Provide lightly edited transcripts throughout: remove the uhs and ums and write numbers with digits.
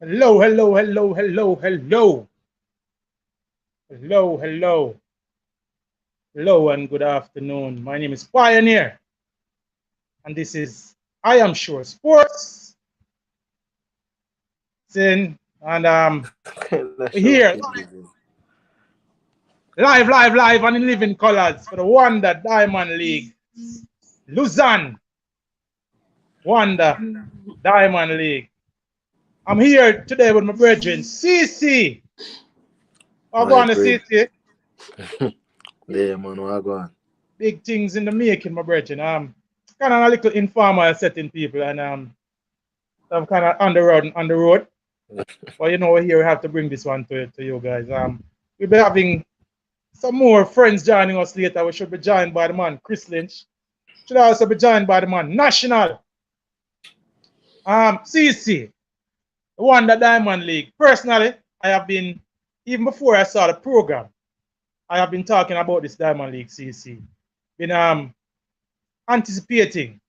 Hello, hello, hello, hello, hello. Hello, hello, hello, and good afternoon. My name is Pioneer, and this is I Am Sure Sports. And Not we're sure what here it is. live, and in living colors for the Wonder Diamond League. Lausanne, Wonder Diamond League. I'm here today with my brethren, CC. I'm My going to brain. CC. There, man, what go on? Big things in the making, my brethren. Kind of a little informal setting, people, and I'm kind of on the road. But here we have to bring this one to you guys. We'll be having some more friends joining us later. We should be joined by the man Chris Lynch. Should also be joined by the man National. CC, the Wonder Diamond League. Personally, I have been even before I saw the program. I have been talking about this Diamond League, CC. Been anticipating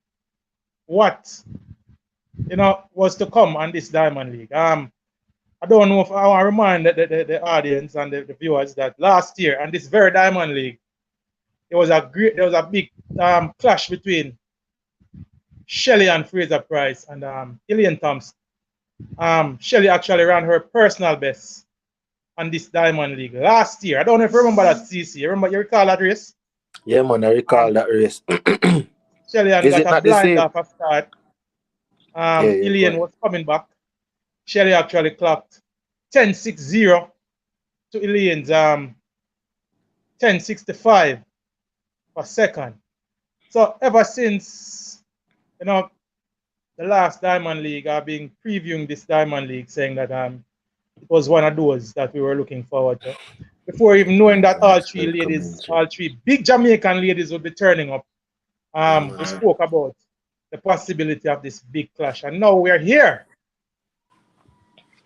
what was to come on this Diamond League. I don't know if I want to remind the audience and the viewers that last year and this very Diamond League, there was a big clash between Shelley and Fraser Price and Elaine Thompson. Shelley actually ran her personal best on this Diamond League last year. I don't know if you remember that, CC. You recall that race? Yeah, man, I recall Um, that race. Shelley Is got it a not the blind same? off a start. Yeah, go Elaine ahead. was coming back. Shelley actually clocked 10.60 to Elaine's 10.65 per second. So ever since the last Diamond League, I've been previewing this Diamond League, saying that it was one of those that we were looking forward to. Before even knowing that Yeah, straight commentary. all three big Jamaican ladies would be turning up, Yeah, we man. spoke about the possibility of this big clash, and now we're here.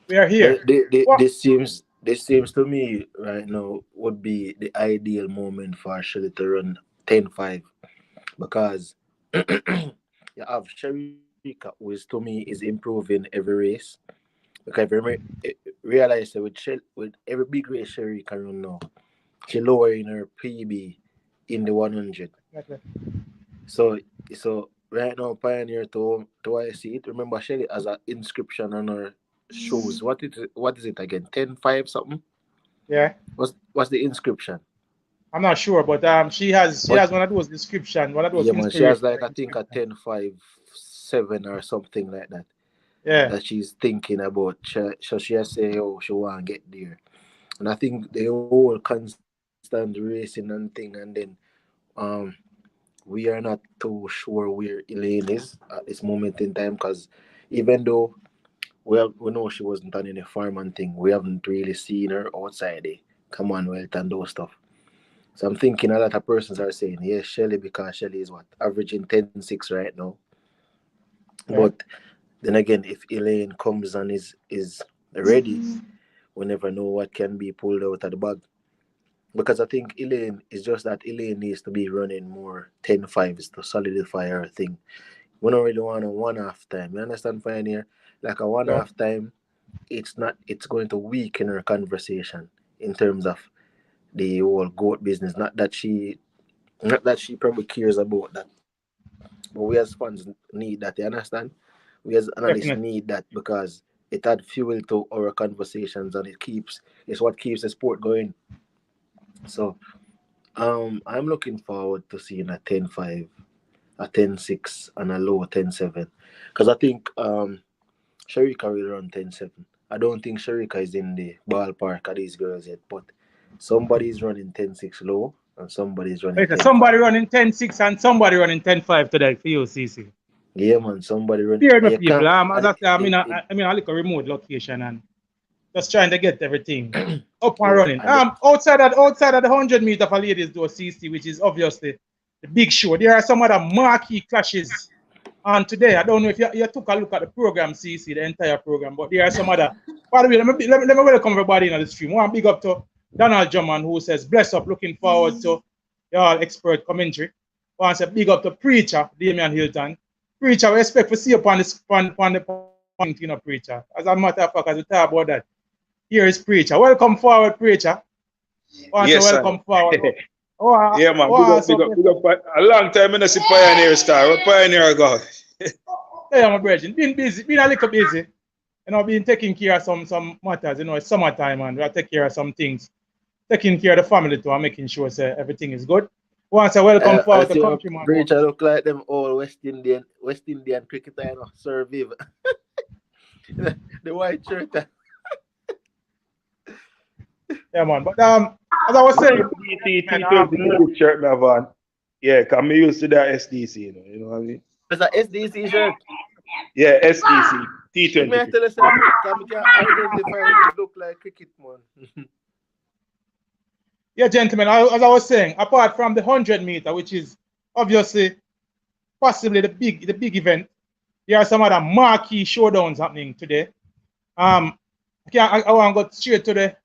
We are here. What? This seems to me right now would be the ideal moment for Shelley to run 10-5 because you have Sharika, who is to me is improving every race. Because if you realize that with every big race Sharika run now, she lowering her PB in the 100. So so right now, Pioneer to I see it. Remember, Shelly has an inscription on her shoes. What is it again? 10-5 something. Yeah, What's the inscription? I'm not sure, but she has But one of those description, one of those yeah, man, she has inspirational like I think a inscription. 10-5-7 or something like that. Yeah, That she's thinking about. So she has say, oh, she want to get there. And I think the whole constant racing and thing, and then um we are not too sure where Elaine is at this moment in time because even though we know she wasn't on any farm and thing, we haven't really seen her outside the Commonwealth and those stuff. So I'm thinking a lot of persons are saying, yes, Shelly, because Shelly is what? Averaging 10-6 right now. yeah, But then again, if Elaine comes and is ready, we never know what can be pulled out of the bag. Because I think Elaine is just that Elaine needs to be running more 10-5s to solidify her thing. We don't really want a one half time. You understand, Pioneer? Like a one yeah, half time, it's going to weaken her conversation in terms of the whole goat business. Not that she probably cares about that. But we as fans need that, you understand? We as analysts need definitely. that because it add fuel to our conversations and it's what keeps the sport going. So I'm looking forward to seeing a 10-5, a 10-6, and a low 10-7. Because I think Sharika will run 10-7. I don't think Sharika is in the ballpark of these girls yet, but somebody's running 10-6 low and somebody's running It's 10-5 somebody high. running 10.6 and somebody running 10.5 today for you, CC. Yeah, man, somebody run. Fear my You people. can't. As And I say, I mean, it, I, I mean, I like a remote location and just trying to get everything up and yeah, running. and Outside of the 100 meter for ladies do CC, which is obviously the big show. There are some other marquee clashes on today. I don't know if you took a look at the program, CC, the entire program, but there are some other. By the way, let me welcome everybody in the stream. One big up to Donald Drummond who says, bless up, looking forward to your expert commentary. One said, big up to Preacher, Damian Hilton. Preacher, we expect to see you on the you know, preacher. As a matter of fact, as we talk about that, here is preacher. Welcome forward, preacher. Yes, sir. Welcome forward. Oh, Yeah, man. so Big up. A long time in the Pioneer Star. Where Pioneer go? yeah, my brethren, been busy, been a little busy. You know, been taking care of some matters. You know, it's summertime and we are taking care of some things. Taking care of the family too and making sure everything is good. Once I welcome forward to country, man. Preacher look like them all West Indian cricketer, you know, survive. the white shirt. Yeah, man. But as I was saying, T20 shirt, my van. Yeah, come me used to that SDC, you know what I mean? It's a SDC shirt. Yeah, SDC. T20. Me tell us, come can identify it look like cricket, man. Yeah, gentlemen, as I was saying, apart from the 100 meter, which is obviously possibly the big event, there are some other marquee showdowns happening today. I want to go straight to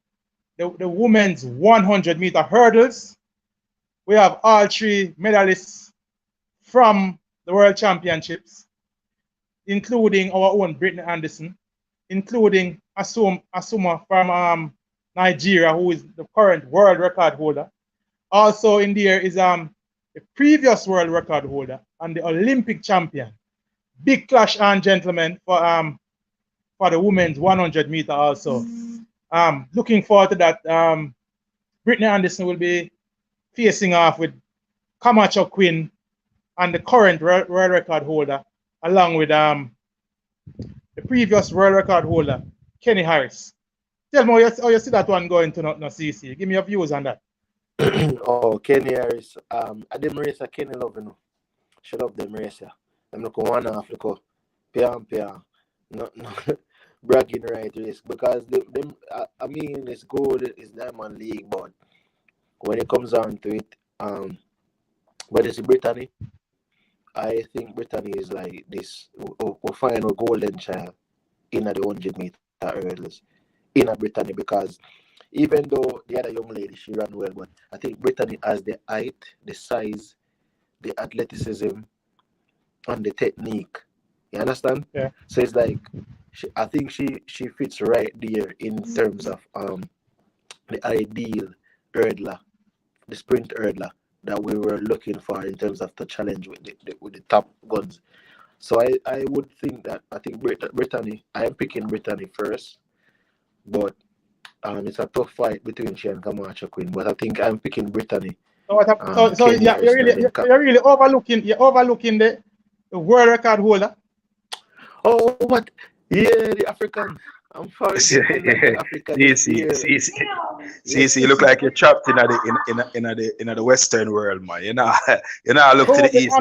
the women's 100 meter hurdles. We have all three medalists from the World Championships, including our own Brittany Anderson, including Asuma from Nigeria, who is the current world record holder. Also in there is the previous world record holder and the Olympic champion. Big clash, and gentlemen, for the women's 100 meter also. Looking forward to that. Brittany Anderson will be facing off with Camacho Quinn and the current world record holder, along with the previous world record holder, Kenny Harris. Tell me how you see that one going to no CC. Give me your views on that. Oh, Kenny Harris. I didn't race a Kenny love, you know. Shut up them race. I'm not going to look up. Pia. No. Bragging right race. Because I mean, it's good, it's Diamond League, but when it comes down to it, but it's Brittany. I think Brittany is like this. We'll find a golden child in the 100 meter hurdles in a Brittany, because even though the other young lady, she ran well, but I think Brittany has the height, the size, the athleticism, and the technique. You understand? Yeah. So it's like I think she fits right there in terms of the ideal hurdler, the sprint hurdler that we were looking for in terms of the challenge with the top guns. So I would think that I think Brittany. I am picking Brittany first, but it's a tough fight between she and Camacho Quinn. But I think I'm picking Brittany. So yeah, you're really overlooking the world record holder. Oh, what? Yeah, the African. I'm sorry. See, you look like you're trapped in the Western world, man. You know, look to the east.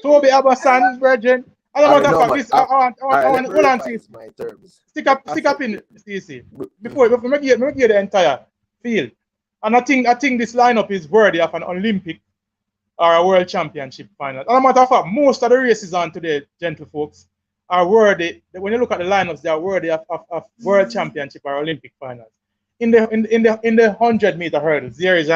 Toby Abasan, virgin. I want hold on, CC. My terms. Stick up in CC. Before we give the entire field. And I think this lineup is worthy of an Olympic or a World Championship final. As a matter of fact, most of the races on today, gentle folks, are worthy. When you look at the lineups, they are worthy of World Championship or Olympic finals. In the 100 meter hurdles, there is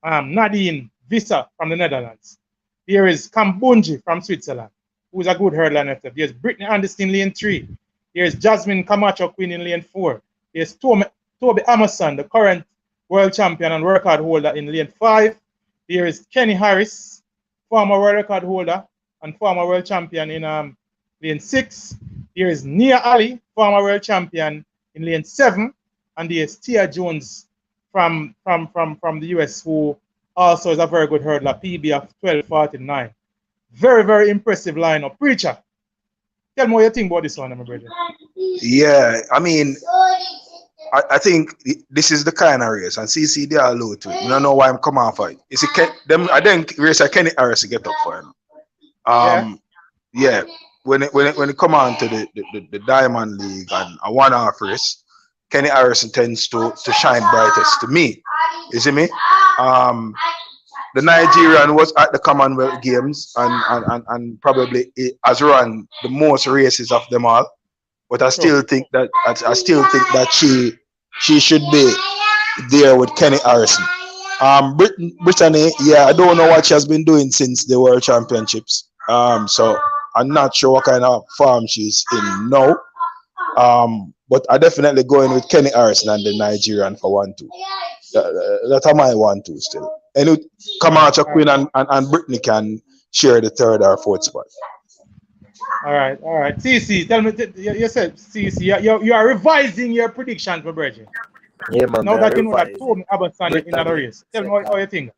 Nadine Visser from the Netherlands. There is Kambunji from Switzerland, who is a good hurdler. There's Brittany Anderson in lane 3. There's Jasmine Camacho Quinn in lane 4. There's Toby Amerson, the current world champion and record holder, in lane 5. There is Kenny Harris, former world record holder and former world champion in lane 6. There is Nia Ali, former world champion, in lane 7. And there's Tia Jones from the US, who also is a very good hurdler, PB of 12:49. Very, very impressive lineup. Preacher, tell me what you think about this one, my brother. Yeah, I mean, I think this is the kind of race, and CC they are low to it. I don't know why I'm coming off it. You see, I think race Kenny Harris to get up for him. Yeah. When it come on to the Diamond League and a one-half race, Kenny Harrison tends to shine brightest to me. You see me? The Nigerian was at the Commonwealth Games and probably has run the most races of them all. But I still think that she should be there with Kenny Harrison. Brittany, yeah, I don't know what she has been doing since the World Championships. So I'm not sure what kind of form she's in now. But I definitely going with Kenny Harrison and the Nigerian for 1-2. That's my 1-2 still. And Camacho Queen and Brittany can share the third or fourth spot. All right. CC, tell me, you said CC, you are revising your prediction for Bridget. Yeah, man. Now that you know that Tommy Abbasson in the race, tell me how you think.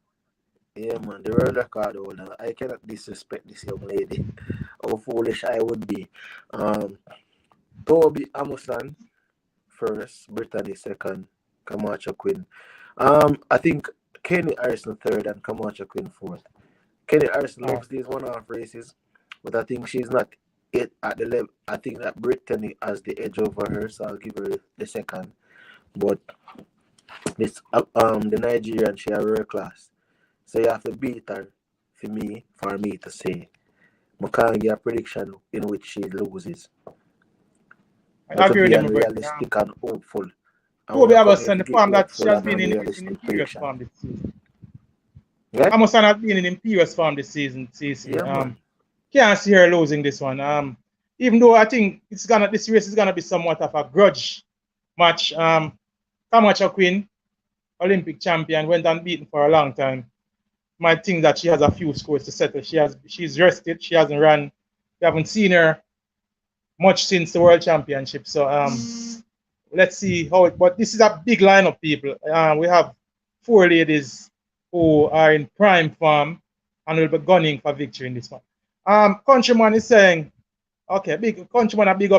Yeah, man, the world record holder. I cannot disrespect this young lady. How foolish I would be. Toby Amusan first, Brittany second, Camacho Quinn. I think Kenny Harrison third and Camacho Quinn fourth. Kenny Harrison loves these one-off races, but I think she's not it at the level. I think that Brittany has the edge over her, so I'll give her the second. But this the Nigerian, she a rare class. So you have to beat her for me to say. I can't give a prediction in which she loses. I agree with him. Realistic and hopeful. Toby Abbasson, the form that she has been in imperious form this season. Yeah? Abbasson has been in imperious form this season. Can't see her losing this one. Even though I think this race is gonna be somewhat of a grudge match. Camacho Queen, Olympic champion, went unbeaten for a long time. Might think that she has a few scores to settle. She's rested. She hasn't run. We haven't seen her much since the World Championship. So let's see how it. But this is a big lineup, people. We have 4 ladies who are in prime form and will be gunning for victory in this one. Countryman is saying, okay, Countryman, a big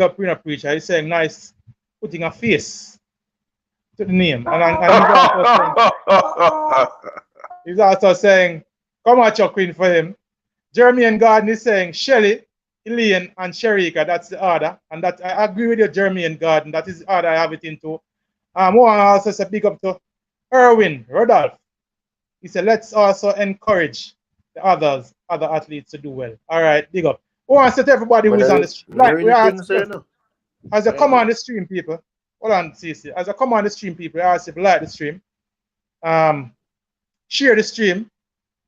up winner preacher. He's saying nice putting a face to the name. He's also saying, Camacho Queen for him. Jeremy and Garden is saying Shelly, Elaine, and Sherika. That's the order. And that I agree with you, Jeremy and Garden. That is the order I have it into. One also say big up to Erwin Rodolph. He said, let's also encourage the other athletes to do well. All right, big up. Who wants to tell everybody who's on the stream? As I come on the stream, people. Hold on, CC. As I come on the stream, people, I ask if you like the stream. Share the stream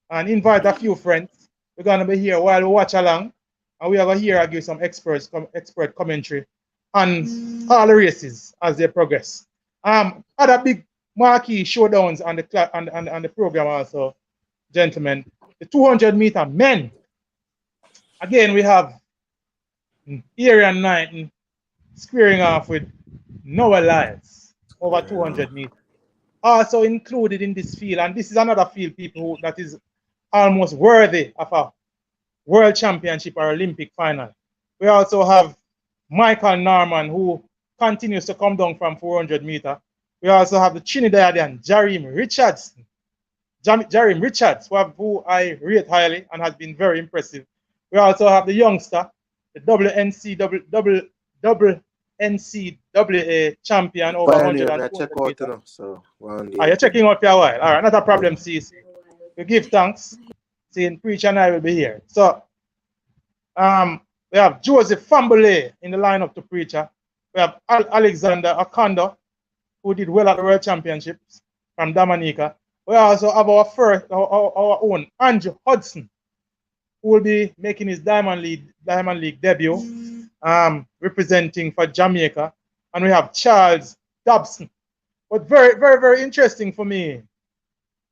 and invite a few friends. We're going to be here while we watch along, and we are going to hear I give some expert commentary on all the races as they progress. Other big marquee showdowns on the program also, gentlemen. The 200-meter men. Again, we have Arian Knighton squaring off with Noah Lyles over 200 meters. Also included in this field, and this is another field, people, that is almost worthy of a world championship or Olympic final. We also have Michael Norman, who continues to come down from 400 meters. We also have the Trinidadian Jarim Richards, who I rate highly and has been very impressive. We also have the youngster, the NCAA champion over 100. You're checking out for a while. All right, not a problem, CC. We give thanks. Seeing Preacher and I will be here. So, we have Joseph Fambule in the lineup to Preacher. We have Alexander Akondo, who did well at the World Championships from Dominica. We also have our own Andrew Hudson, who will be making his Diamond League debut, representing for Jamaica. And we have Charles Dobson. But very, very, very interesting for me,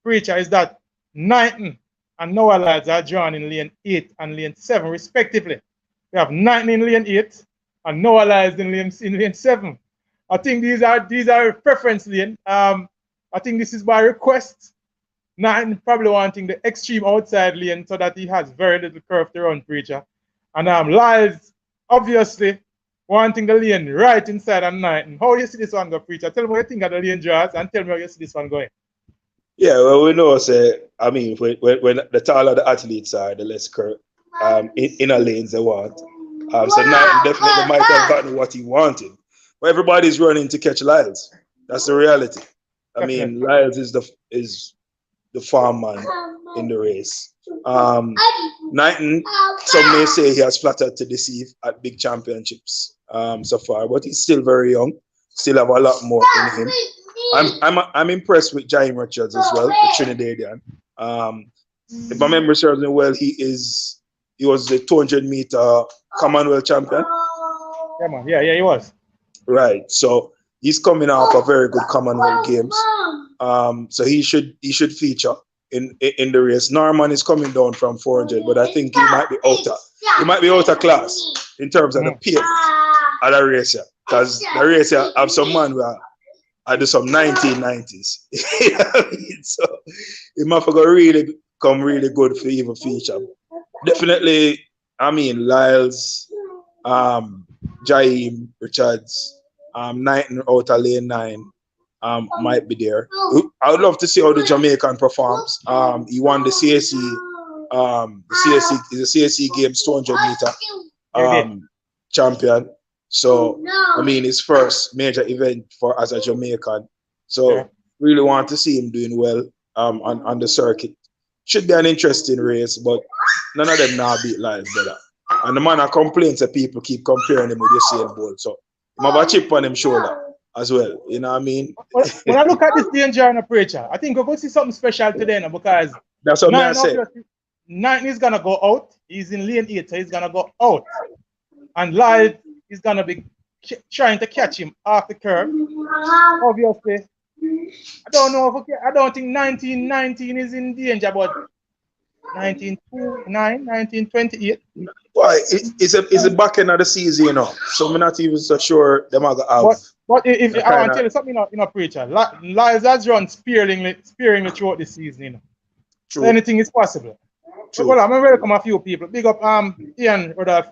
Preacher, is that Knighton and Noah Lyles are drawn in lane 8 and lane 7, respectively. We have Knighton in lane 8 and Noah Lyles in lane 7. I think these are preference lane. I think this is by request. Knighton probably wanting the extreme outside lane so that he has very little curve to run, Preacher. And Lyles, obviously, wanting the lane right inside and Knighton. How do you see this one go, Preacher? Tell me what you think of the lane draws and tell me how you see this one going. Yeah, well, we know, I mean, when the taller the athletes are, the less curve inner lanes they want. So Knighton definitely might have gotten what he wanted. But everybody's running to catch Lyles. That's the reality. I mean, Lyles is the farm man in the race. Knighton, some may say he has flattered to deceive at big championships so far, but he's still very young. Still have a lot more in him. I'm impressed with Jaime Richards as well, the Trinidadian. If my memory serves me well, he is He was the 200-meter Commonwealth champion. Yeah, man. Yeah, he was. Right. So he's coming off a very good Commonwealth Games. So he should feature in the race. Norman is coming down from 400, but I think he might be out of class in terms of the pace of the race here. Because the race here have some man where I do some 1990s. You know what I mean? So it might really come really good for even feature. Definitely, I mean, Lyles, Jaim, Richards, Knighton out of lane 9 might be there. I would love to see how the Jamaican performs. He won the CSC, the CSC Games 200 meter champion. So I mean, his first major event for as a Jamaican. So really want to see him doing well on the circuit. Should be an interesting race, but none of them now beat Lyles, brother. And the man I complains that people keep comparing him with Usain Bolt. So he have a chip on him shoulder as well. You know what I mean? When I look at this danger in a preacher, I think we're going to see something special today now, because that's what I say. 9 is gonna go out. He's in lane 8, so he's gonna go out. And Lyles is gonna be trying to catch him off the curve. Obviously. I don't know if I don't think 1919 is in danger, but 1929, 1928. Why? It's a back end of the season, you know. So I'm not even so sure them are gonna have. But if I want to tell you something, you know, preacher, Lyles has run sparingly throughout the season, you know. True. So anything is possible. True. Well, I'm gonna welcome a few people. Big up Ian Rudolph.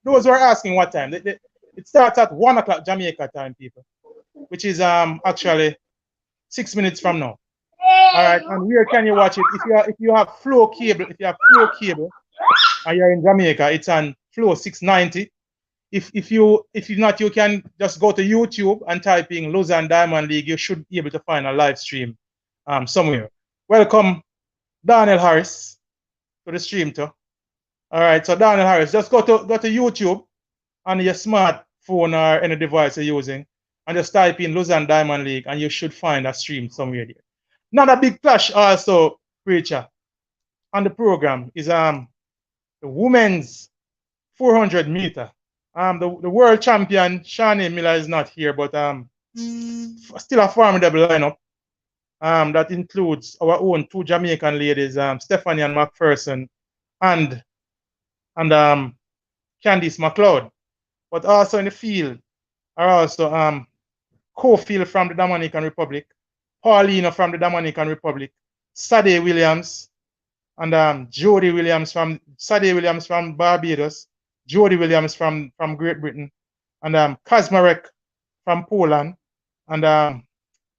Those who are asking what time. It starts at 1 o'clock Jamaica time, people, which is actually 6 minutes from now. All right, and where can you watch it? If you have Flow cable, and you're in Jamaica, it's on Flow 690. If you not, you can just go to YouTube and type in Lausanne Diamond League. You should be able to find a live stream somewhere. Welcome, Daniel Harris, to the stream too. All right, so Daniel Harris, just go to YouTube on your smartphone or any device you're using, and just type in Lausanne Diamond League, and you should find a stream somewhere there. Another big clash also, preacher, on the program is the women's 400 meter. The world champion Shani Miller is not here, but still a formidable lineup. That includes our own 2 Jamaican ladies, Stephanie and McPherson, and Candice McLeod. But also in the field are also Cofield from the Dominican Republic, Paulino from the Dominican Republic, Sade Williams, and Jody Williams from Barbados, Jody Williams from Great Britain, and Kazmarek from Poland, and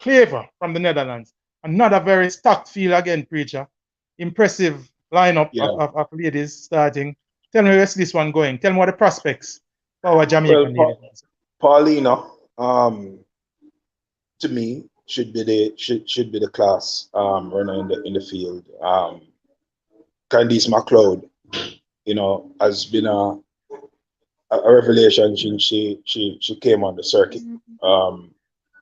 Claver from the Netherlands. Another very stacked field again, preacher. Impressive lineup of ladies starting. Tell me where's this one going. Tell me what the prospects for our Jamaican ladies. Paulina, to me, should be the class runner in the field. Candice McLeod, you know, has been a revelation since she came on the circuit.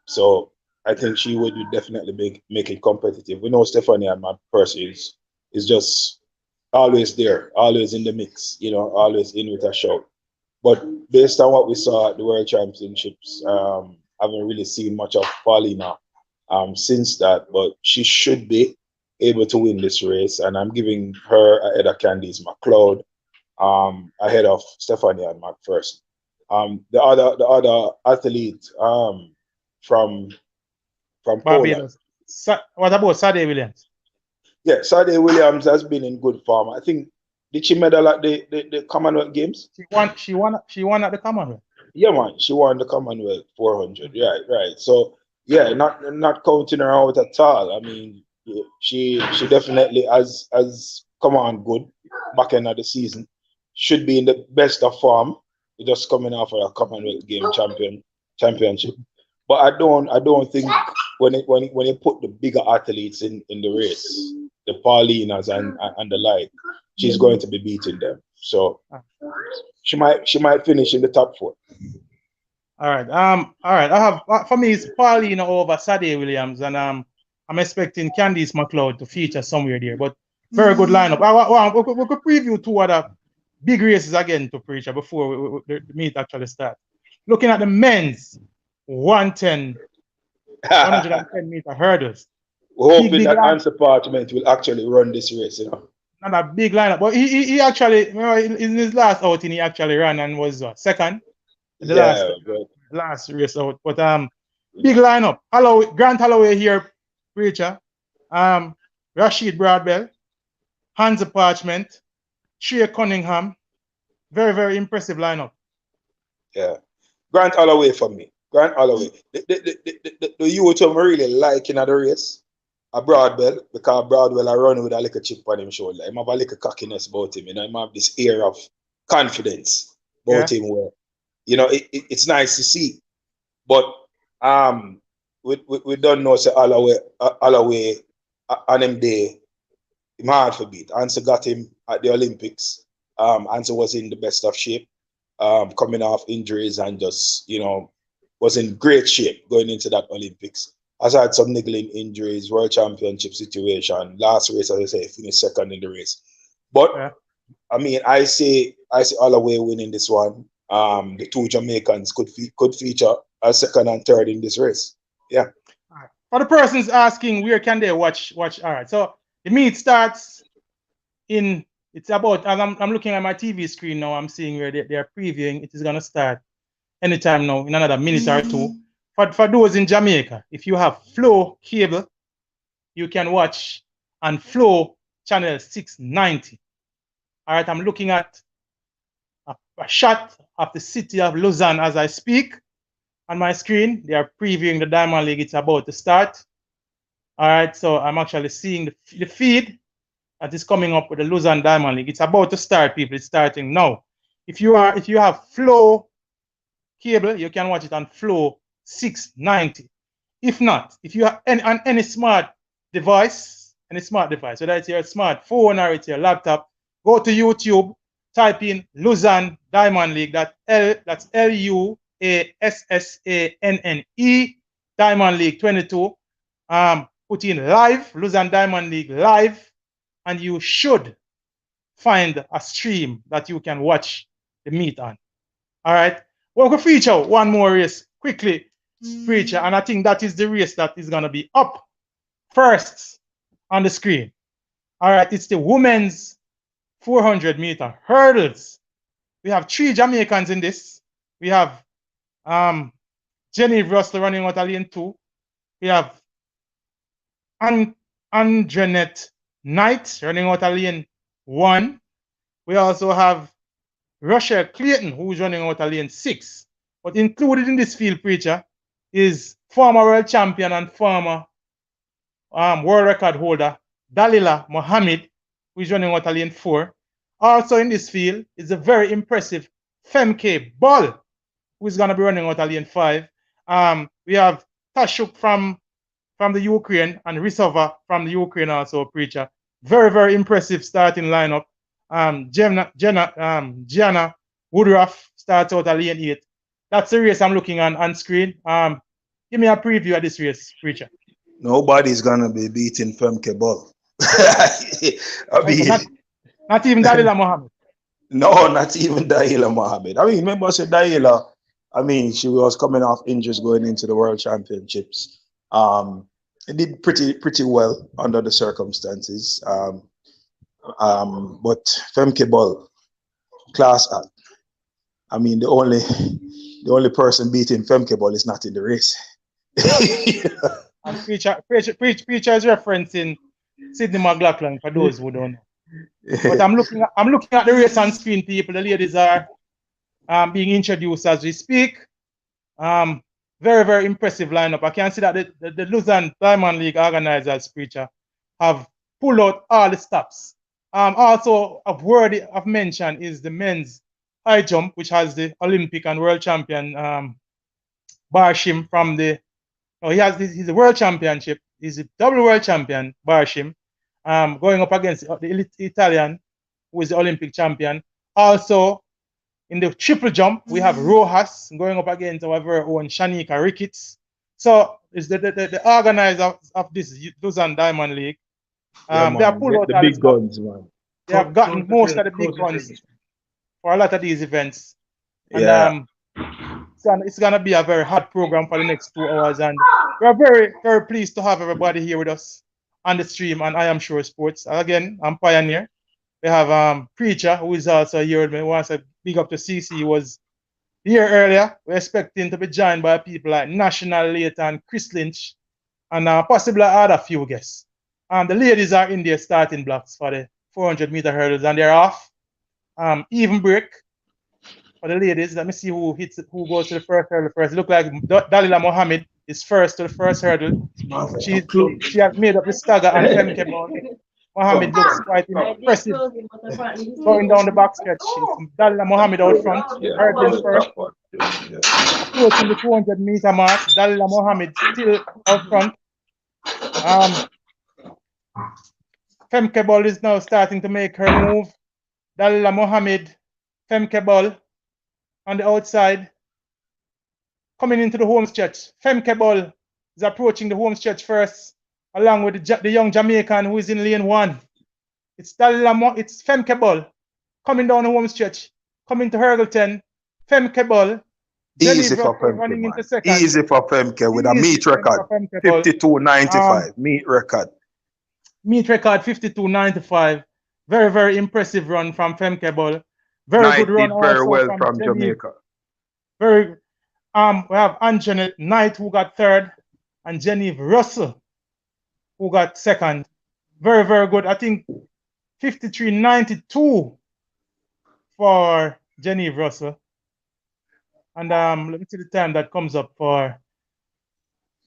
So I think she would definitely make it competitive. We know Stephanie and McPherson is just always there, always in the mix, you know, always in with a shout. But based on what we saw at the World Championships, I haven't really seen much of Paulina since that, but she should be able to win this race, and I'm giving her ahead of Candice McLeod, ahead of Stephanie and McPherson. The other athlete from Barbados. What about Sade Williams? Yeah, Sade Williams has been in good form. I think, did she medal at the Commonwealth Games? She won at the Commonwealth. Yeah, man, she won the Commonwealth 400. Right. So yeah, not counting her out at all. I mean, she definitely has come on good back end of the season. Should be in the best of form. Just coming off of a Commonwealth Game championship. But I don't think when you put the bigger athletes in the race, the Paulinas and the like, she's going to be beating them. So she might finish in the top 4. All right. I have, for me, it's Paulina over Sade Williams, and I'm expecting Candice McLeod to feature somewhere there. But very good lineup. We could preview 2 other big races again to Preacher before the meet actually starts. Looking at the men's 110 110-meter hurdles. We're hoping big that line. Answer Parchment will actually run this race, you know. Not a big lineup, but he actually, in his last outing, he actually ran and was second in the last race out. But big lineup. Grant Holloway here, Preacher. Rashid Broadbell, Hansa Parchment, Trey Cunningham. Very, very impressive lineup. Yeah. Grant Holloway for me. Grant Holloway. The youth I'm really liking at the race a Broadwell, because Broadwell I run with a little chip on him shoulder. He have a little cockiness about him, you know, he have this air of confidence about him where, you know, it's nice to see. But we don't know say Holloway on him day, him hard for beat. Answer got him at the Olympics. Answer was in the best of shape, coming off injuries and just, you know, was in great shape going into that Olympics. Has had some niggling injuries, world championship situation. Last race, as I say, finished second in the race. But I mean, I see Holloway winning this one. The two Jamaicans could feature as second and third in this race. Yeah. For the persons asking, where can they watch? All right. So the meet starts in. It's about. As I'm looking at my TV screen now, I'm seeing where they are previewing. It is gonna start anytime now in another minute or two. For those in Jamaica, if you have Flow cable, you can watch on Flow channel 690. All right, I'm looking at a shot of the city of Lausanne as I speak on my screen. They are previewing the Diamond League. It's about to start. All right, so I'm actually seeing the feed that is coming up with the Lausanne Diamond League. It's about to start, people. It's starting now. If you have Flow cable, you can watch it on Flow 690. If not, if you have any smart device, whether it's your smartphone or it's your laptop, go to YouTube, type in Lausanne Diamond League. That's LUASSANNE Diamond League 22. Put in live, Lausanne Diamond League live, and you should find a stream that you can watch the meet on. All right. We're going to feature one more race quickly, Preacher, and I think that is the race that is going to be up first on the screen. All right, it's the women's 400-meter hurdles. We have 3 Jamaicans in this. We have Jenny Russell running out of lane 2. We have Andrenette Knight running out of lane 1. We also have Rochelle Clayton, who's running out of lane 6. But included in this field, Preacher, is former world champion and former world record holder Dalila Mohammed, who is running out of lane 4. Also in this field is a very impressive Femke Ball, who is going to be running out of lane 5. We have Tashuk from the Ukraine and Risova from the Ukraine also, Preacher. Very, very impressive starting lineup. Gianna Woodruff starts out at lane 8. That's the race I'm looking on screen. Give me a preview of this race, Preacher. Nobody's gonna be beating Femke Ball. I mean, not even Dalila Mohammed. No, not even Dalila Mohammed. I mean, remember I said Dalila. I mean, she was coming off injuries going into the World Championships. It did pretty well under the circumstances. But Femke Ball, class act. I mean, the only person beating Femke Ball is not in the race. And Preacher is referencing Sydney McLaughlin for those who don't know. But I'm looking at the race on screen, people. The ladies are being introduced as we speak. Very, very impressive lineup. I can see that the Lausanne Diamond League organizers, Preacher, have pulled out all the stops. Also, worthy of mention is the men's high jump, which has the Olympic and world champion Barshim from the. He's a world championship. He's a double world champion, Barshim, going up against the Italian, who is the Olympic champion. Also, in the triple jump, we have Rojas going up against our very own Shanika Ricketts. So, it's the organizer of this Lausanne Diamond League. They have pulled out the big guns, man. They have gotten most of the big guns. for a lot of these events. And Yeah. it's gonna be a very hot program for the next 2 hours. And we are very, very pleased to have everybody here with us on the stream on I Am Sure Sports. Again, I'm Pioneer. We have Preacher, who is also here with me. Wants a big up to CC. He was here earlier. We're expecting to be joined by people like National later and Chris Lynch and possibly other few guests. The ladies are in their starting blocks for the 400-meter hurdles and they're off. Even break for the ladies. Let me see who goes to the first hurdle first. It looks like Dalila Mohammed is first to the first hurdle. She has made up the stagger and Femke Ball. Mohammed looks quite impressive going down the back stretch. Dalila Mohammed out front, hurdling first. Approaching the 200-meter mark. Dalila Mohammed still out front. Femke Ball is now starting to make her move. Dalila Mohammed, Femke Ball on the outside, coming into the home stretch. Femke Ball is approaching the home stretch first, along with the young Jamaican who is in lane 1. It's Femke Ball coming down the home stretch, coming to hurdle 10. Femke Ball. Easy for Femke, running into second. Easy for Femke with a meet record, 52.95 meet record. Meet record 52.95. Very, very impressive run from Femke Ball. Very good run very also well from Jamaica. Very we have Anjanette Knight who got third and Genevieve Russell who got second. Very, very good. I think 53.92 for Genevieve Russell. And let me see the time that comes up for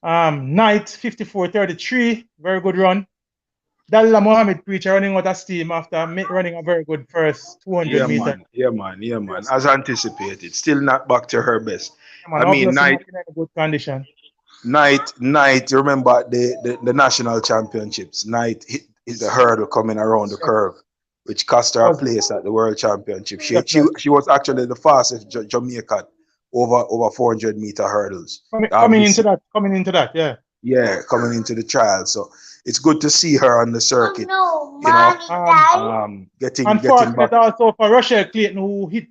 Knight, 54.33. Very good run. Dalila Mohammed Preacher running out of steam after running a very good first 200 meters. Yeah, man. As anticipated. Still not back to her best. Yeah, man, I mean, Knight in a good condition. Knight, remember the national championships. Knight hit the hurdle coming around the curve, which cost her a place at the world championship. She was actually the fastest Jamaican over 400-meter hurdles. Coming into that, yeah. Yeah, coming into the trial. So it's good to see her on the circuit. Getting back. Also for Rochelle Clayton, who hit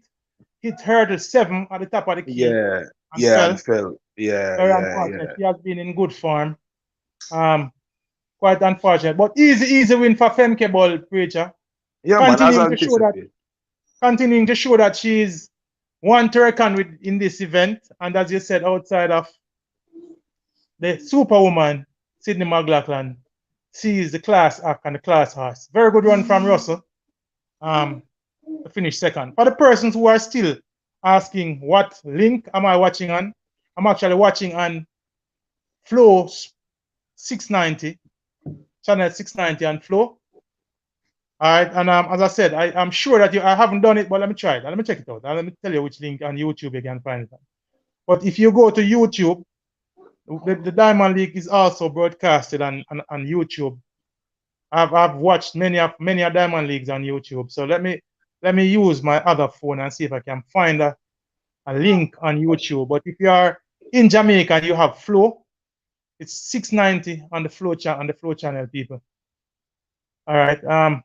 hurdle 7 at the top of the key. And fell. Yeah. She has been in good form. Quite unfortunate, but easy win for Femke Ball, Preacher. Yeah, continuing to show that she's one to reckon with in this event, and as you said, outside of the superwoman, Sydney McLaughlin, sees the class act and the class horse. Very good run from Russell to finish second. For the persons who are still asking what link am I watching on, I'm actually watching on Flow 690, channel 690 on Flow. All right, and as I said, I'm sure that I haven't done it, but let me try it. Let me check it out. And let me tell you which link on YouTube you can find it. But if you go to YouTube, the Diamond League is also broadcasted on YouTube. I've watched many Diamond Leagues on YouTube. So let me use my other phone and see if I can find a link on YouTube. But if you are in Jamaica and you have Flow, it's 690 on the Flow channel, people. All right.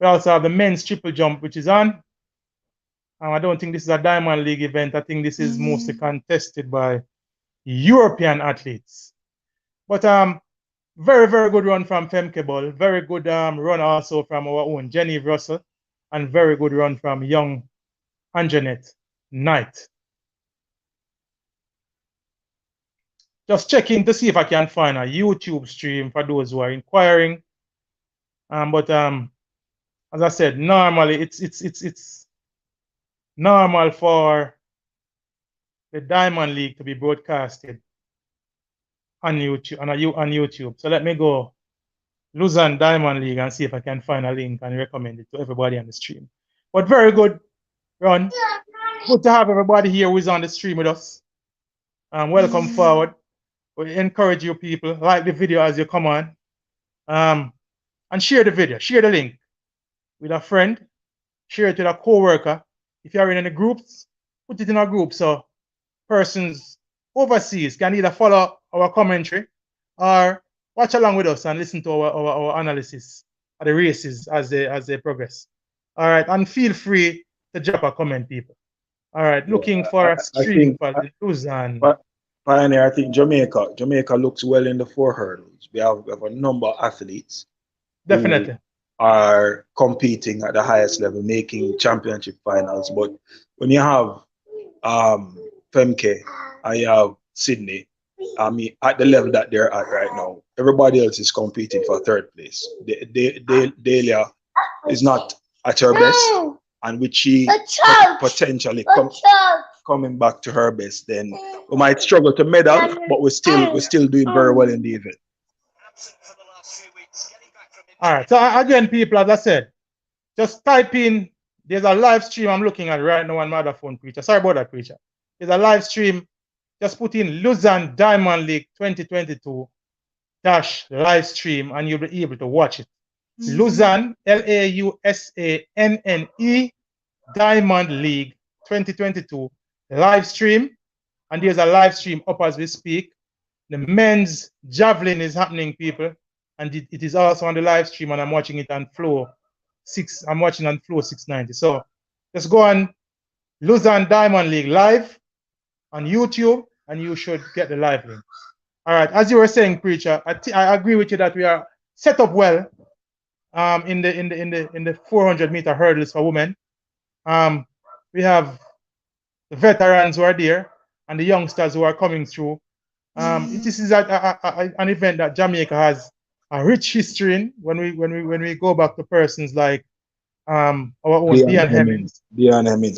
We also have the men's triple jump, which is on. I don't think this is a Diamond League event. I think this is mostly contested by European athletes. But very, very good run from Femke Ball. Very good run also from our own Genevieve Russell. And very good run from young Anjanette Knight. Just checking to see if I can find a YouTube stream for those who are inquiring. As I said, normally it's normal for the Diamond League to be broadcasted on YouTube. So let me go Lausanne Diamond League and see if I can find a link and recommend it to everybody on the stream. But very good run. Good to have everybody here who is on the stream with us. Welcome forward. We encourage you people, like the video as you come on. And share the video, share the link with a friend, share it with a co-worker. If you are in any groups, put it in a group so persons overseas can either follow our commentary or watch along with us and listen to our analysis of the races as they progress. All right, and feel free to drop a comment, people. All right, looking Yeah, for a I stream think for the Lausanne. Pioneer, I think Jamaica looks well in the four hurdles. We have a number of athletes who Definitely. are competing at the highest level, making championship finals. But when you have Femke, I have Sydney, I mean, at the level that they're at right now, everybody else is competing for third place. Delia is not at her best, and with she potentially coming back to her best, then we might struggle to medal, but we're still doing very well in the event. All right. So again, people, as I said, just type in. There's a live stream I'm looking at right now on my other phone, preacher. Sorry about that, preacher. There's a live stream. Just put in Lausanne Diamond League 2022 dash live stream, and you'll be able to watch it. Lausanne, Lausanne Diamond League 2022 live stream, and there's a live stream up as we speak. The men's javelin is happening, people, and it is also on the live stream, and I'm watching it on floor 6. I'm watching on floor 690. So just go on Lausanne Diamond League live on YouTube, and you should get the live link. All right, as you were saying, preacher, I agree with you that we are set up well in the 400-meter hurdles for women. We have the veterans who are there and the youngsters who are coming through. This is an event that Jamaica has a rich history in. When we go back to persons like our own Dion Hemmings,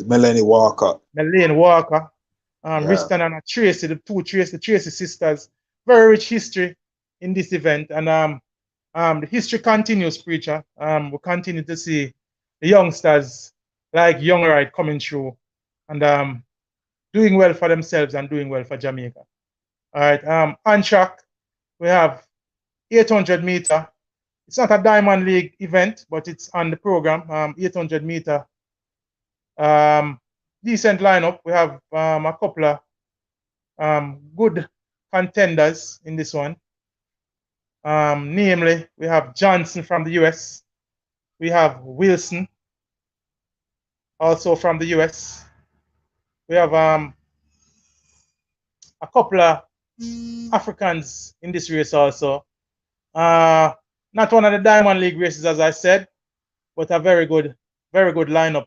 Melanie Walker, Melanie Walker, Riston and Tracy, the Tracy sisters. Very rich history in this event, and the history continues, preacher. We continue to see the youngsters like Young Wright coming through and doing well for themselves and doing well for Jamaica. All right, on track, we have 800 meter. It's not a Diamond League event, but it's on the program. 800 meter. Decent lineup. We have a couple of good contenders in this one. Namely, we have Johnson from the US. We have Wilson, also from the US. We have a couple of Africans in this race also. Not one of the Diamond League races, as I said, but a very good lineup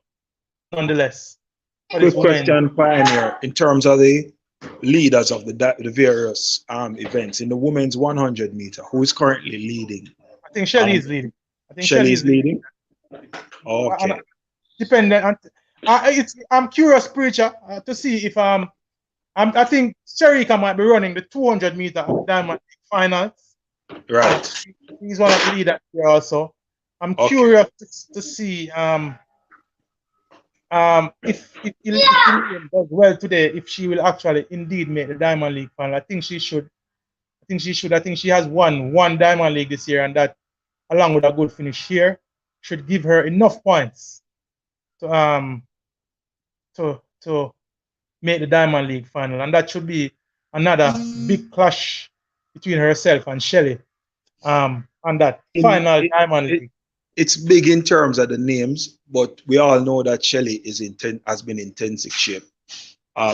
nonetheless. Quick question, Pioneer, in terms of the leaders of the various events in the women's 100 meter, who is currently leading? I think Shelly is leading. Shelly is leading. Okay. Dependent on, I'm curious, preacher, to see if I think Sherika might be running the 200 meter at the Diamond League finals. Right. He's one of the leaders here also. I'm curious to see if Ilian does well today, if she will actually indeed make the Diamond League final. I think she should. I think she has won one Diamond League this year, and that, along with a good finish here, should give her enough points to make the Diamond League final, and that should be another big clash between herself and Shelley on that final Diamond League. It's big in terms of the names, but we all know that Shelley has been in 10-6 shape.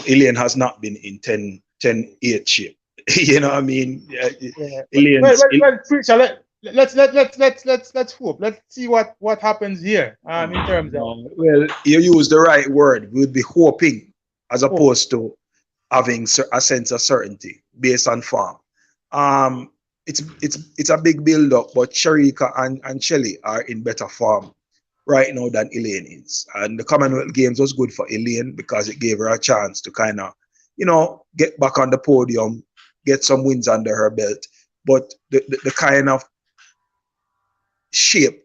Ilian has not been in 10-8 shape. You know what I mean? Well, preacher, let's hope. Let's see what happens here in terms of. Well, you use the right word. We would be hoping, as opposed to having a sense of certainty based on form. It's a big build up, but Sharika and Shelley are in better form right now than Elaine is. And the Commonwealth Games was good for Elaine because it gave her a chance to kind of, get back on the podium, get some wins under her belt. But the kind of shape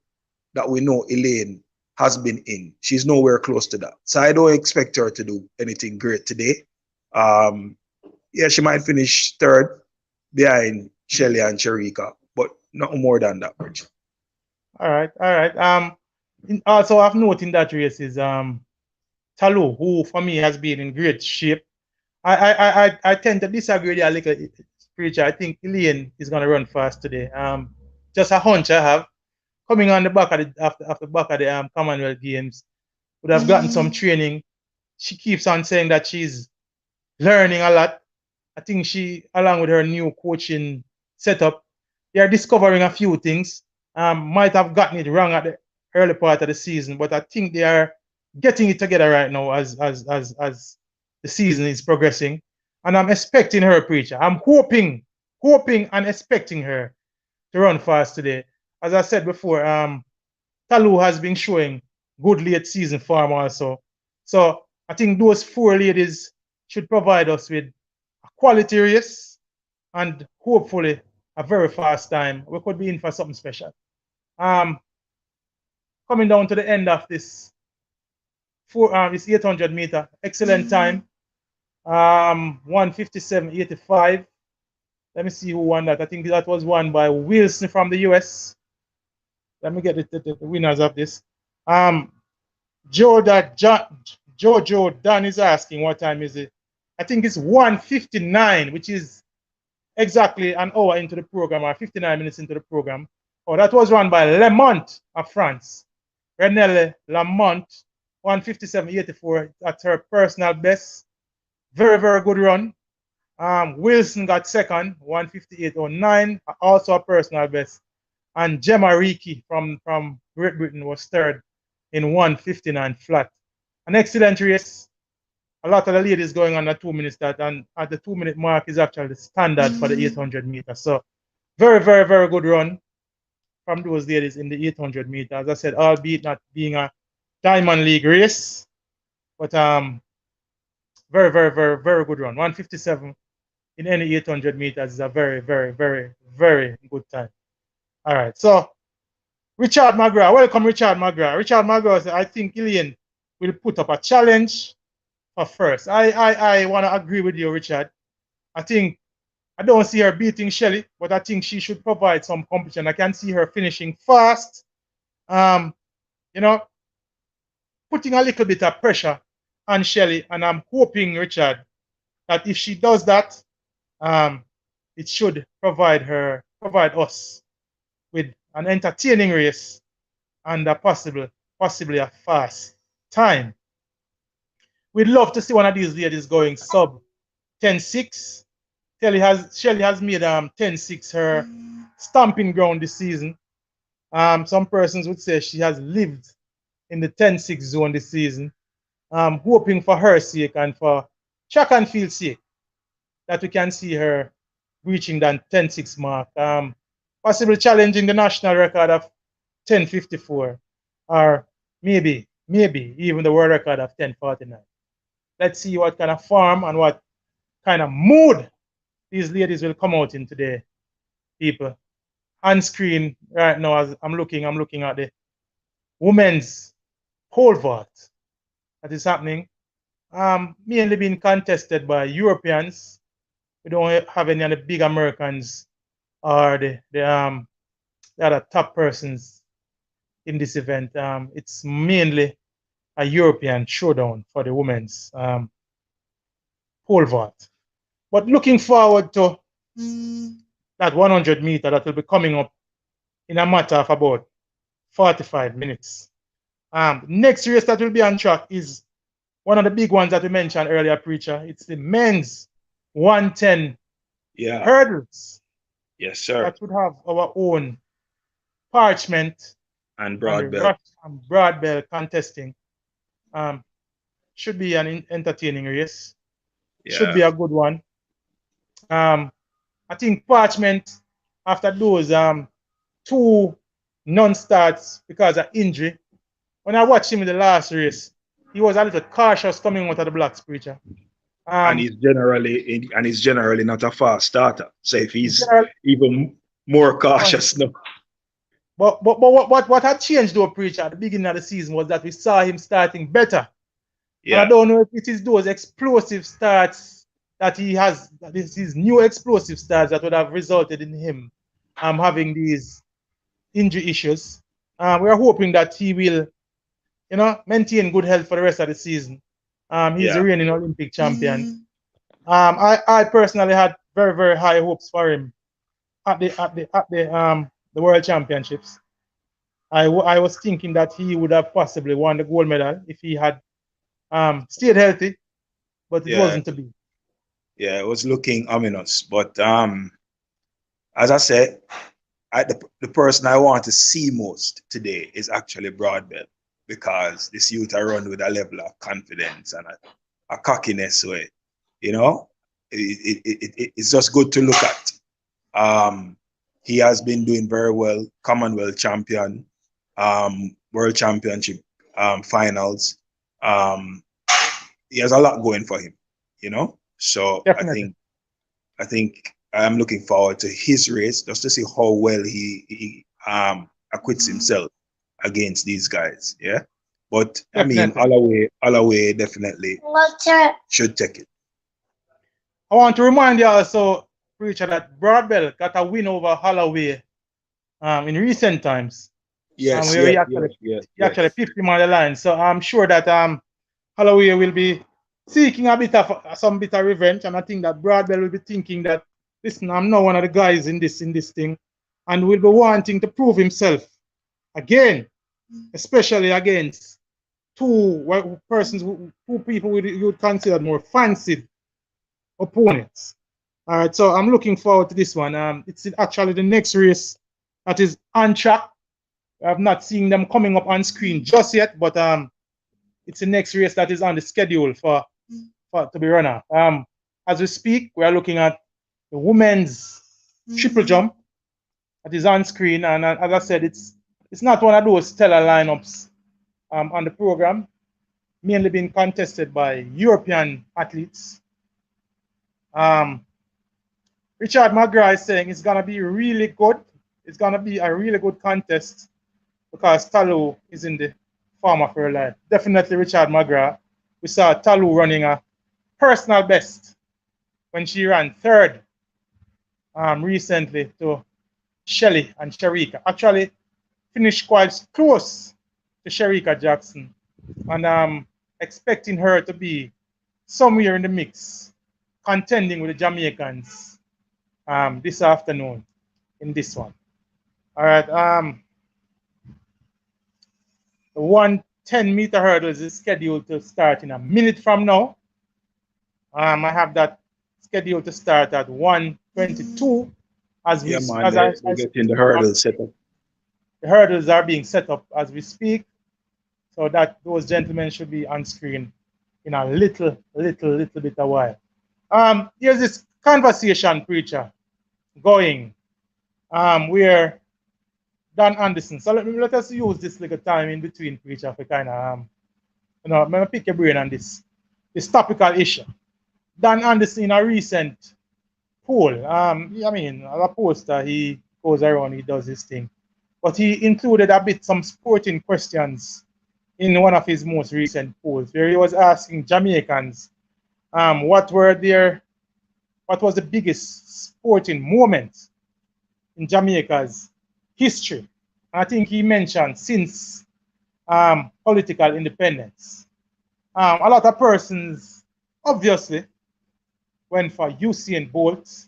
that we know Elaine has been in, she's nowhere close to that. So I don't expect her to do anything great today. She might finish third behind Shelley and Sharika, but not more than that, Rich. All right. Also, I've noted in that race is Talu, who for me has been in great shape. I tend to disagree with you a little, preacher. I think Elaine is going to run fast today. Just a hunch I have. Coming on the back of the Commonwealth Games would have gotten some training. She keeps on saying that she's learning a lot. I think she, along with her new coaching setup, they are discovering a few things. Might have gotten it wrong at the early part of the season, but I think they are getting it together right now as the season is progressing. And I'm expecting her, preacher. I'm hoping and expecting her to run fast today. As I said before, Talu has been showing good late season form also. So I think those four ladies should provide us with a quality race and hopefully a very fast time. We could be in for something special. Coming down to the end of this this 800 meter, excellent time. 1:57.85. Let me see who won that. I think that was won by Wilson from the US. Let me get the winners of this. Jojo Dan is asking what time is it. I think it's 1:59, which is exactly an hour into the program, or 59 minutes into the program. Oh, that was run by Lemont of France. Renelle Lamont, 1:57.84. That's her personal best. Very, very good run. Wilson got second, 1:58.09, also a personal best. And Gemma Reiki from Great Britain was third in 1:59 flat. An excellent race. A lot of the ladies going on a 2 minute start, and at the 2 minute mark is actually the standard for the 800 meters. So very, very, very good run from those ladies in the 800 meters. As I said, albeit not being a Diamond League race, but very, very, very, very good run. 1:57 in any 800 meters is a very, very, very, very good time. All right, so Richard McGrath, welcome Richard McGrath. Richard McGrath said, I think Gillian will put up a challenge for first. I want to agree with you, Richard. I don't see her beating Shelley, but I think she should provide some competition. I can see her finishing fast. You know, putting a little bit of pressure on Shelley, and I'm hoping, Richard, that if she does that, it should provide us with an entertaining race and a possibly a fast time. We'd love to see one of these ladies going sub 10.6. Shelley has made 10.6 her stamping ground this season. Some persons would say she has lived in the 10.6 zone this season. Hoping for her sake and for track and field sake that we can see her reaching that 10.6 mark. Possibly challenging the national record of 10.54, or maybe even the world record of 10.49. Let's see what kind of form and what kind of mood these ladies will come out in today, people. On screen right now, as I'm looking at the women's pole vault that is happening. Mainly being contested by Europeans. We don't have any of the big Americans or the other top persons in this event. It's mainly a European showdown for the women's pole vault. But looking forward to that 100 meter that will be coming up in a matter of about 45 minutes. Next race that will be on track is one of the big ones that we mentioned earlier, Preacher. It's the men's 110 hurdles. Yes, sir. That would have our own Parchment And Broad Belt. And Broad Belt contesting. Should be an entertaining race. Yeah. Should be a good one. I think Parchment, after those 2 non-starts because of injury, when I watched him in the last race, he was a little cautious coming out of the blocks, Preacher. And he's generally not a fast starter. So if he's even more cautious now. But what had changed though, Preacher, at the beginning of the season was that we saw him starting better. Yeah. And I don't know if it is those explosive starts that he has, these new explosive starts that would have resulted in him having these injury issues. We are hoping that he will, maintain good health for the rest of the season. He's a reigning Olympic champion. I personally had very, very high hopes for him at the World Championships. I was thinking that he would have possibly won the gold medal if he had stayed healthy, but it Yeah, wasn't to be. yeah, it was looking ominous. But as I said, the person I want to see most today is actually Broadbell, because this youth are run with a level of confidence and a cockiness way, you know. It's just good to look at. He has been doing very well, Commonwealth champion, World Championship finals. Um, he has a lot going for him, you know. So Definitely. I think I'm looking forward to his race just to see how well he acquits himself against these guys. Yeah. But I mean, Definitely. Holloway definitely should take it. I want to remind you also, Preacher, that Broadbell got a win over Holloway in recent times, Yes, where yes, yes, yes, he actually yes. pipped him on the line. So I'm sure that Holloway will be seeking a bit of some bit of revenge, and I think that Broadbell will be thinking that, listen, I'm not one of the guys in this thing, and will be wanting to prove himself again, especially against persons, two people you would consider more fancied opponents. All right, so I'm looking forward to this one. It's actually the next race that is on track. I've not seen them coming up on screen just yet, but it's the next race that is on the schedule for to be run out. As we speak, we are looking at the women's triple jump that is on screen, and as I said, it's not one of those stellar lineups on the program, mainly being contested by European athletes. Richard McGrath is saying it's gonna be really good. It's gonna be a really good contest because Talu is in the form of her life. Definitely Richard McGrath. We saw Talu running a personal best when she ran third recently to Shelly and Sharika. Actually finished quite close to Sharika Jackson. And I'm expecting her to be somewhere in the mix, contending with the Jamaicans this afternoon in this one. All right. The 110-meter hurdle is scheduled to start in a minute from now. I have that scheduled to start at 1:22 as we Yeah, man, as I they're getting speak. the hurdle set up. The hurdles are being set up as we speak, so that those gentlemen should be on screen in a little bit a while. Here's this conversation, Preacher, going where Dan Anderson. So let us use this little time in between, Preacher, for kind of I'm gonna pick your brain on this topical issue. Dan Anderson in a recent poll, I mean, as a poster, he goes around, he does his thing, but he included a bit some sporting questions in one of his most recent polls, where he was asking Jamaicans, what was the biggest sporting moment in Jamaica's history? I think he mentioned since political independence. A lot of persons obviously went for Usain Bolt.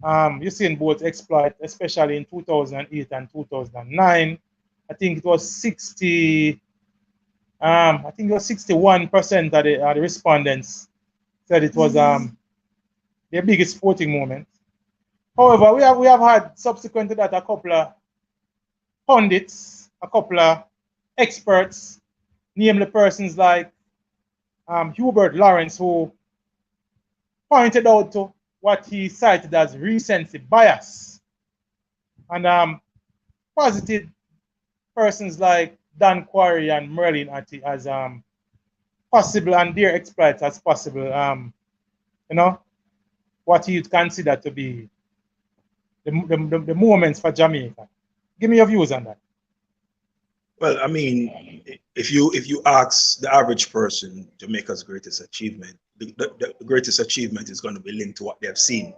Usain Bolt exploit, especially in 2008 and 2009. I think it was 61% of the respondents said it was their biggest sporting moment. However, we have had subsequent to that a couple of pundits, a couple of experts, namely persons like Hubert Lawrence, who pointed out to what he cited as recency bias, and posited persons like Dan Quarry and Merlin Atty as possible and their exploits as possible, you know, what you'd consider to be the moments for Jamaica. Give me your views on that. Well, I mean, if you ask the average person Jamaica's greatest achievement, the greatest achievement is going to be linked to what they've seen.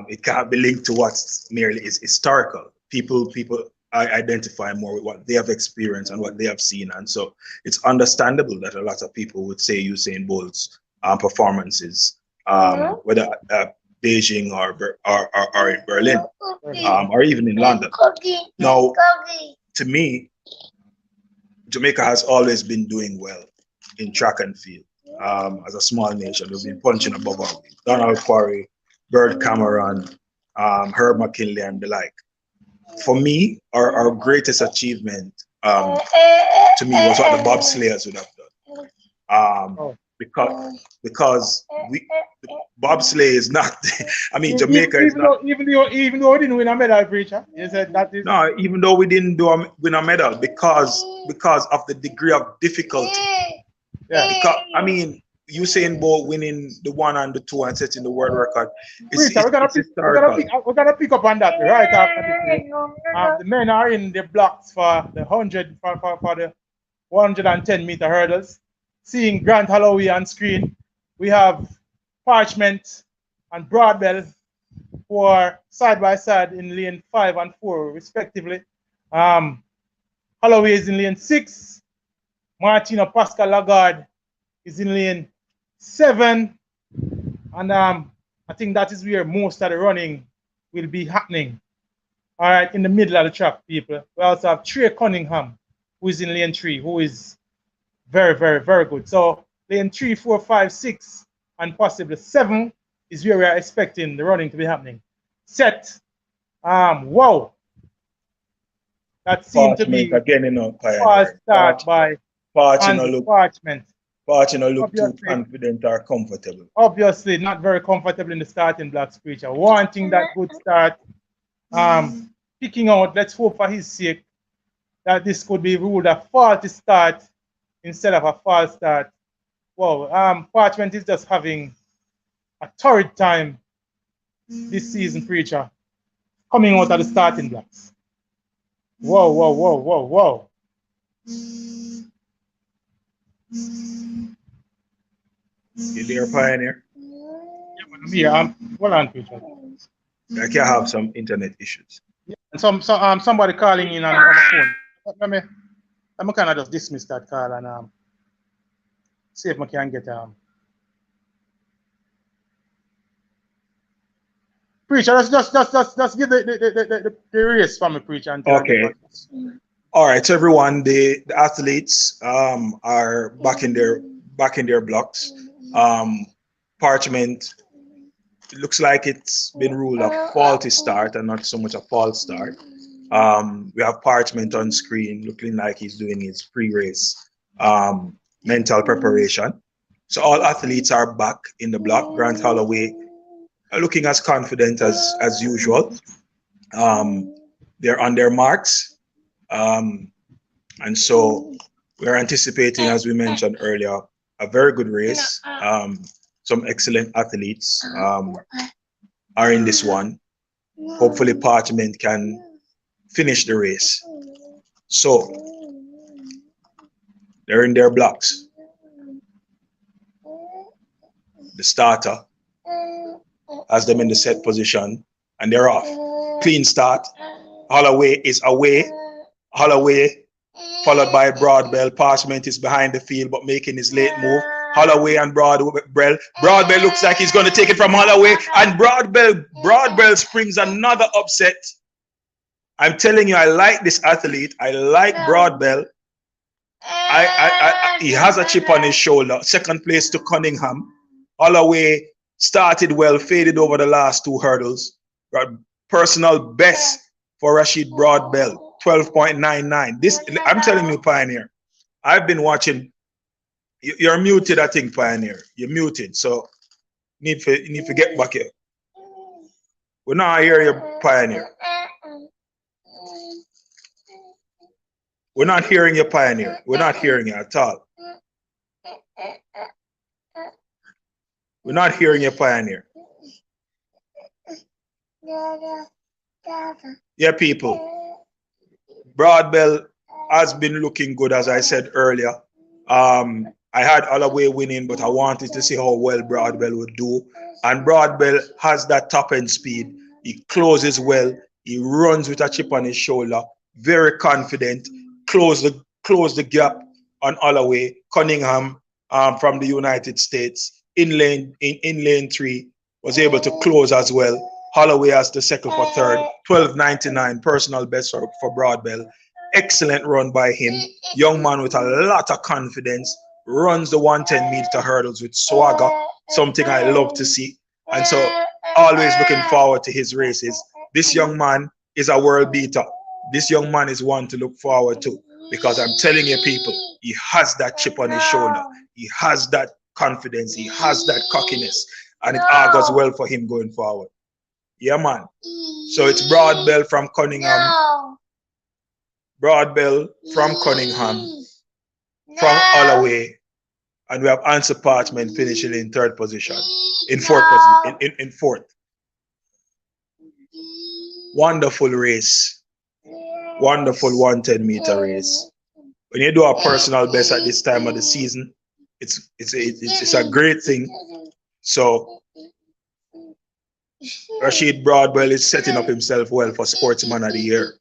It can't be linked to what merely is historical. People identify more with what they have experienced and what they have seen, and so it's understandable that a lot of people would say Usain Bolt's performances, whether Beijing or in Berlin, or even in London. Now, to me, Jamaica has always been doing well in track and field. As a small nation, we've been punching above our weight. Donald Quarry, Bird Cameron, Herb McKinley, and the like. For me, our greatest achievement, to me, was what the bobsleighers would have done. Oh. Because bobsleigh is not. I mean, Jamaica is even not. even though we didn't win a medal, preacher, you said that is No, even though we didn't win a medal because of the degree of difficulty. yeah. Because I mean, Usain Bolt winning the 1 and the 2 and setting the world record. Preacher, It's historical. we're gonna pick up on that right after this. The men are in the blocks for the 100 for the 110-meter hurdles. Seeing Grant Holloway on screen, we have Parchment and Broadbell who are side by side in lane 5 and 4 respectively. Holloway is in lane 6. Martino Pascal Lagarde is in lane 7. And I think that is where most of the running will be happening. All right, in the middle of the track, people. We also have Trey Cunningham, who is in lane 3, who is very, very, very good. So lane 3, 4, 5, 6, and possibly 7 is where we are expecting the running to be happening. Set. Wow. That seemed to be again, you know, fast start by Parchment. Parchment look too Obviously. confident or comfortable. Obviously, not very comfortable in the starting blocks, preacher. Wanting that good start. Picking out, let's hope for his sake that this could be ruled a faulty start instead of a false start. Wow, Parchment is just having a torrid time this season, preacher. Coming out of the starting blocks. Whoa, whoa, whoa, whoa, whoa. You there, Pioneer? Yeah, hold on, preacher. I can have some internet issues. Yeah, and somebody calling in on the phone. Let me kind of just dismiss that call and see if I can get preacher. Let's just give the race from me, preacher. Okay. All right, so everyone, the athletes are back in their blocks. Parchment, it looks like it's been ruled a faulty start and not so much a false start. We have Parchment on screen looking like he's doing his pre-race mental preparation. So all athletes are back in the block. Grant Holloway looking as confident as usual. They're on their marks. And so we're anticipating, as we mentioned earlier, a very good race. Some excellent athletes are in this one. Hopefully Parchment can finish the race. So they're in their blocks. The starter has them in the set position and they're off. Clean start. Holloway is away. Holloway followed by Broadbell. Parchment is behind the field but making his late move. Holloway and Broadbell. Broadbell looks like he's going to take it from Holloway, and Broadbell springs another upset. I'm telling you, I like this athlete. I like Broadbell. He has a chip on his shoulder. Second place to Cunningham. Holloway started well, faded over the last 2 hurdles. Personal best for Rashid Broadbell, 12.99. This, I'm telling you, Pioneer, I've been watching. You're muted, I think, Pioneer. You're muted, so you need to get back here. We're not hearing you, Pioneer. We're not hearing you, Pioneer. We're not hearing you at all. We're not hearing you, Pioneer. Yeah, people. Broadbell has been looking good, as I said earlier. I had Holloway winning, but I wanted to see how well Broadbell would do. And Broadbell has that top end speed. He closes well. He runs with a chip on his shoulder. Very confident. Close the gap on Holloway. Cunningham from the United States in lane 3 was able to close as well. Holloway as the second for third. 12.99 personal best for Broadbell. Excellent run by him. Young man with a lot of confidence. Runs the 110-meter hurdles with swagger. Something I love to see. And so always looking forward to his races. This young man is a world beater. This young man is one to look forward to. Because I'm telling you, people, he has that chip on his shoulder. He has that confidence. He has that cockiness. And it augurs well for him going forward. Yeah, man. So it's Broadbell from Cunningham. Broadbell from Cunningham. From Holloway. And we have Answer Parchment finishing in third position. In fourth position. In fourth. Wonderful race. Wonderful 110-meter race. When you do a personal best at this time of the season, it's a great thing. So Rashid Broadwell is setting up himself well for Sportsman of the Year,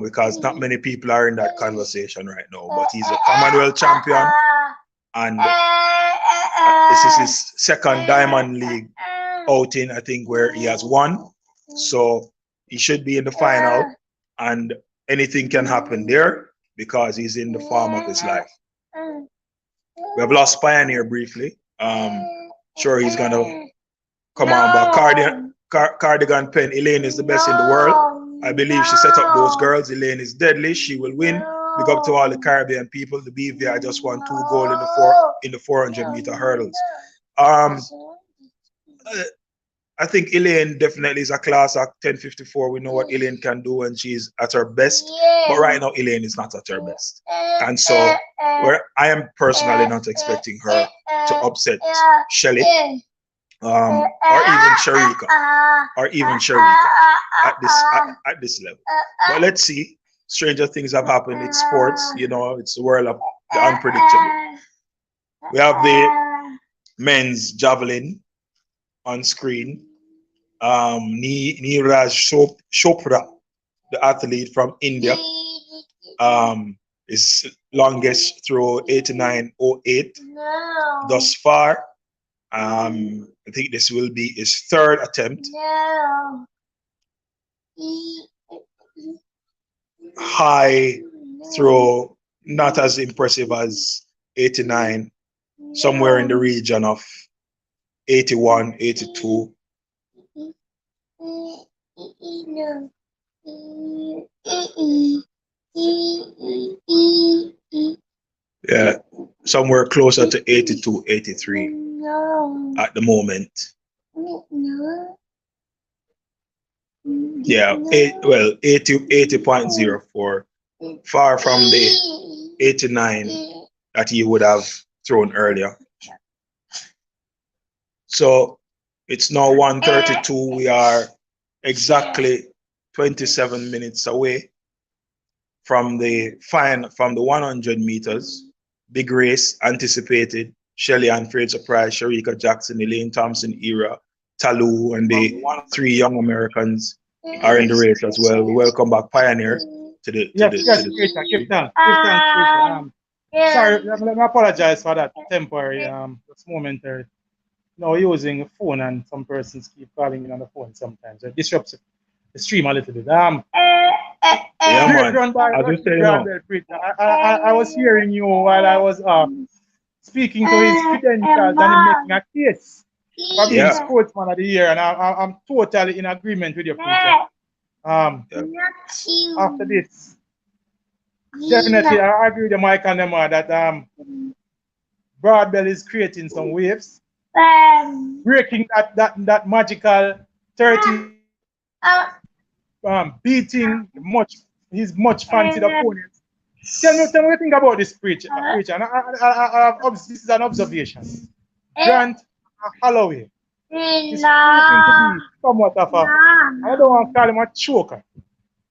because not many people are in that conversation right now. But he's a Commonwealth champion, and this is his second Diamond League outing, I think, where he has won. So he should be in the final, and anything can happen there because he's in the form of his life. We have lost Pioneer briefly. Sure, he's gonna come on, but Cardigan Pen, Elaine is the best in the world. I believe she set up those girls. Elaine is deadly. She will win. Big up to all the Caribbean people. The BVI just won 2 gold in the 400-meter hurdles. I think Elaine definitely is a class act. 1054. We know what Elaine can do when she's at her best. But right now, Elaine is not at her best. And so I am personally not expecting her to upset Shelly. Or even Sharika at this level. But let's see. Stranger things have happened. It's sports, it's the world of the unpredictable. We have the men's javelin on screen. Neeraj Chopra, the athlete from India, is longest throw 89.08 thus far. I think this will be his third attempt. High throw, not as impressive as 89, somewhere in the region of 81, 82. Yeah, somewhere closer to 82, 83 at the moment. Yeah, 80.04, far from the 89 that he would have thrown earlier. So it's now 1:32. We are exactly 27 minutes away from the 100 meters. Big race anticipated. Shelly Anfield Surprise, Sharika Jackson, Elaine Thompson, Era, Talu, and the 3 young Americans are in the race as well. We welcome back Pioneer to the. Sorry, let me apologize for that temporary, that's momentary. No, using a phone, and some persons keep calling in on the phone sometimes. It disrupts the stream a little bit. Yeah, man. I was hearing you while I was speaking to his credentials and him making a case for being Sportsman of the Year, and I'm totally in agreement with your preacher. After this, definitely I agree with the Mike and them that Broadbell is creating some waves, breaking that magical 30, beating his much fancied opponents. Tell me what you think about this preacher. And this is an observation. Grant Holloway is proving to be somewhat of I don't want to call him a choker,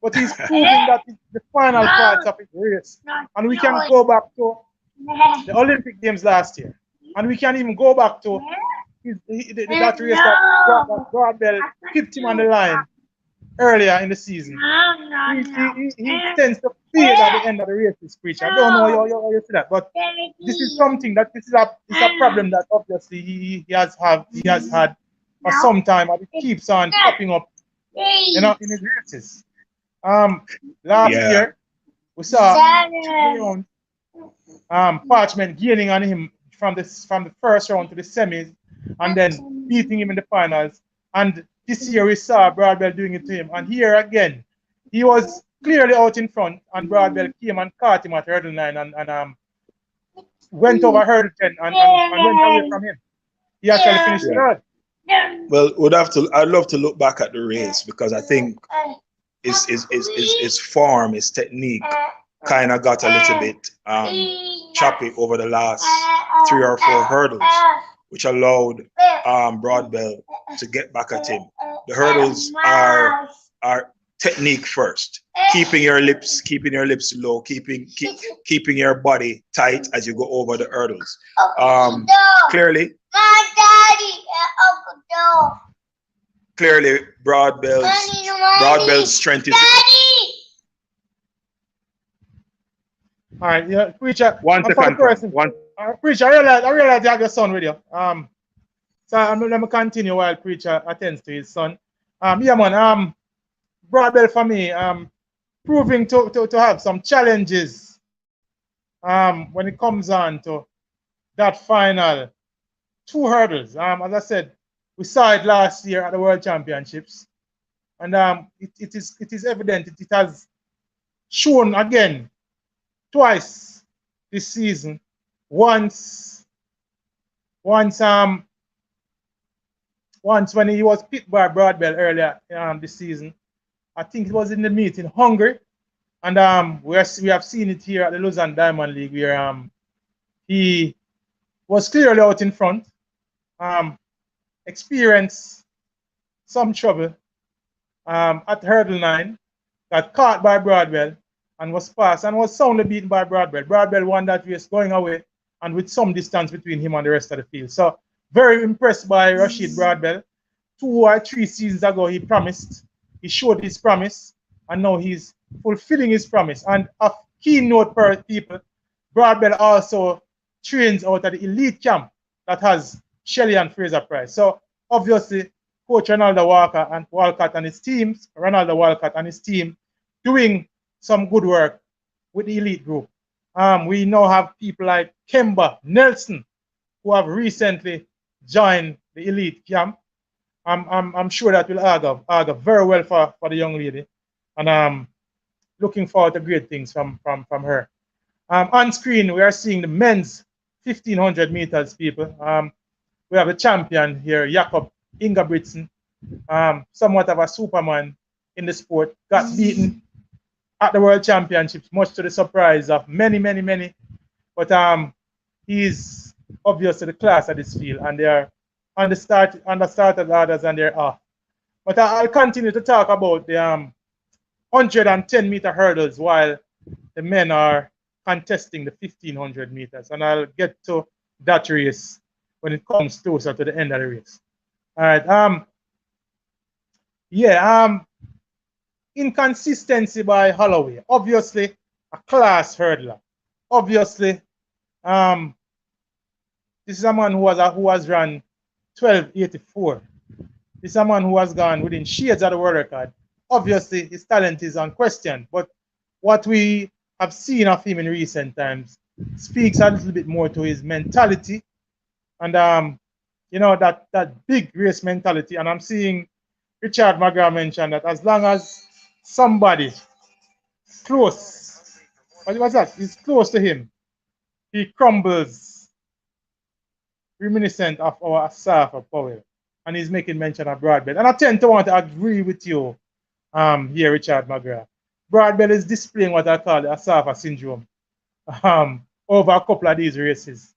but he's proving that it's the final parts of his race. And we can go back to the Olympic Games last year. And we can even go back to that race that Broadbell kept him on the line earlier in the season. He tends to feel at the end of the race, this preacher. I don't know how you see that, but this is something that this is a problem that obviously he has had for some time, and it keeps on popping up, in his races. Last year We saw Parchment gaining on him from the first round to the semis, and then beating him in the finals. And this year we saw Broadwell doing it to him. And here again, he was clearly out in front, and Broadwell came and caught him at hurdle 9 and went over hurdle 10 and went away from him. He actually finished third. Well, I'd love to look back at the race because I think his form, his technique kind of got a little bit choppy over the last 3 or 4 hurdles, which allowed Broadwell to get back at him. The hurdles are technique first, keeping your lips low, keeping your body tight as you go over the hurdles. Clearly, Broadwell's strength is. All right, yeah, preacher. One second. Preacher, I realize you have your son with you. So let me continue while preacher attends to his son. Yeah, man. Broadwell for me, proving to have some challenges. When it comes on to that final 2 hurdles. As I said, we saw it last year at the World Championships, and it is evident it has shown again twice this season. Once when he was picked by Broadwell earlier this season, I think it was in the meet in Hungary, and we have seen it here at the Lausanne Diamond League where he was clearly out in front, experienced some trouble at hurdle 9, got caught by Broadwell and was passed and was soundly beaten by Broadwell. Broadwell won that race going away and with some distance between him and the rest of the field. So very impressed by Rashid Broadwell. 2 or 3 seasons ago he promised, he showed his promise, and now he's fulfilling his promise. And a keynote for people, Broadwell also trains out at the elite camp that has Shelley and Fraser Price. So obviously, Coach Ronaldo Walcott and his team doing some good work with the elite group. We now have people like Kemba Nelson, who have recently joined the elite camp. I'm sure that will argue very well for the young lady, and I'm looking forward to great things from her. On screen, we are seeing the men's 1500 meters, people. We have a champion here, Jakob Ingebrigtsen, somewhat of a superman in the sport, got beaten at the World Championships, much to the surprise of many. But he's obviously the class of this field, and they're on the started orders and they're off. But I'll continue to talk about the 110 meter hurdles while the men are contesting the 1500 meters, and I'll get to that race when it comes closer to the end of the race. All right. Inconsistency by Holloway. Obviously, a class hurdler. Obviously, this is a man who has run 12:84. This is a man who has gone within shades of the world record. Obviously, his talent is unquestioned, but what we have seen of him in recent times speaks a little bit more to his mentality, and you know, that big race mentality. And I'm seeing Richard McGrath mention that as long as somebody close, what was that? Is close to him, he crumbles, reminiscent of our Asafa Powell. And he's making mention of Broadwell. And I tend to want to agree with you here, Richard McGrath. Broadwell is displaying what I call the Asafa syndrome over a couple of these races.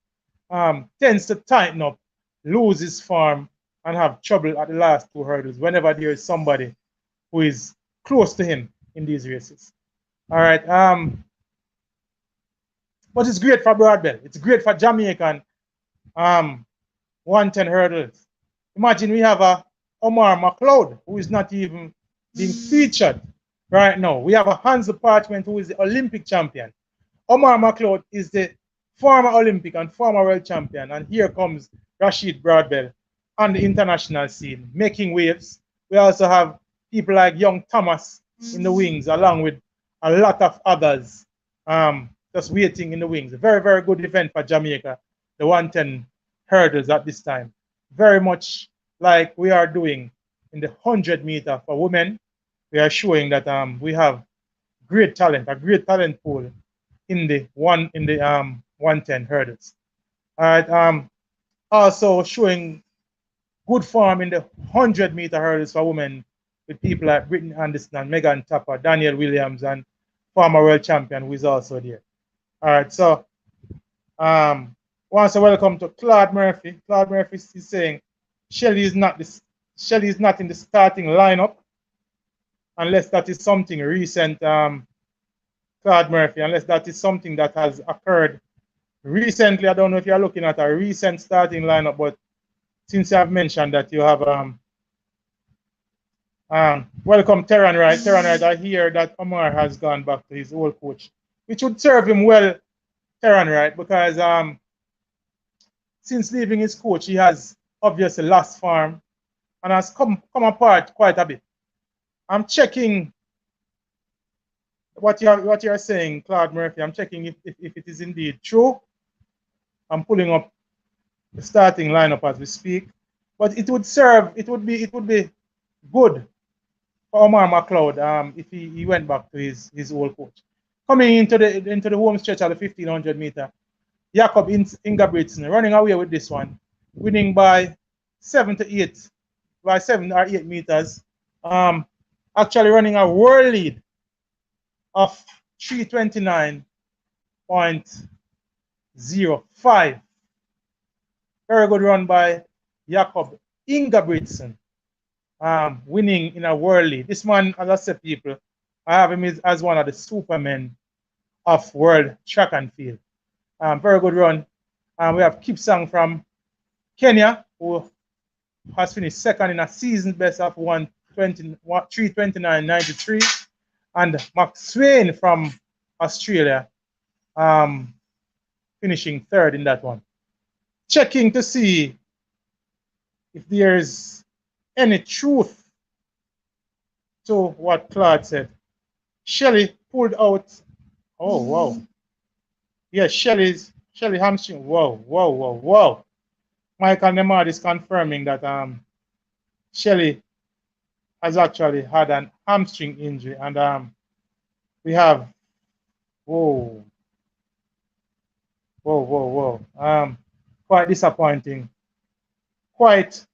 Tends to tighten up, lose his form, and have trouble at the last 2 hurdles whenever there is somebody who is close to him in these races. All right. But it's great for Broadwell. It's great for Jamaican 110 hurdles. Imagine we have a Omar McLeod who is not even being featured right now. We have a Hans Parchment who is the Olympic champion. Omar McLeod is the former Olympic and former world champion. And here comes Rashid Broadwell on the international scene, making waves. We also have people like young Thomas in the wings, along with a lot of others just waiting in the wings. A very, very good event for Jamaica, the 110 hurdles at this time. Very much like we are doing in the 100-meter for women. We are showing that we have great talent, a great talent pool in the 110 hurdles. All right. Also showing good form in the 100-meter hurdles for women with people like Brittany Anderson and Megan Tapper, Daniel Williams, and former world champion who is also there. All right, so once a welcome to Claude Murphy. Claude Murphy is saying Shelly is not in the starting lineup unless that is something recent. Claude Murphy, unless that is something that has occurred recently. I don't know if you're looking at a recent starting lineup, but since I've mentioned that you have welcome Terran Wright. Terran Wright, I hear that Omar has gone back to his old coach, which would serve him well, Terran Wright, because since leaving his coach, he has obviously lost form and has come apart quite a bit. I'm checking what you're saying, Claude Murphy. I'm checking if it is indeed true. I'm pulling up the starting lineup as we speak. But it would be good for Omar McLeod if he went back to his old coach. Coming into the home stretch at the 1500-meter, Jakob Ingebrigtsen running away with this one, winning by 7 or 8 meters. Actually running a world lead of 329.05. Very good run by Jakob Ingebrigtsen, winning in a world lead. This man, as I said, people, I have him as one of the supermen of world track and field. Very good run. We have Kipsang from Kenya, who has finished second in a season best of 329.93, and Max Swain from Australia, finishing third in that one. Checking to see if there's any truth to what Claude said. Shelly pulled out. Oh wow! Yes, Shelly hamstring. Whoa! Michael Nemard is confirming that Shelly has actually had an hamstring injury, and we have whoa. Quite disappointing. Quite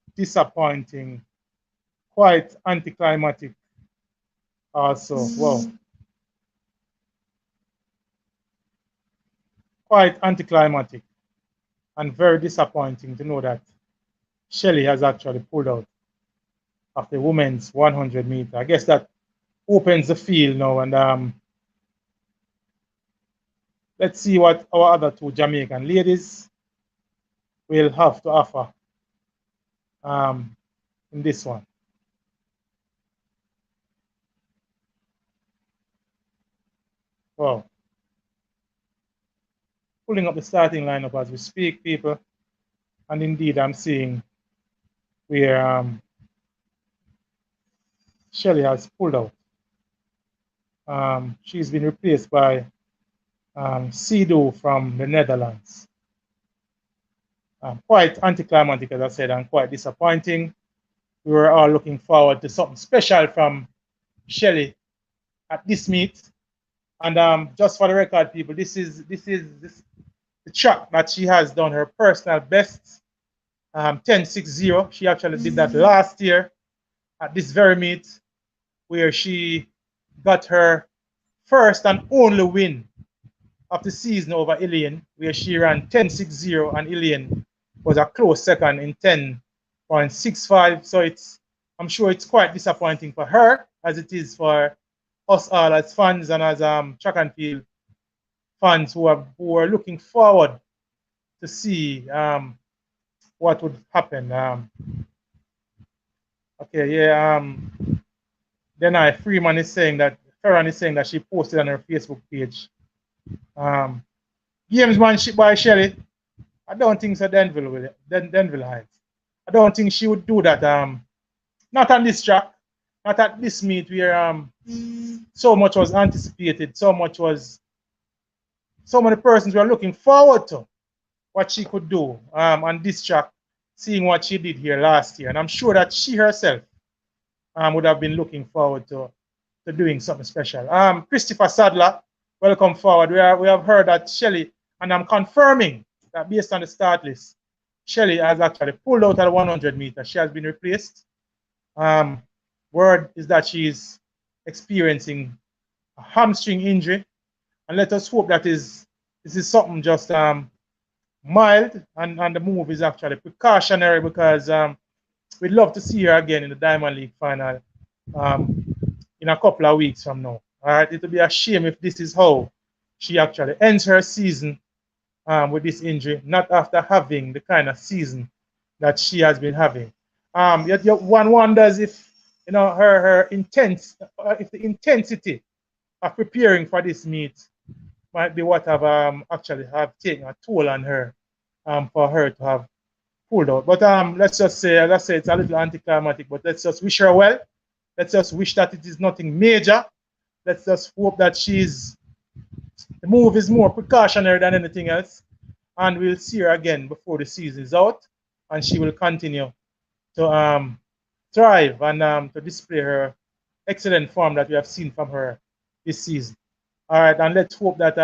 anticlimactic. Also, whoa. Quite anticlimactic and very disappointing to know that Shelly has actually pulled out of the women's 100-meter. I guess that opens the field now, and let's see what our other two Jamaican ladies will have to offer in this one. Wow. Pulling up the starting lineup as we speak, people. And indeed, I'm seeing where Shelly has pulled out. She's been replaced by Sido from the Netherlands. Quite anticlimactic, as I said, and quite disappointing. We were all looking forward to something special from Shelly at this meet. And just for the record, people, this is the track that she has done her personal best, 10.60. She actually did that last year at this very meet, where she got her first and only win of the season over Ilian, where she ran 10.60, and Ilian was a close second in 10.65. So I'm sure it's quite disappointing for her, as it is for us all as fans and as track and field fans who are looking forward to see what would happen. Okay, yeah. Then Freeman is saying that Ferran is saying that she posted on her Facebook page. Gamesmanship by Shelly. I don't think so. Denville Heights. I don't think she would do that. Not on this track. Not at this meet where so much was anticipated, so much was so many persons were looking forward to what she could do on this track, seeing what she did here last year. And I'm sure that she herself would have been looking forward to doing something special. Christopher Sadler, welcome forward. We have heard that Shelley, and I'm confirming that based on the start list, Shelley has actually pulled out at 100 meters. She has been replaced. Word is that she's experiencing a hamstring injury, and let us hope that this is something just mild, and the move is actually precautionary, because we'd love to see her again in the Diamond League final in a couple of weeks from now. All right, it would be a shame if this is how she actually ends her season with this injury, not after having the kind of season that she has been having. Yet one wonders if her intense, if the intensity of preparing for this meet might be what have actually have taken a toll on her for her to have pulled out. But let's just say, as I say, it's a little anticlimactic, but let's just wish her well. Let's just wish that it is nothing major. Let's just hope that the move is more precautionary than anything else, and we'll see her again before the season is out, and she will continue to thrive and to display her excellent form that we have seen from her this season. All right, and let's hope that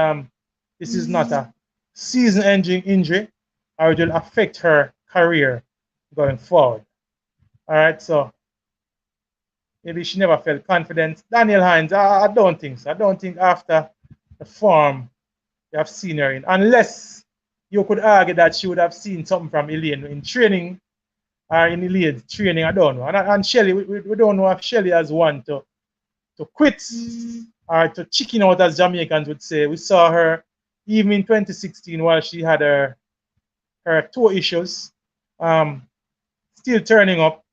this is not a season-ending injury, or it will affect her career going forward. All right, so maybe she never felt confident. Daniel Hines, I don't think so. I don't think after the form you have seen her in, unless you could argue that she would have seen something from Elaine in training, or in Elaine's training, I don't know. And Shelley, we don't know if Shelley has one to quit or to chicken out, as Jamaicans would say. We saw her even in 2016 while she had her toe issues, still turning up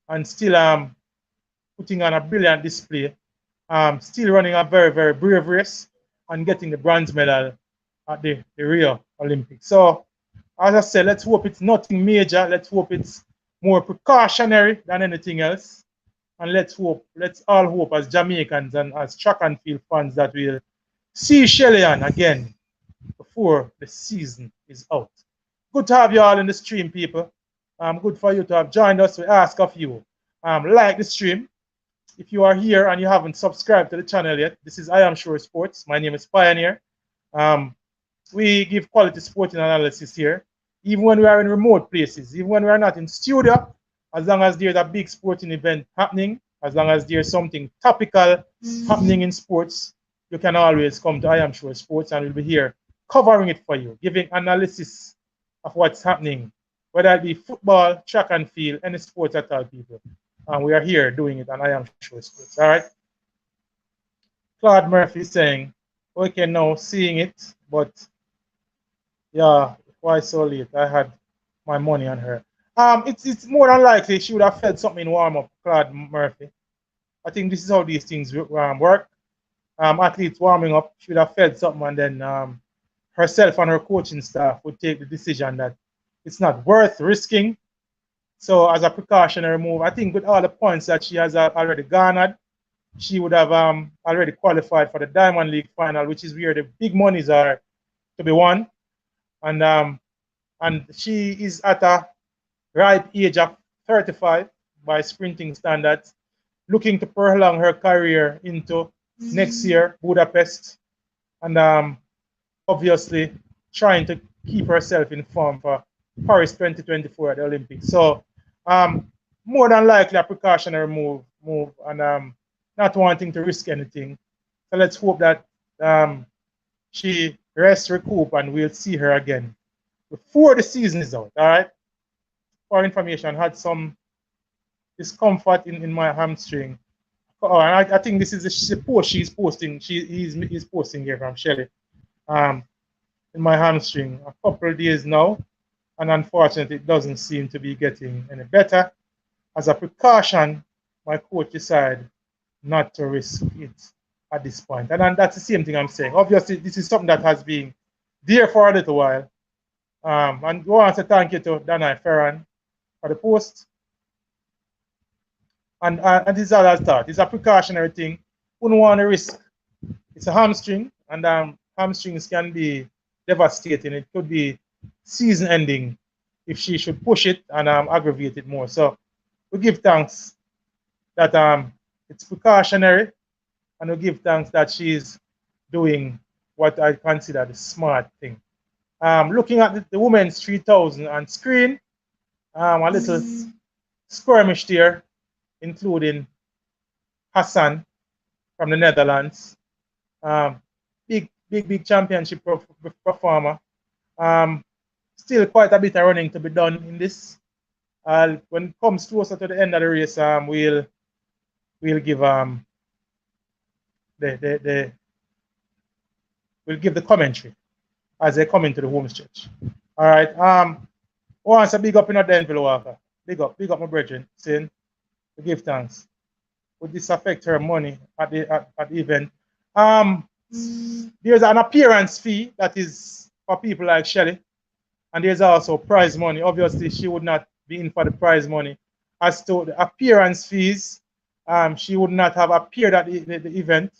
and still putting on a brilliant display, still running a very, very brave race and getting the bronze medal at the Rio Olympics. So, as I said, let's hope it's nothing major. Let's hope it's more precautionary than anything else. And let's all hope as Jamaicans and as track and field fans that we'll see Shelley Ann again before the season is out. Good to have you all in the stream, people. Good for you to have joined us. We ask of you, like the stream. If you are here and you haven't subscribed to the channel yet, this is I Am Sure Sports. My name is Pioneer. We give quality sporting analysis here, even when we are in remote places, even when we are not in studio. As long as there's a big sporting event happening, as long as there's something topical happening in sports, you can always come to I Am Sure Sports, and we'll be here covering it for you, giving analysis of what's happening, whether it be football, track and field, any sports at all, people. And we are here doing it on I Am Sure Sports. All right. Claude Murphy saying, okay, now seeing it, but yeah, why so late? I had my money on her. It's more than likely she would have felt something in warm-up, Claude Murphy. I think this is how these things work. Athletes warming up, she would have felt something, and then herself and her coaching staff would take the decision that it's not worth risking. So as a precautionary move, I think with all the points that she has already garnered, she would have already qualified for the Diamond League final, which is where the big monies are to be won. And she is at a ripe age of 35 by sprinting standards, looking to prolong her career into next year, Budapest, and obviously trying to keep herself in form for Paris 2024 at the Olympics. So more than likely a precautionary move and not wanting to risk anything. So let's hope that she rests, recoup, and we'll see her again before the season is out. All right. For information, I had some discomfort in my hamstring. Oh, and I think this is the post she's posting. He's posting here from Shelley. In my hamstring a couple of days now, and unfortunately it doesn't seem to be getting any better. As a precaution, my coach decided not to risk it at this point. And that's the same thing I'm saying. Obviously, this is something that has been there for a little while. And I want to thank you to Danai Ferran for the post. And this is all I thought. It's a precautionary thing. Wouldn't want to risk. It's a hamstring, and hamstrings can be devastating. It could be season ending if she should push it and aggravate it more. So we give thanks that it's precautionary, and we give thanks that she's doing what I consider the smart thing. Looking at the women's 3000 on screen, a little skirmish there, including Hassan from the Netherlands. Big championship performer. Still quite a bit of running to be done in this. When it comes closer to the end of the race, we'll give we'll give the commentary as they come into the home stretch. All right. Once a big up in Denver Walker. Big up my brethren. Saying we give thanks. Would this affect her money at the event? There's an appearance fee that is for people like Shelly, and there's also prize money. Obviously, she would not be in for the prize money. As to the appearance fees, she would not have appeared at the event.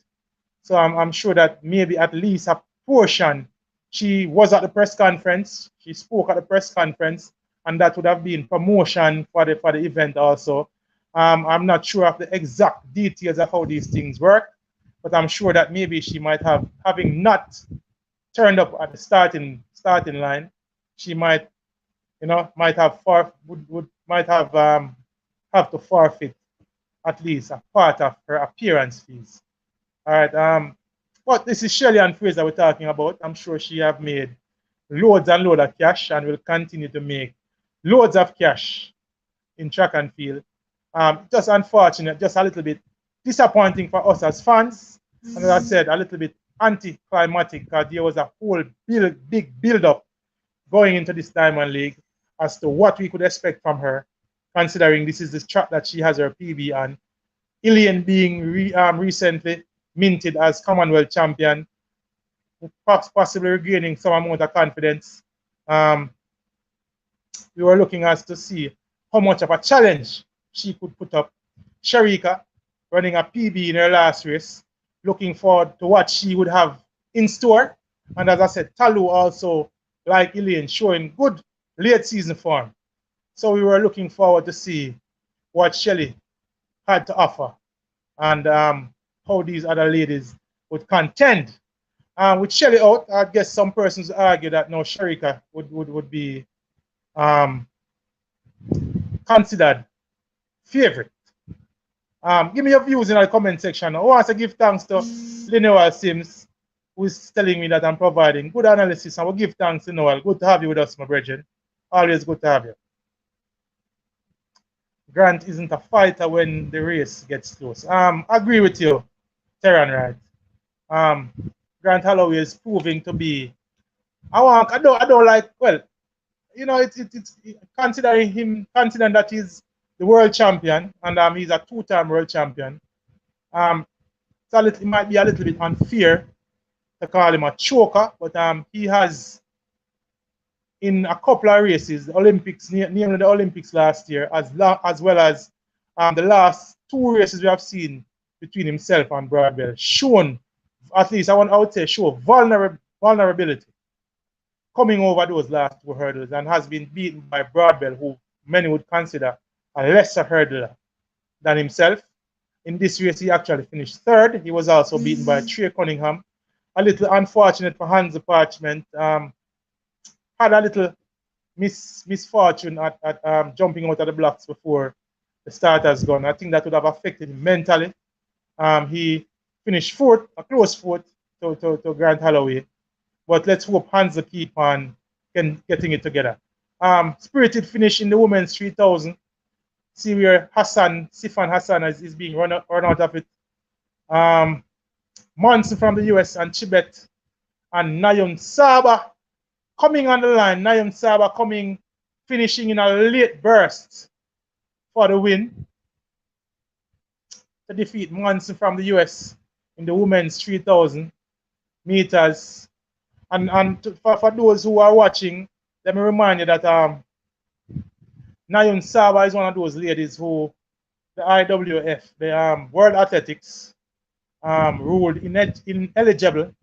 So I'm sure that maybe at least a portion. She was at the press conference. She spoke at the press conference, and that would have been promotion for the event also. I'm not sure of the exact details of how these things work, but I'm sure that maybe she might have, having not turned up at the starting line, she might, might have have to forfeit at least a part of her appearance fees. All right. But this is Shelley and Fraser we're talking about. I'm sure she have made loads and loads of cash and will continue to make loads of cash in track and field. Just unfortunate, just a little bit disappointing for us as fans. And as I said, a little bit anticlimactic because there was a whole big build-up going into this Diamond League as to what we could expect from her, considering this is the track that she has her PB on. Ilian being recently minted as Commonwealth champion, possibly regaining some amount of confidence. We were looking as to see how much of a challenge she could put up. Sharika running a PB in her last race, looking forward to what she would have in store. And as I said, Talu also, like Elaine, showing good late season form. So we were looking forward to see what Shelley had to offer and how these other ladies would contend. With Shelley out, I guess some persons argue that no, Sharika would be considered favorite. Give me your views in the comment section. I want to give thanks to Linnell Sims, who is telling me that I'm providing good analysis. I will give thanks to Noel. Good to have you with us, my brethren. Always good to have you. Grant isn't a fighter when the race gets close. I agree with you, Terran, right? Grant Holloway is proving to be. I don't like. Well, it's considering that he's the world champion and he's a two-time world champion. It might be a little bit unfair to call him a choker, but he has in a couple of races, the Olympics, namely the Olympics last year, as well as the last two races we have seen between himself and Broadwell, shown, at least I would say, show vulnerability coming over those last two hurdles and has been beaten by Broadwell, who many would consider a lesser hurdler than himself. In this race, he actually finished third. He was also beaten by Trey Cunningham. A little unfortunate for Hans Parchment. Had a little misfortune at jumping out of the blocks before the start has gone. I think that would have affected him mentally. He finished fourth, a close fourth to Grant Holloway. But let's hope Hans keep on getting it together. Spirited finish in the women's 3000. See where Sifan Hassan is being run out of it. Monson from the US and Chibet and Nayum Saba coming on the line. Nayum Saba finishing in a late burst for the win to defeat Monson from the US in the women's 3000 meters. And for those who are watching, let me remind you that Nayum Saba is one of those ladies who the IWF, the World Athletics, ruled ineligible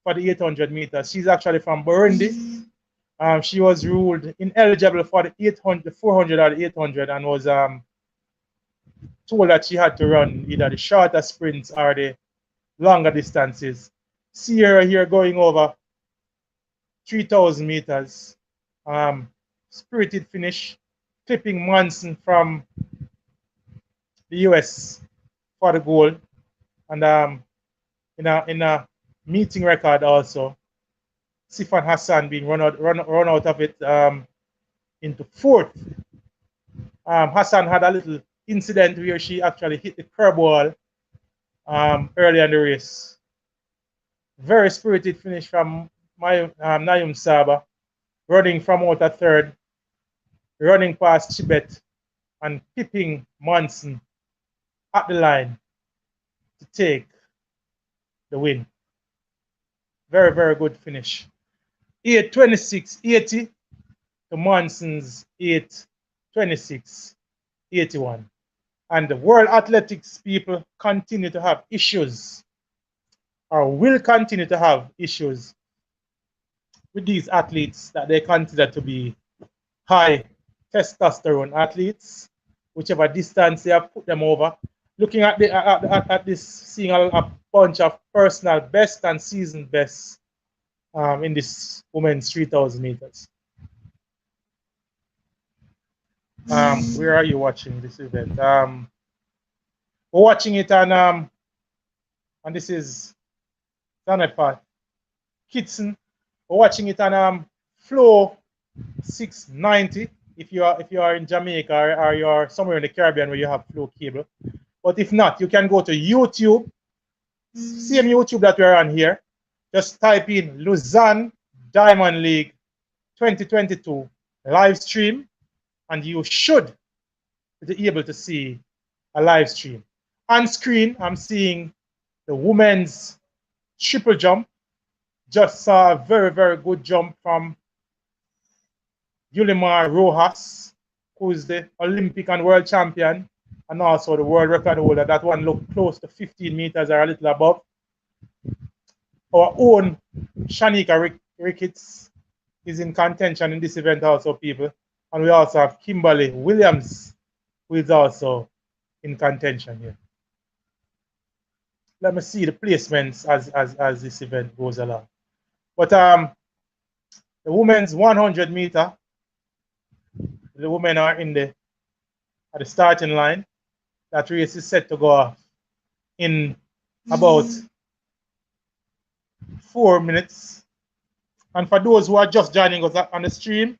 for the 800 meters. She's actually from Burundi. She was ruled ineligible for the 800, the 400 or the 800, and was told that she had to run either the shorter sprints or the longer distances. See her here going over 3,000 meters. Spirited finish, clipping Monson from the US for the goal. And in a meeting record also, Sifan Hassan being run out of it into fourth. Hassan had a little incident where she actually hit the curb wall early in the race. Very spirited finish from Nayum Saba, running from out a third, running past Chibet and pipping Monson at the line to take the win. Very, very good finish. 8:26.80 to Monson's 8:26.81. And the world athletics people continue to have issues, or will continue to have issues, with these athletes that they consider to be high testosterone athletes, whichever distance they have put them over. Looking at this, seeing a bunch of personal best and season best in this women's 3,000 meters. Where are you watching this event? We're watching it on and this is Zanepad Kitson. We're watching it on Flow 690 if you are in Jamaica or you're somewhere in the Caribbean where you have Flow cable. But if not, you can go to YouTube, same YouTube that we're on here. Just type in Lausanne Diamond League 2022 live stream, and you should be able to see a live stream. On screen, I'm seeing the women's triple jump. Just saw a very, very good jump from Yulimar Rojas, who is the Olympic and world champion, and also the world record holder. That one looked close to 15 meters or a little above. Our own Shanika Ricketts is in contention in this event also, people. And we also have Kimberly Williams, who is also in contention here. Let me see the placements as this event goes along. But the women's 100 meter, the women are at the starting line. That race is set to go off in about 4 minutes. And for those who are just joining us on the stream,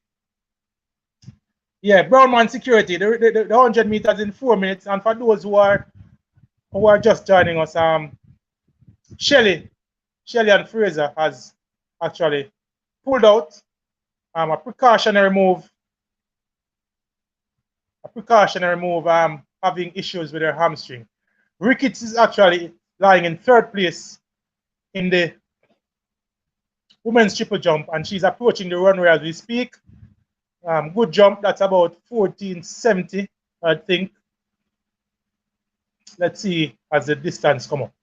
yeah, Brownman Security, the 100 meters in 4 minutes. And for those who are just joining us, Shelly and Fraser has actually pulled out a precautionary move. Having issues with her hamstring. Ricketts is actually lying in third place in the women's triple jump, and she's approaching the runway as we speak. Good jump. That's about 1470, I think. Let's see as the distance come up.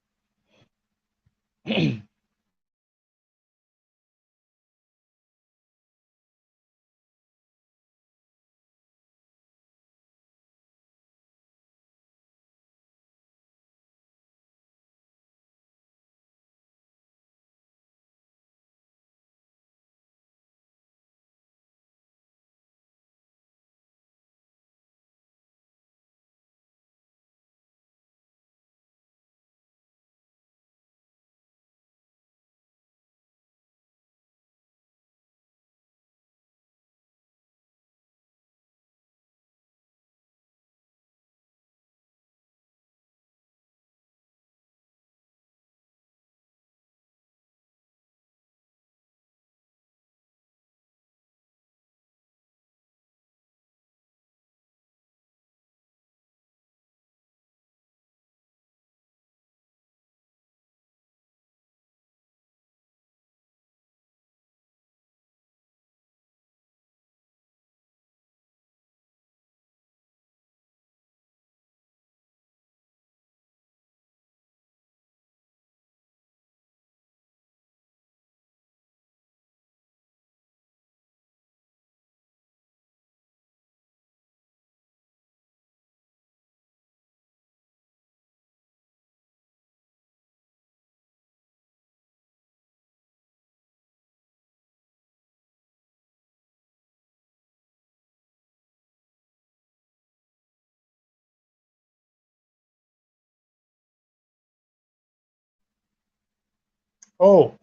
Oh,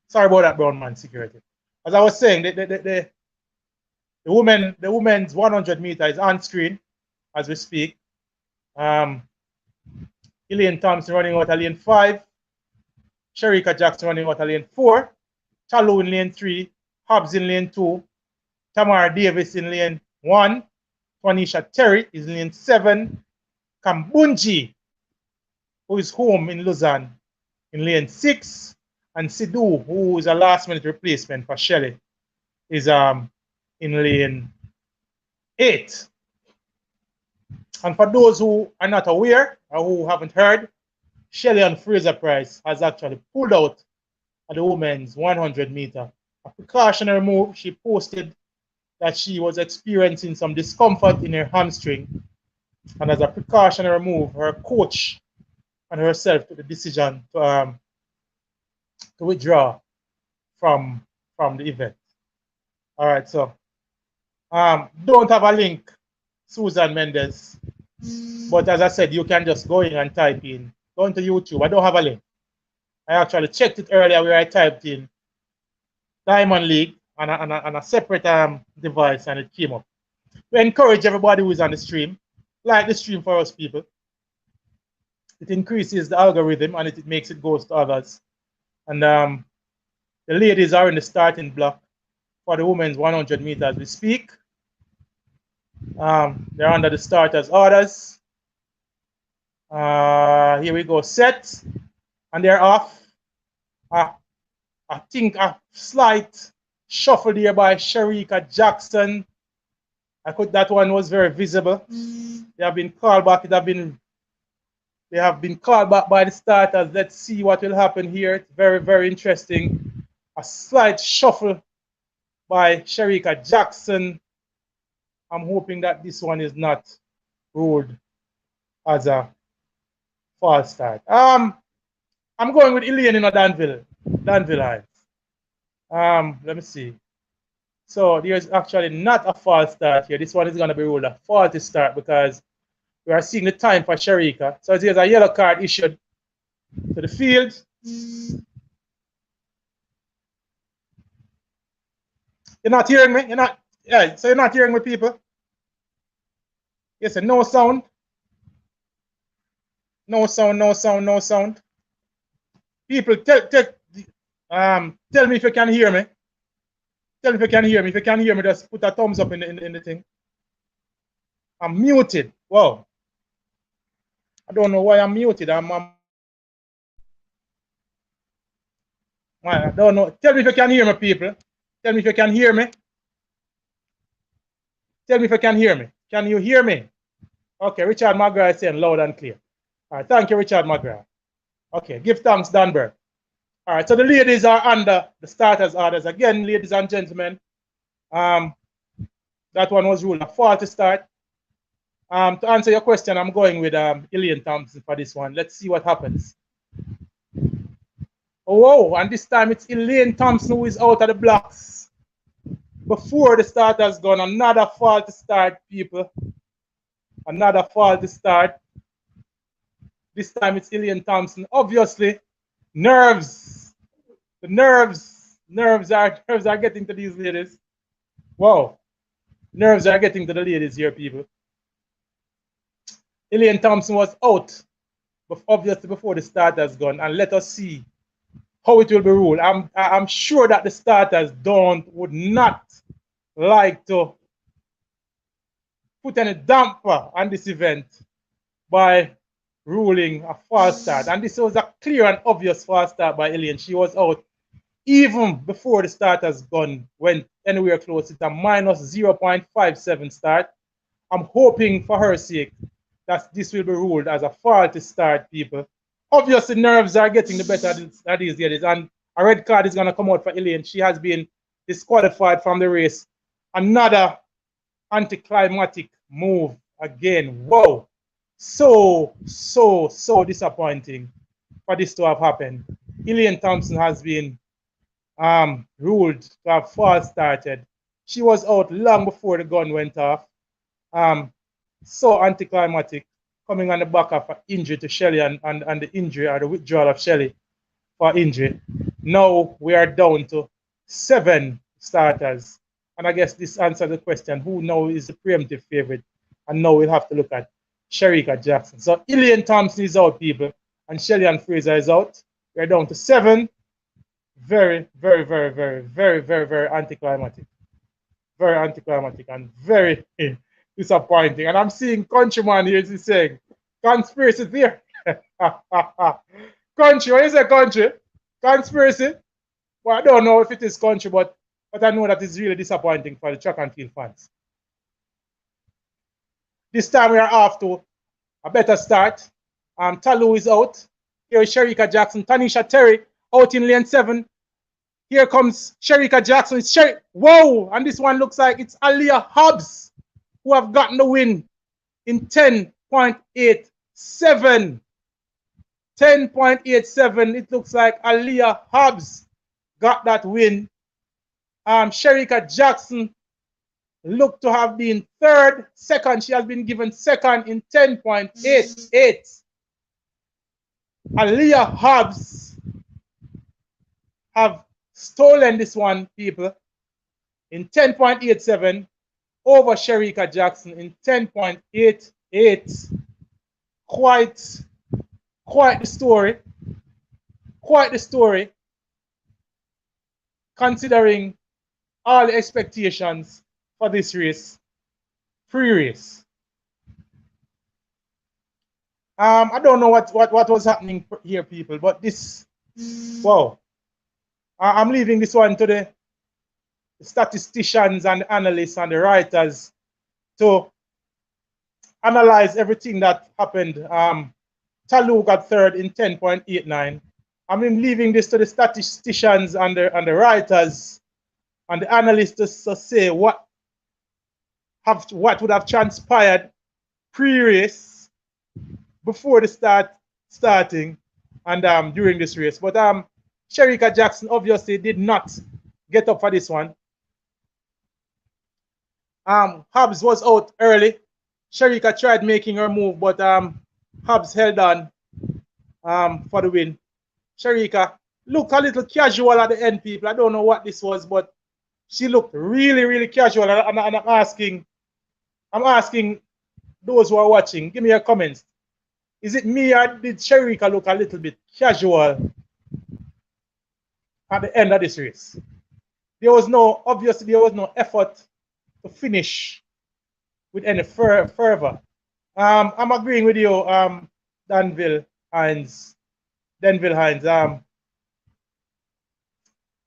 sorry about that, brown man security. As I was saying, the women's 100 meter is on screen as we speak. Elaine Thompson running out of lane 5. Sherika Jackson running out of lane 4. Chalu in lane 3. Hobbs in lane 2. Tamara Davis in lane 1. Twanisha Terry is in lane 7. Kambunji, who is home in Lausanne, in lane 6. And Sidhu, who is a last-minute replacement for Shelley, is in lane 8. And for those who are not aware or who haven't heard, Shelley and Fraser Price has actually pulled out at the women's 100 meter. A precautionary move. She posted that she was experiencing some discomfort in her hamstring. And as a precautionary move, her coach and herself took the decision to withdraw from the event. All right, so don't have a link, Susan Mendes. But as I said, you can just go in and type in. Go into YouTube. I don't have a link. I actually checked it earlier where I typed in Diamond League on a separate device and it came up. We encourage everybody who is on the stream, like the stream for us people. It increases the algorithm and it makes it go to others. And the ladies are in the starting block for the women's 100 meters as we speak. They're under the starters orders. Here we go, set, and they're off. I think a slight shuffle there by Sherika Jackson. That one was very visible. They have been called back. They have been called back by the starters. Let's see what will happen here. It's very, very interesting. A slight shuffle by Sherika Jackson. I'm hoping that this one is not ruled as a false start. I'm going with Elaine in a Danville Heights. Let me see. So there's actually not a false start here. This one is going to be ruled a faulty start because we are seeing the time for Sherika. So there's a yellow card issued to the field. You're not hearing me? You're not? Yeah, so you're not hearing me, people? Yes, no sound. No sound, no sound, no sound. People, tell me if you can hear me. Tell me if you can hear me. If you can hear me, just put a thumbs up in the thing. I'm muted. Wow. I don't know why I'm muted. I don't know. Tell me if you can hear me, people. Tell me if you can hear me. Tell me if you can hear me. Can you hear me? Okay, Richard McGrath is saying loud and clear. All right, thank you, Richard McGrath. Okay, give thanks, Danberg. All right, so the ladies are under the starters orders. Again, ladies and gentlemen, that one was ruled a faulty start. To answer your question, I'm going with Elaine Thompson for this one. Let's see what happens. Oh, and this time it's Elaine Thompson who is out of the blocks. Before the start has gone, another faulty start, people. Another faulty start. This time it's Elaine Thompson. Obviously, nerves. The nerves are getting to these ladies. Wow. Nerves are getting to the ladies here, people. Elaine Thompson was out, obviously, before the start has gone. And let us see how it will be ruled. I'm sure that the starters would not like to put any damper on this event by ruling a false start. And this was a clear and obvious false start by Elaine. She was out even before the starters gun went anywhere close. It's a minus 0.57 start. I'm hoping for her sake that this will be ruled as a faulty start, people. Obviously, nerves are getting the better of these ladies, and a red card is going to come out for Elaine. She has been disqualified from the race. Another anticlimactic move again. Whoa. So disappointing for this to have happened. Elaine Thompson has been ruled to have false started. She was out long before the gun went off. So anticlimactic, coming on the back of an injury to Shelley and the injury or the withdrawal of Shelley for injury. Now we are down to 7 starters. And I guess this answers the question, who now is the preemptive favorite? And now we'll have to look at Shericka Jackson. So Elaine Thompson is out, people, and Shelly-Ann Fraser is out. We're down to 7. Very, very, very, very, very, very, very anticlimactic. Very anticlimactic and very disappointing. And I'm seeing Countryman here is saying, conspiracy theory. Country, what is a country? Conspiracy? Well, I don't know if it is country, but I know that it's really disappointing for the track and field fans. This time we are off to a better start. Talu is out. Here is Shericka Jackson. Tanisha Terry out in lane 7. Here comes Shericka Jackson. It's Whoa! And this one looks like it's Aliyah Hobbs who have gotten the win in 10.87. 10.87. It looks like Aliyah Hobbs got that win. Shericka Jackson looked to have been third. Second, she has been given second in 10.88. Aliyah Hobbs have stolen this one, people, in 10.87 over Shericka Jackson in 10.88. Quite the story. Quite the story, considering all the expectations for this race, pre-race. I don't know what was happening here, people, but this, wow. I'm leaving this one to the statisticians and the analysts and the writers to analyze everything that happened. Talu got third in 10.89. I'm leaving this to the statisticians and the writers and the analysts to say what would have transpired pre-race, before the starting, and during this race. But Shericka Jackson obviously did not get up for this one. Hobbs was out early. Shericka tried making her move, but Hobbs held on for the win. Shericka looked a little casual at the end, people. I don't know what this was, but she looked really, really casual. And I'm asking those who are watching, give me your comments. Is it me, or did Shericka look a little bit casual at the end of this race? Obviously there was no effort to finish with any fervor. I'm agreeing with you, Danville Hines.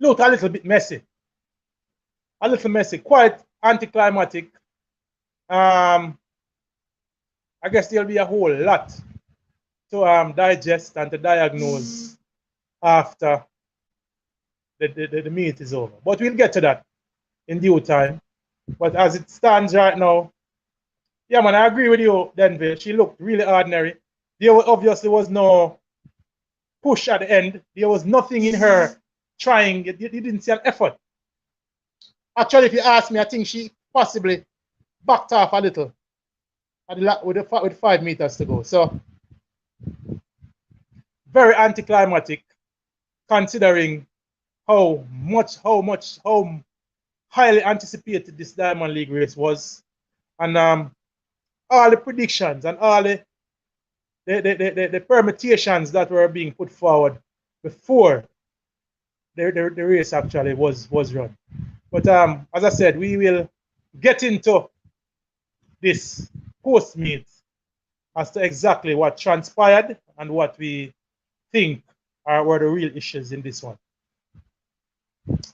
Looked a little bit messy. Quite anticlimactic. I guess there'll be a whole lot to digest and to diagnose after the meet is over. But we'll get to that in due time. But as it stands right now, yeah, man, I agree with you, Denville. She looked really ordinary. There obviously was no push at the end. There was nothing in her trying. You didn't see an effort. Actually, if you ask me, I think she possibly backed off a little with 5 meters to go. So very anticlimactic, considering how highly anticipated this Diamond League race was, and all the predictions and all the permutations that were being put forward before the race actually was run. But as I said, we will get into this post-meet as to exactly what transpired and what we think were the real issues in this one.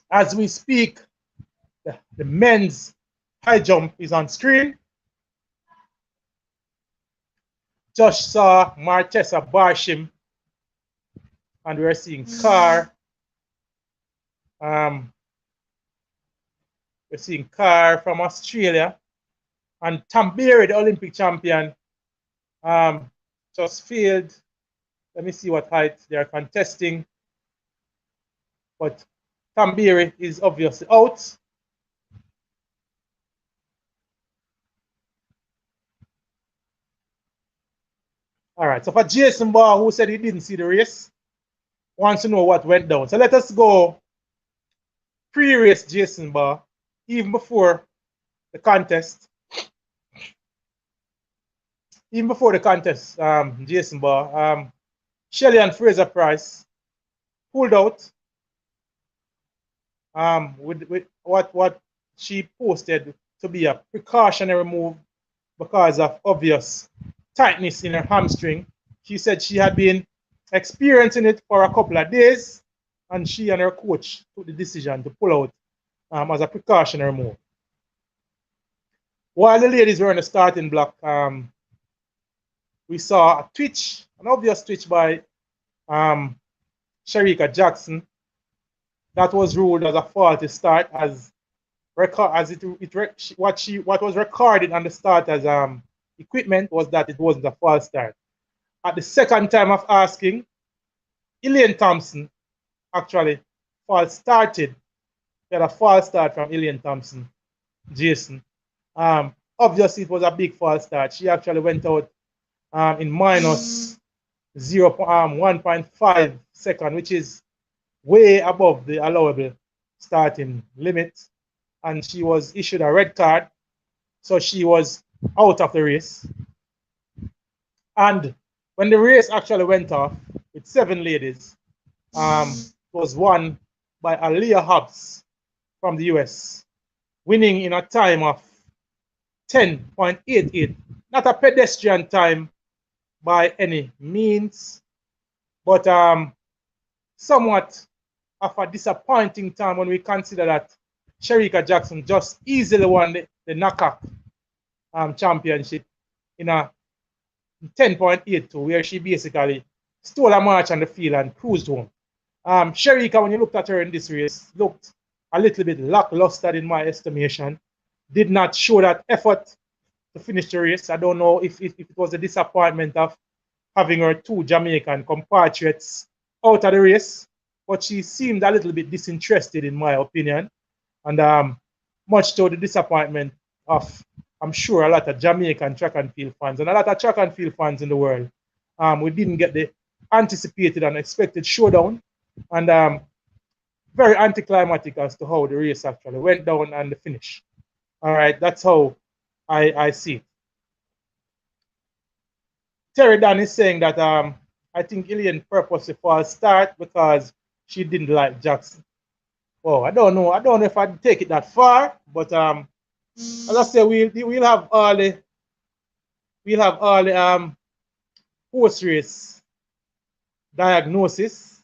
As we speak, the men's high jump is on screen. Josh saw Martessa Barshim, and we're seeing Carr. We're seeing Carr from Australia, and Tamberi, the Olympic champion, just failed. Let me see what height they are contesting. But Tamberi is obviously out. All right, so for Jason Barr, who said he didn't see the race, wants to know what went down. So let us go pre-race Jason Bar, even before the contest. Even before the contest, Jason Bar, Shelley and Fraser Price pulled out with what she posted to be a precautionary move because of obvious tightness in her hamstring. She said she had been experiencing it for a couple of days, and she and her coach took the decision to pull out as a precautionary move. While the ladies were in the starting block, we saw a twitch, an obvious twitch by Shericka Jackson. That was ruled as a faulty start, what was recorded on the starter's equipment was that it wasn't a false start. At the second time of asking, Elaine Thompson actually false started. They had a false start from Elaine Thompson, Jason. Obviously, it was a big false start. She actually went out in minus 1.5 seconds, which is way above the allowable starting limit. And she was issued a red card. So she was out of the race. And when the race actually went off with 7 ladies, it was won by Aaliyah Hobbs from the US, winning in a time of 10.88. Not a pedestrian time by any means, but somewhat of a disappointing time when we consider that Shericka Jackson just easily won the knockout championship in a 10.82, where she basically stole a march on the field and cruised home. Shericka, when you looked at her in this race, looked a little bit lackluster in my estimation. Did not show that effort to finish the race. I don't know if it was a disappointment of having her 2 Jamaican compatriots out of the race, but she seemed a little bit disinterested in my opinion, and much to the disappointment of, I'm sure, a lot of Jamaican track and field fans and a lot of track and field fans in the world. We didn't get the anticipated and expected showdown, and very anticlimactic as to how the race actually went down and the finish. All right, that's how I see it. Terry Dan is saying that I think Elaine purposely false start because she didn't like Jackson. Well, I don't know if I'd take it that far, but as I say, we'll have all the post-race diagnosis.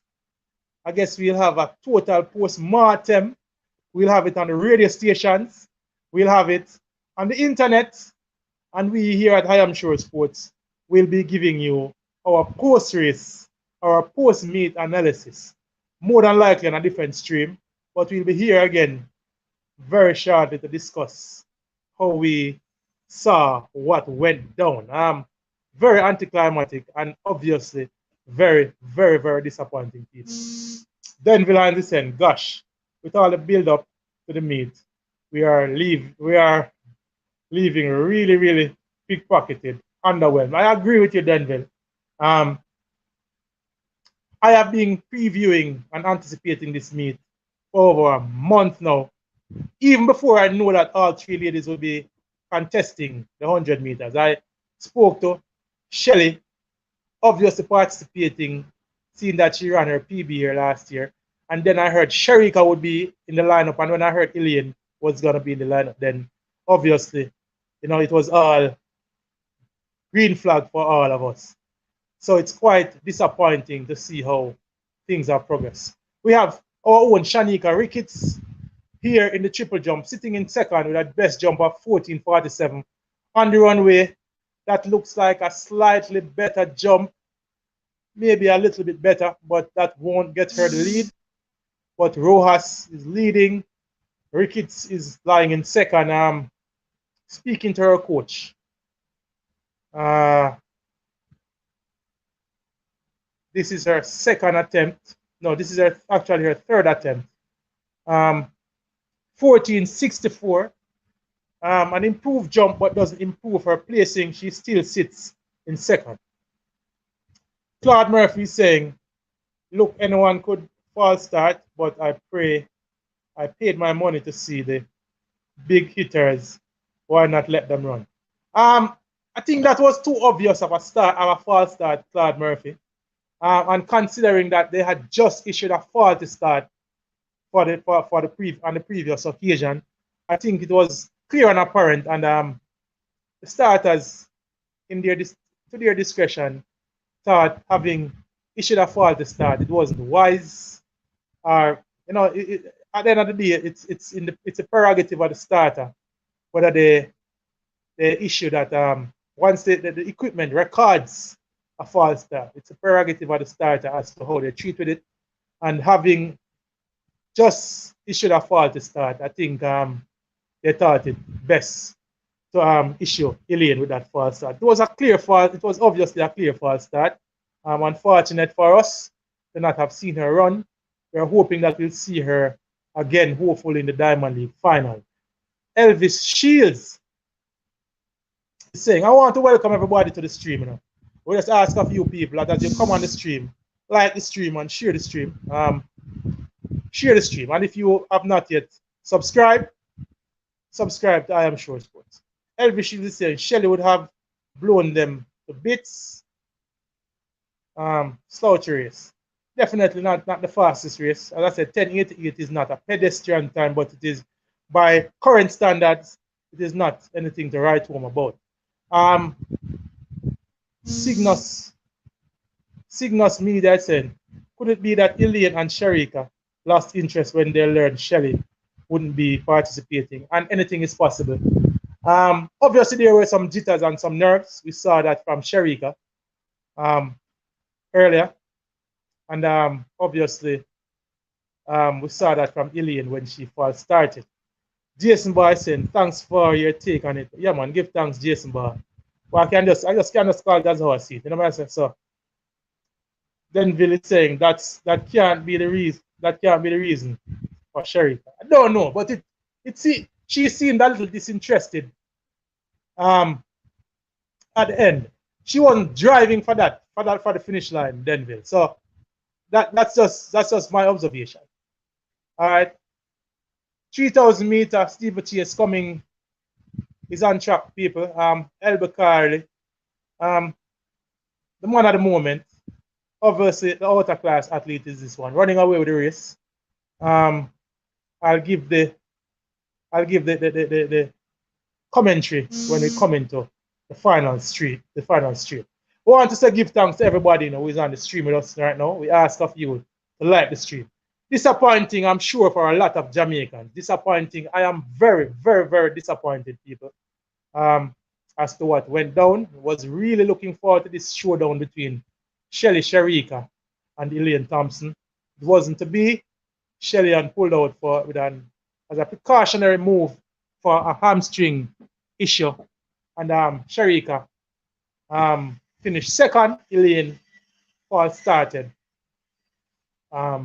I guess we'll have a total post-mortem. We'll have it on the radio stations. We'll have it on the internet. And we here at I Am Sure Sports will be giving you our post-race, our post-meet analysis. More than likely on a different stream. But we'll be here again very shortly to discuss how we saw what went down. Very anticlimactic and obviously very, very, very disappointing piece. Denville and Descent, gosh, with all the build-up to the meet, we are leaving really, really pickpocketed, underwhelmed. I agree with you, Denville. I have been previewing and anticipating this meet for over a month now, even before I know that all 3 ladies will be contesting the 100 meters. I spoke to Shelley, obviously participating, seeing that she ran her PB here last year. And then I heard Shericka would be in the lineup. And when I heard Elaine was going to be in the lineup, then obviously, it was all green flag for all of us. So it's quite disappointing to see how things have progressed. We have our own Shanika Ricketts here in the triple jump, sitting in second with a best jump of 14.47 on the runway. That looks like a slightly better jump, maybe a little bit better, but that won't get her the lead. But Rojas is leading. Ricketts is lying in second. Speaking to her coach. This is her second attempt. No, this is actually her third attempt. 14.64. An improved jump, but doesn't improve her placing. She still sits in second. Claude Murphy is saying look, anyone could false start, but I paid my money to see the big hitters. Why not let them run? I think that was too obvious of a false start, Claude Murphy. And considering that they had just issued a faulty start on the previous occasion, I think it was clear and apparent, and the starters, to their discretion, thought having issued a faulty start, it wasn't wise, or at the end of the day, it's a prerogative of the starter whether they issue that once the equipment records a false start, it's a prerogative of the starter as to how they treat with it. And having just issued a faulty start, I think they thought it best to issue Elaine with that false start. It was a clear fault. It was obviously a clear false start. Unfortunate for us to not have seen her run. We're hoping that we'll see her again, hopefully in the Diamond League final. Elvis Shields is saying, I want to welcome everybody to the stream. We just ask a few people that as you come on the stream, like the stream and share the stream. Share the stream. And if you have not yet subscribed to I Am Sure Sports. Elvis Shields is saying Shelley would have blown them to bits. Slouch race. Definitely not the fastest race. As I said, 10:88 is not a pedestrian time, but it is, by current standards, it is not anything to write home about. Cygnus Media said, could it be that Elaine and Sharika lost interest when they learned Shelley wouldn't be participating? And anything is possible. Obviously, there were some jitters and some nerves. We saw that from Sharika earlier. And obviously, we saw that from Elaine when she first started. Jason Bar saying, thanks for your take on it. Yeah, man, give thanks, Jason Bar. Well, I just can't call it as how I see it. You know what I'm saying? So Denville is saying that can't be the reason. That can't be the reason for Sharika. I don't know, but she seemed a little disinterested. At the end, she wasn't driving for the finish line, Denville. So that's just my observation. All right. 3,000 meter steeplechase coming is on track, people. Elba Carley, the man at the moment, obviously the outer class athlete is this one, running away with the race. I'll give the commentary when we come into the final street. We want to say give thanks to everybody who is on the stream with us right now. We ask of you to like the stream. Disappointing, I'm sure, for a lot of Jamaicans. Disappointing. I am very, very, very disappointed, people, as to what went down. Was really looking forward to this showdown between Shelley Sharika and Elaine Thompson. It wasn't to be. Shelley pulled out as a precautionary move for a hamstring issue. And Sharika finished second. Elaine started out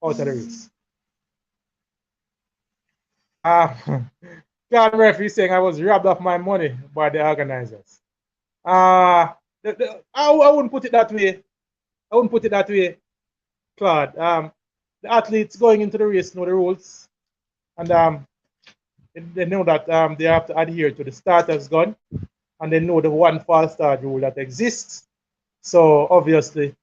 of the race. God referee saying I was robbed of my money by the organizers. I wouldn't put it that way. Claude. The athletes going into the race know the rules, and they know that they have to adhere to the starter's gun, and they know the one false start rule that exists. So obviously,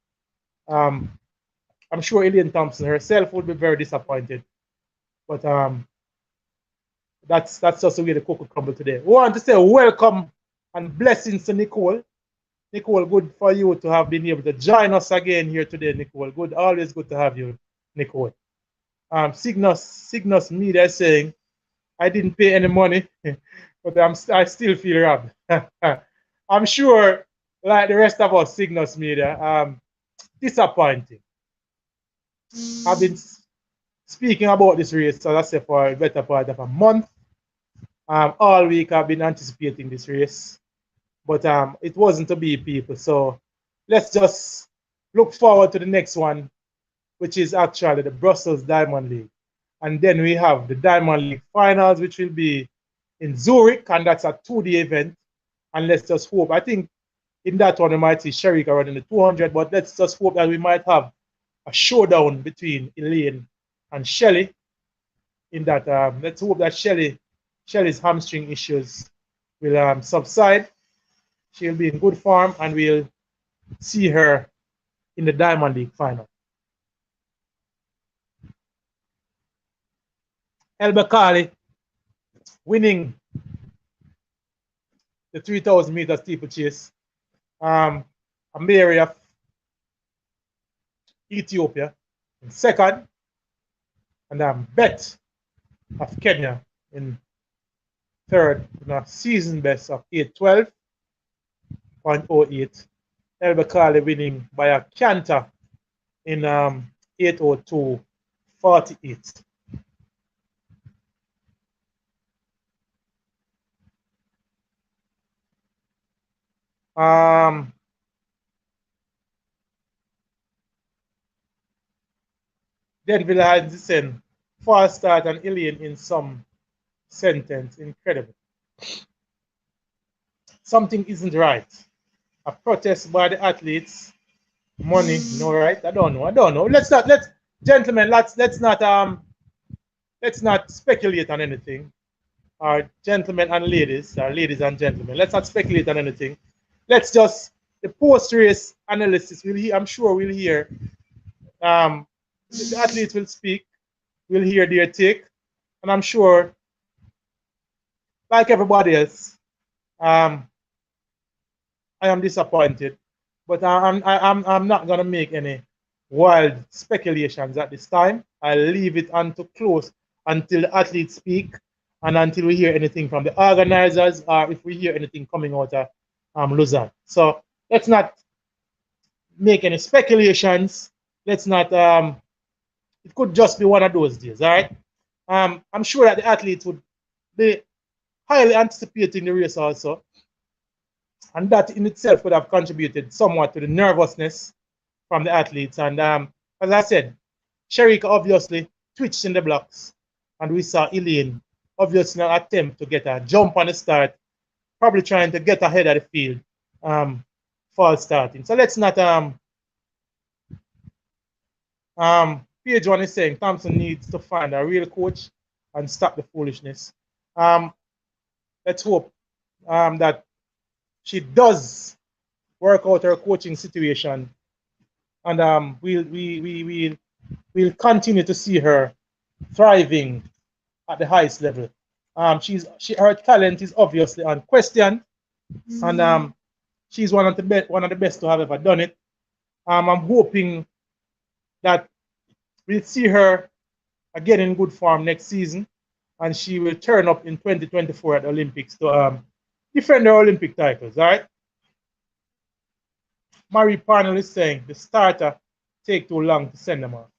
I'm sure Elaine Thompson herself would be very disappointed. But that's just the way the cookie crumble today. We want to say welcome and blessings to Nicole. Nicole, good for you to have been able to join us again here today, Nicole. Good, always good to have you, Nicole. Cygnus Media is saying, I didn't pay any money, but I still feel robbed. I'm sure, like the rest of us, Cygnus Media, disappointing. I've been speaking about this race, as I said, for a better part of a month. All week I've been anticipating this race, but it wasn't to be, people. So let's just look forward to the next one, which is actually the Brussels Diamond League. And then we have the Diamond League finals, which will be in Zurich, and that's a 2-day event. And let's just hope, I think in that one we might see Sharika running the 200, but let's just hope that we might have a showdown between Elaine and Shelley. In that, let's hope that Shelley's hamstring issues will subside. She'll be in good form, and we'll see her in the Diamond League final. El Bakali winning the 3,000 meter steeplechase. A Mary of Ethiopia in second, and Bet of Kenya in third, with a season best of 8:12.08. El Bakali winning by a canter in 8:02.48. Denville has sent false start and alien in some sentence. Incredible. Something isn't right. A protest by the athletes. Money, no right? I don't know. Let's not speculate on anything. Our gentlemen and ladies, our ladies and gentlemen, let's not speculate on anything. Let's just the post-race analysis. I'm sure we'll hear. The athletes will speak. We'll hear their take, and I'm sure, like everybody else, I am disappointed. But I'm not gonna make any wild speculations at this time. I'll leave it until close until the athletes speak and until we hear anything from the organizers or if we hear anything coming out of Lausanne. So let's not make any speculations. Let's not it could just be one of those days, all right? I'm sure that the athletes would be highly anticipating the race also. And that in itself would have contributed somewhat to the nervousness from the athletes. And as I said, Sherika obviously twitched in the blocks. And we saw Elaine obviously attempt to get a jump on the start, probably trying to get ahead of the field, false starting. So let's not page one is saying Thompson needs to find a real coach and stop the foolishness. Let's hope that she does work out her coaching situation, and we'll continue to see her thriving at the highest level. Her talent is obviously unquestioned, and she's one of the best to have ever done it. I'm hoping that we'll see her again in good form next season, and she will turn up in 2024 at the Olympics to defend her Olympic titles. All right. Marie Parnell is saying the starter take too long to send them off.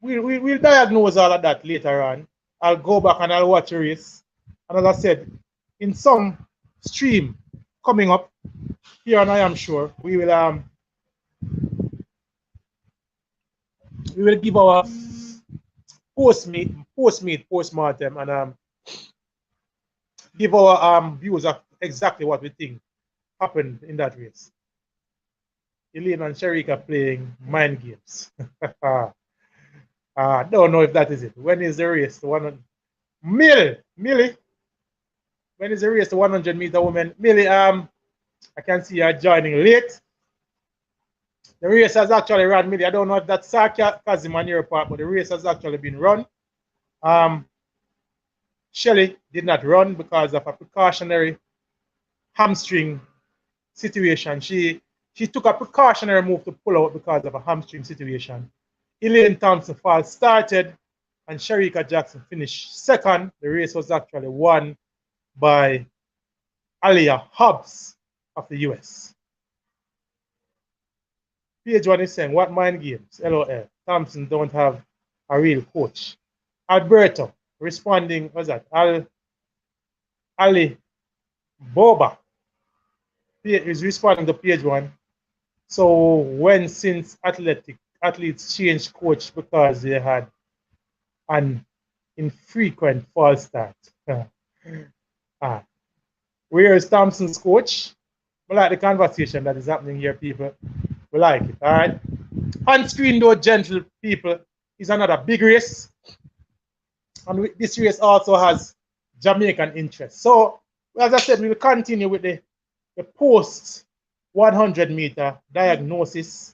We'll diagnose all of that later on. I'll go back and I'll watch a race, and as I said, in some stream coming up here, and I am sure we will give our post-mortem and give our views of exactly what we think happened in that race. Elaine and Sherika playing mind games. I don't know if that is it. When is the race? Millie. When is the race? The 100-meter women. Millie, I can see you joining late. The race has actually run, Millie. I don't know if that's sarcasm on your part, but the race has actually been run. Shelley did not run because of a precautionary hamstring situation. She took a precautionary move to pull out because of a hamstring situation. Elaine Thompson false started, and Sherika Jackson finished second. The race was actually won by Aliyah Hobbs of the US. Page one is saying, what mind games? LOL. Thompson don't have a real coach. Alberto responding, what's that? Ali Boba is responding to page one. So when since athletes changed coach because they had an infrequent false start. Where is Thompson's coach? We like the conversation that is happening here, people. We like it, all right? On screen, though, gentle people, is another big race. And this race also has Jamaican interest. So, as I said, we'll continue with the post 100 meter diagnosis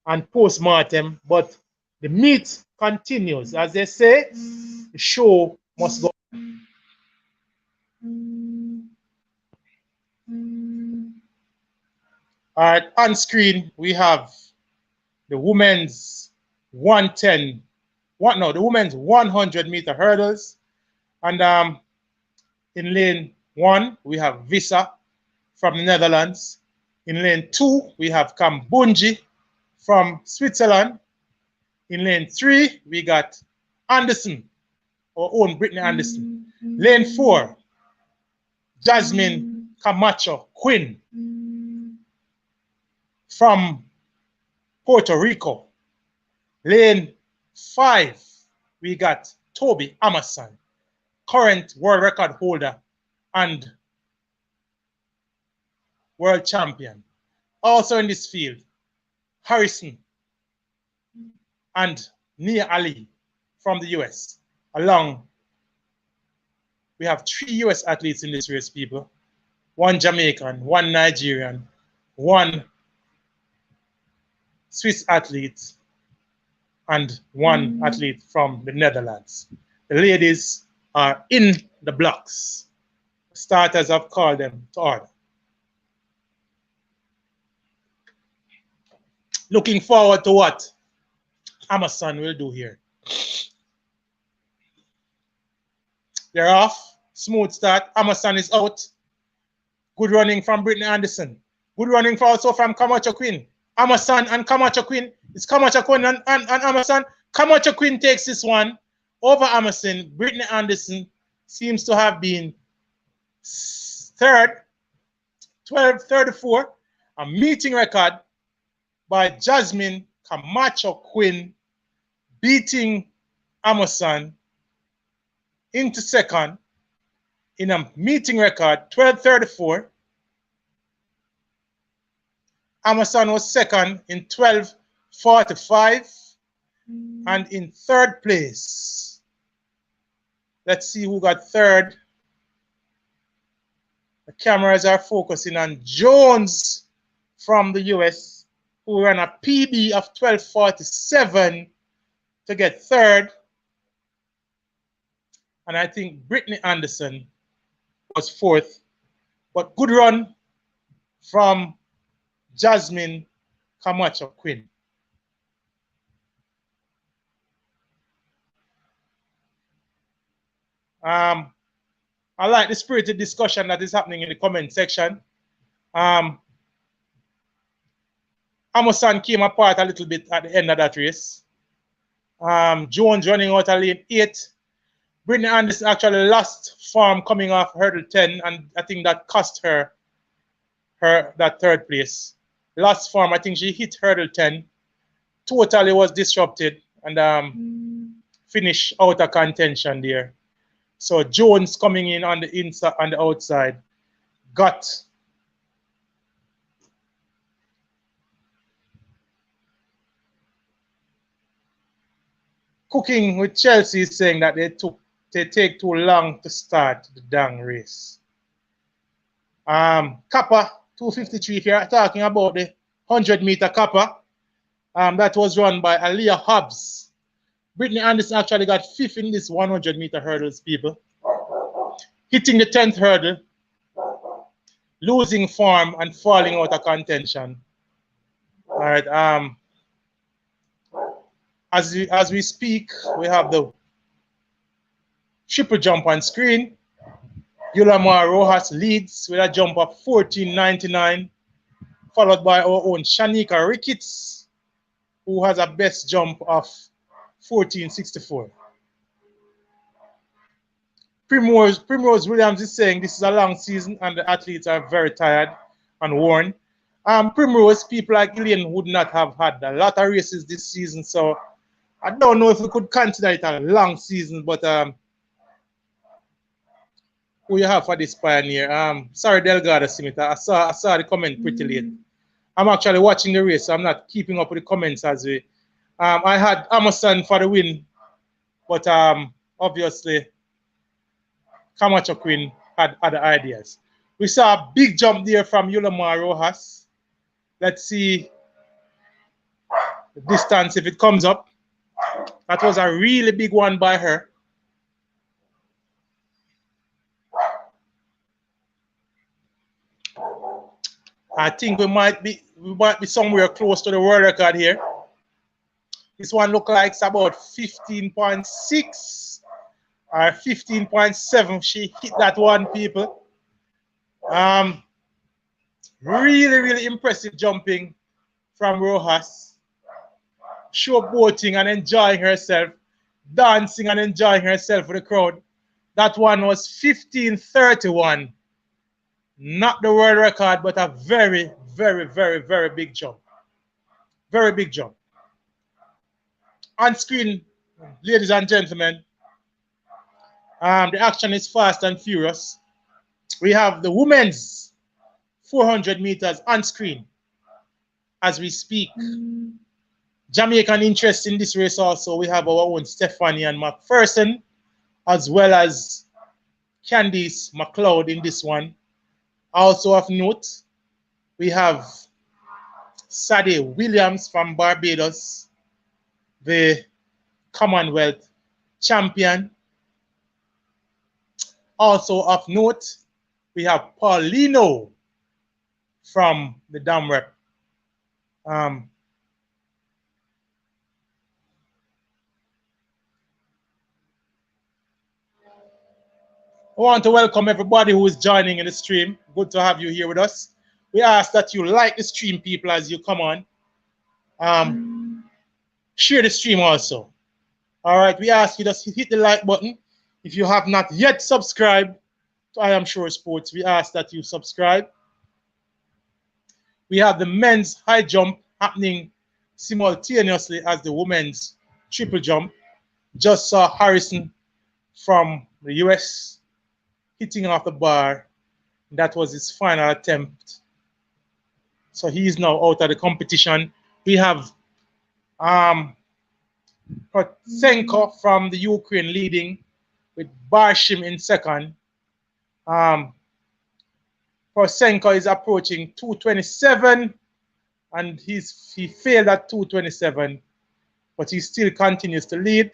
and post-mortem, but the meet continues. As they say, the show must go. All right, on screen, we have the women's 110, the women's 100 meter hurdles. And in lane 1, we have Visa from the Netherlands. In lane 2, we have Kambunji from Switzerland. In lane 3, we got Anderson, our own Brittany Anderson. Lane 4, Jasmine Camacho Quinn from Puerto Rico. Lane 5, we got Toby Amason, current world record holder and world champion. Also in this field, Harrison and Nia Ali from the US. Along, we have 3 US athletes in this race, people. 1 Jamaican, 1 Nigerian, 1 Swiss athlete, and 1 athlete from the Netherlands. The ladies are in the blocks. Starters have called them to order. Looking forward to what Amazon will do here. They're off. Smooth start. Amazon is out. Good running from Brittany Anderson. Good running also from Camacho Quinn. Amazon and Camacho Quinn. It's Camacho Quinn and Amazon. Camacho Quinn takes this one over Amazon. Brittany Anderson seems to have been third, 12:34. A meeting record by Jasmine Camacho Quinn, beating Amazon into second in a meeting record 12:34. Amazon was second in 12:45 and in third place. Let's see who got third. The cameras are focusing on Jones from the US, who ran a PB of 12:47 to get third. And I think Brittany Anderson was fourth. But good run from Jasmine Camacho Quinn. I like the spirited discussion that is happening in the comment section. Amazon came apart a little bit at the end of that race. Jones running out of lane 8. Brittany Anderson actually lost form coming off hurdle 10, and I think that cost her that third place. Lost form, I think she hit hurdle 10. Totally was disrupted and finished out of contention there. So Jones coming in on the inside, on the outside, got Cooking with Chelsea is saying that they take too long to start the dang race. Kappa 253, if you're talking about the 100-meter Kappa, that was run by Aliyah Hobbs. Brittany Anderson actually got 5th in this 100-meter hurdles, people. Hitting the 10th hurdle, losing form and falling out of contention. All right. As we speak, we have the triple jump on screen. Yulamar Rojas leads with a jump of 14.99, followed by our own Shanika Ricketts, who has a best jump of 14.64. Primrose Williams is saying this is a long season and the athletes are very tired and worn. Primrose, people like Ilian would not have had a lot of races this season, so I don't know if we could consider it a long season, but who you have for this pioneer? Sorry, Delgado Simita. I saw the comment pretty late. I'm actually watching the race, so I'm not keeping up with the comments as we. I had Amazon for the win, but obviously Camacho Queen had other ideas. We saw a big jump there from Yulamar Rojas. Let's see the distance if it comes up. That was a really big one by her. I think we might be somewhere close to the world record here. This one look like it's about 15.6 or 15.7. She hit that one, people. Really, really impressive jumping from Rojas. Showboating and enjoying herself, dancing and enjoying herself with the crowd. That one was 15:31. Not the world record, but a very, very, very, very big jump. Very big jump. On screen, ladies and gentlemen, the action is fast and furious. We have the women's 400 meters on screen as we speak. Jamaican interest in this race also. We have our own Stephanie and McPherson, as well as Candice McLeod in this one. Also of note, we have Sadie Williams from Barbados, the Commonwealth champion. Also of note, we have Paulino from the Damrep. I want to welcome everybody who is joining in the stream. Good to have you here with us. We ask that you like the stream, people, as you come on. Share the stream also. All right, we ask you to hit the like button. If you have not yet subscribed to I Am Sure Sports, we ask that you subscribe. We have the men's high jump happening simultaneously as the women's triple jump. Just saw Harrison from the US hitting off the bar. That was his final attempt. So he is now out of the competition. We have Protsenko from the Ukraine leading with Barshim in second. Protsenko is approaching 227 and he failed at 227, but he still continues to lead.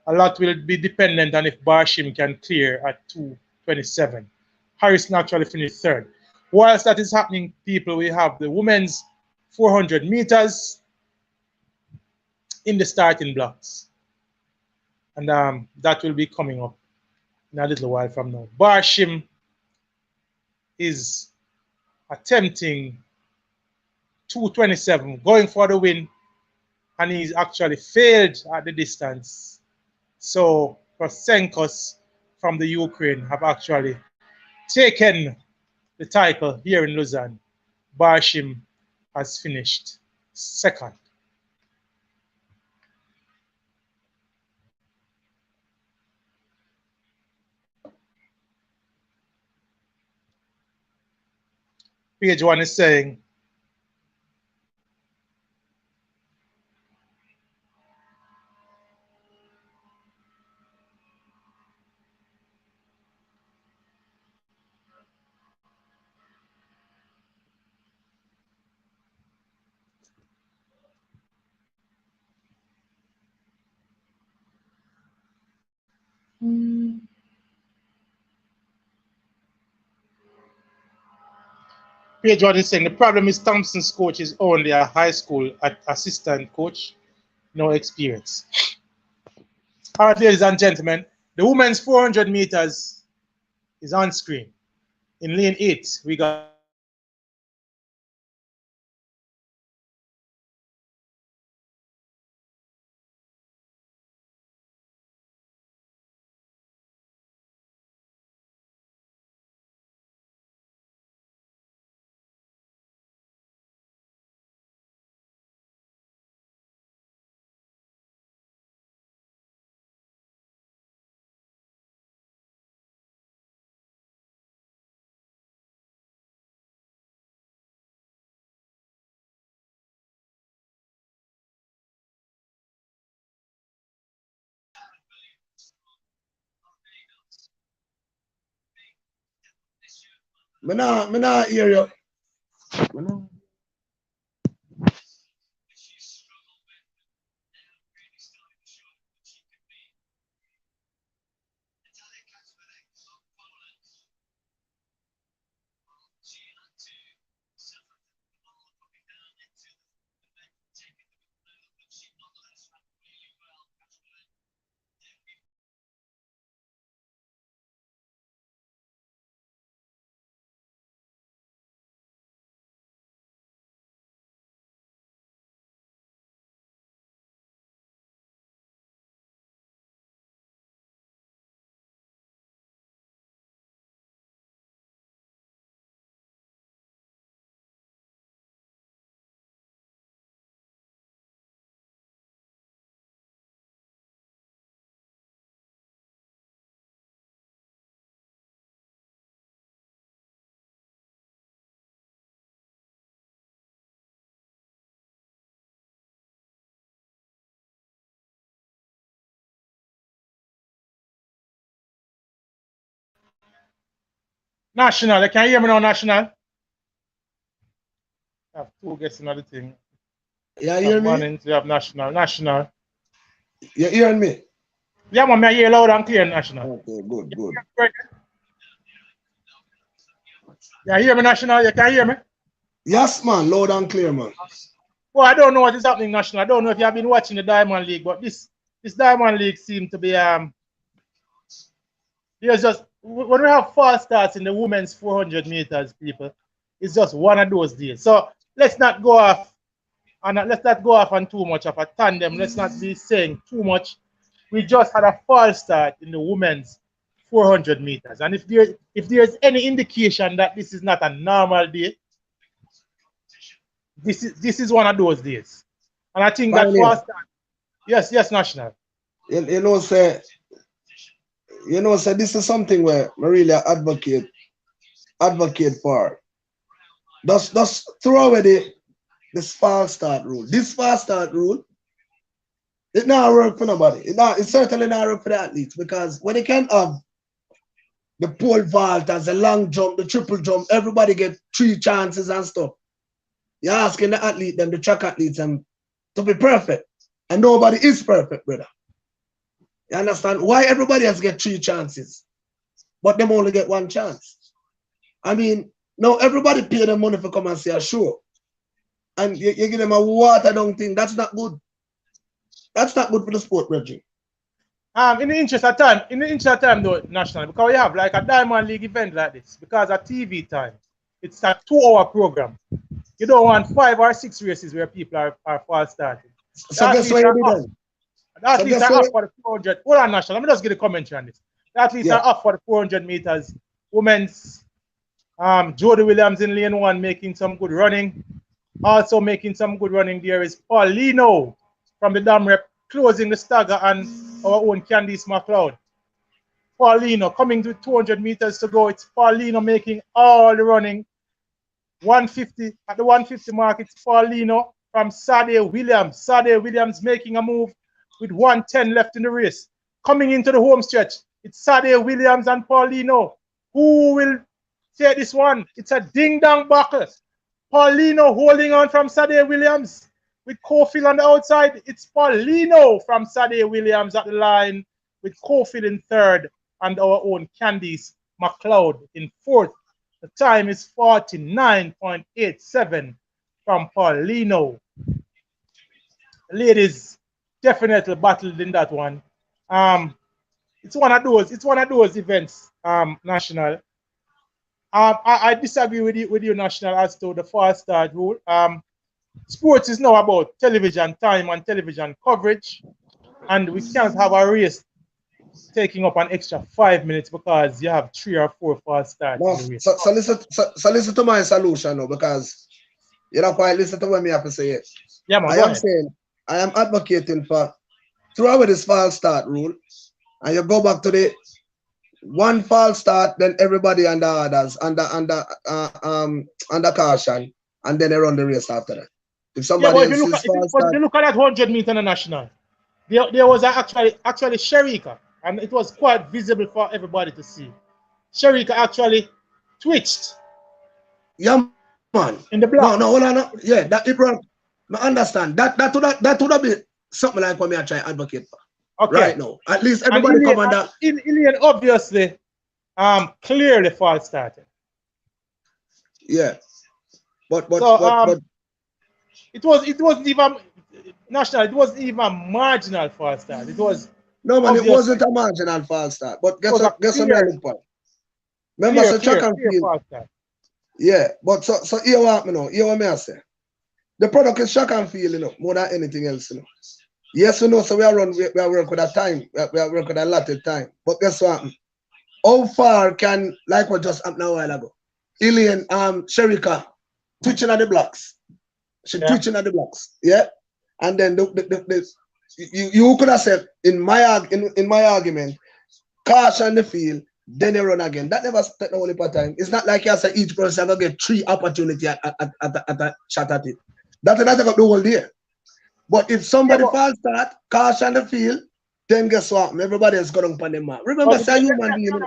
A lot will be dependent on if Barshim can clear at 227. Harrison actually finished third. Whilst that is happening, people, we have the women's 400 meters in the starting blocks. And that will be coming up in a little while from now. Barshim is attempting 227, going for the win, and he's actually failed at the distance. So Prosenkos from the Ukraine have actually taken the title here in Lausanne. Barshim has finished second. Page one is saying, Page one is saying the problem is Thompson's coach is only a high school assistant coach, no experience. All right, ladies and gentlemen, the women's 400 meters is on screen. In lane 8, we got Me not hear you. Me nah. National, you can hear me now, National? I have two guests in the thing. You hear me? Morning, you have National. National. You hearing me? Yeah, man, I hear loud and clear, National. Okay, good. Yeah, hear me, National? You can hear me? Yes, man, loud and clear, man. Well, I don't know what is happening, National. I don't know if you have been watching the Diamond League, but this Diamond League seems to be there's just when we have false starts in the women's 400 meters, people, it's just one of those days. So let's not go off on too much of a tandem. Let's not be saying too much. We just had a false start in the women's 400 meters, and if there's any indication that this is not a normal day, this is one of those days. And I think that false start. Yes, National. You know, say this is something where I really advocate for. Just throw away this false start rule. This false start rule, it not work for nobody. It certainly not work for the athletes, because when they can have the pole vault as a long jump, the triple jump, everybody get 3 chances and stuff. You're asking the athlete, the track athletes, to be perfect. And nobody is perfect, brother. You understand? Why everybody has get 3 chances, but them only get 1 chance? I mean, no, everybody pay them money for come and see a show. And you give them a water down thing. That's not good. That's not good for the sport, Reggie. In the interest of time, though, National, because we have like a Diamond League event like this, because of TV time, it's a 2-hour program. You don't want 5 or 6 races where people are false starting. So guess what you do then? The athletes are up for the 400. Hold on, National. Let me just get a commentary on this. The athletes are up for the 400 meters. Women's, Jody Williams in lane 1 making some good running. Also making some good running there is Paulino from the dam rep closing the stagger, and our own Candice McLeod. Paulino coming to 200 meters to go. It's Paulino making all the running. 150 at the 150 mark. It's Paulino from Sade Williams. Sade Williams making a move with 110 left in the race. Coming into the home stretch, it's Sade Williams and Paulino. Who will take this one? It's a ding-dong buckle. Paulino holding on from Sade Williams with Cofield on the outside. It's Paulino from Sade Williams at the line with Cofield in 3rd and our own Candice McLeod in 4th. The time is 49.87 from Paulino. The ladies definitely battled in that one. It's one of those events, National. I disagree with you, National, as to the false start rule. Sports is now about television time and television coverage, and we can't have a race taking up an extra 5 minutes because you have 3 or 4 false starts. No, so listen to my solution now, because you don't quite listen to what me have to say yet. Yeah, man, I am advocating for throw away this false start rule, and you go back to the 1 false start, then everybody under orders, under caution, and then they run the race after that. If somebody if you look at that 100 meter international, there was actually Sherika, and it was quite visible for everybody to see. Sherika actually twitched Yeah, man. In the block. No, hold on. No. Yeah, that it run. I understand. That would have been something like what me I try advocate for. Okay. Right now. At least And everybody come on that. Ilian obviously clearly false started. Yeah. But it wasn't even national, it wasn't even marginal false start. It was no man, it wasn't obviously a marginal false start. But it was a guess what clear, look for? Remember, so track and clear field. false start. Yeah, but so here what me know, here what me I say. The product is track and field, you know, more than anything else, you know. Yes, we know, so we are work with a time, we are work with a lot of time. But guess what? How far can, like what just happened a while ago, Ilian Sherika twitching at the blocks. She twitching at the blocks. Yeah. And then you could have said in my argument, caution the field, then you run again. That never take no only per time. It's not like you say each person gonna get 3 opportunities at a shot at it. That's not take up the whole day. But if somebody falls start, caution the field, then guess what? Everybody is going on them mark. Remember, say human being.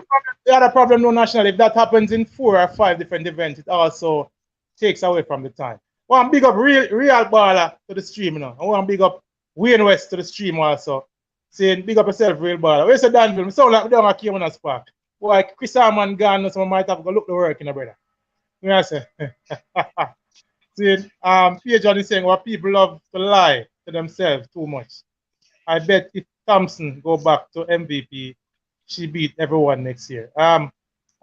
The other problem, no national, if that happens in 4 or 5 different events, it also takes away from the time. I want to big up real baller to the stream, you know. I want to big up Wayne West to the stream also. Saying big up yourself, real baller. Where's the Danville? I sound like we don't came on a spark. Boy, Chris Harman gone, so I might have to go look the work in the brother. You know what I say? See, Pierre John is saying what people love to lie to themselves too much. I bet if Thompson go back to MVP, she beat everyone next year. I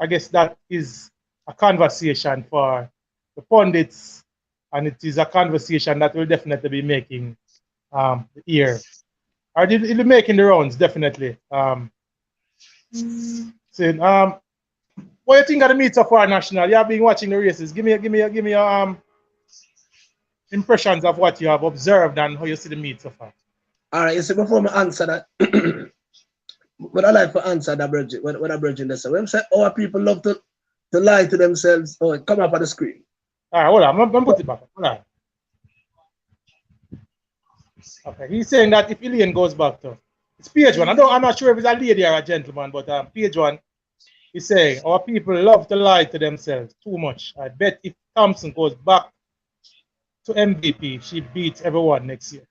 guess that is a conversation for the pundits, and it is a conversation that will definitely be making the ear. Or it'll be making the rounds, definitely. Saying, what do you think of the meet so far, National? You have been watching the races. Give me your impressions of what you have observed and how you see the meet so far. All right, you see, before I answer that, what I like to answer that, Bridget, what I Bridget does. When I say, our people love to lie to themselves, oh, come up on the screen. All right, hold on, I'm going to put it back. Hold on. Okay, he's saying that if Ilian goes back to, it's page 1. I'm not sure if it's a lady or a gentleman, but page 1, he's saying, our people love to lie to themselves too much. I bet if Thompson goes back to MVP, she beats everyone next year.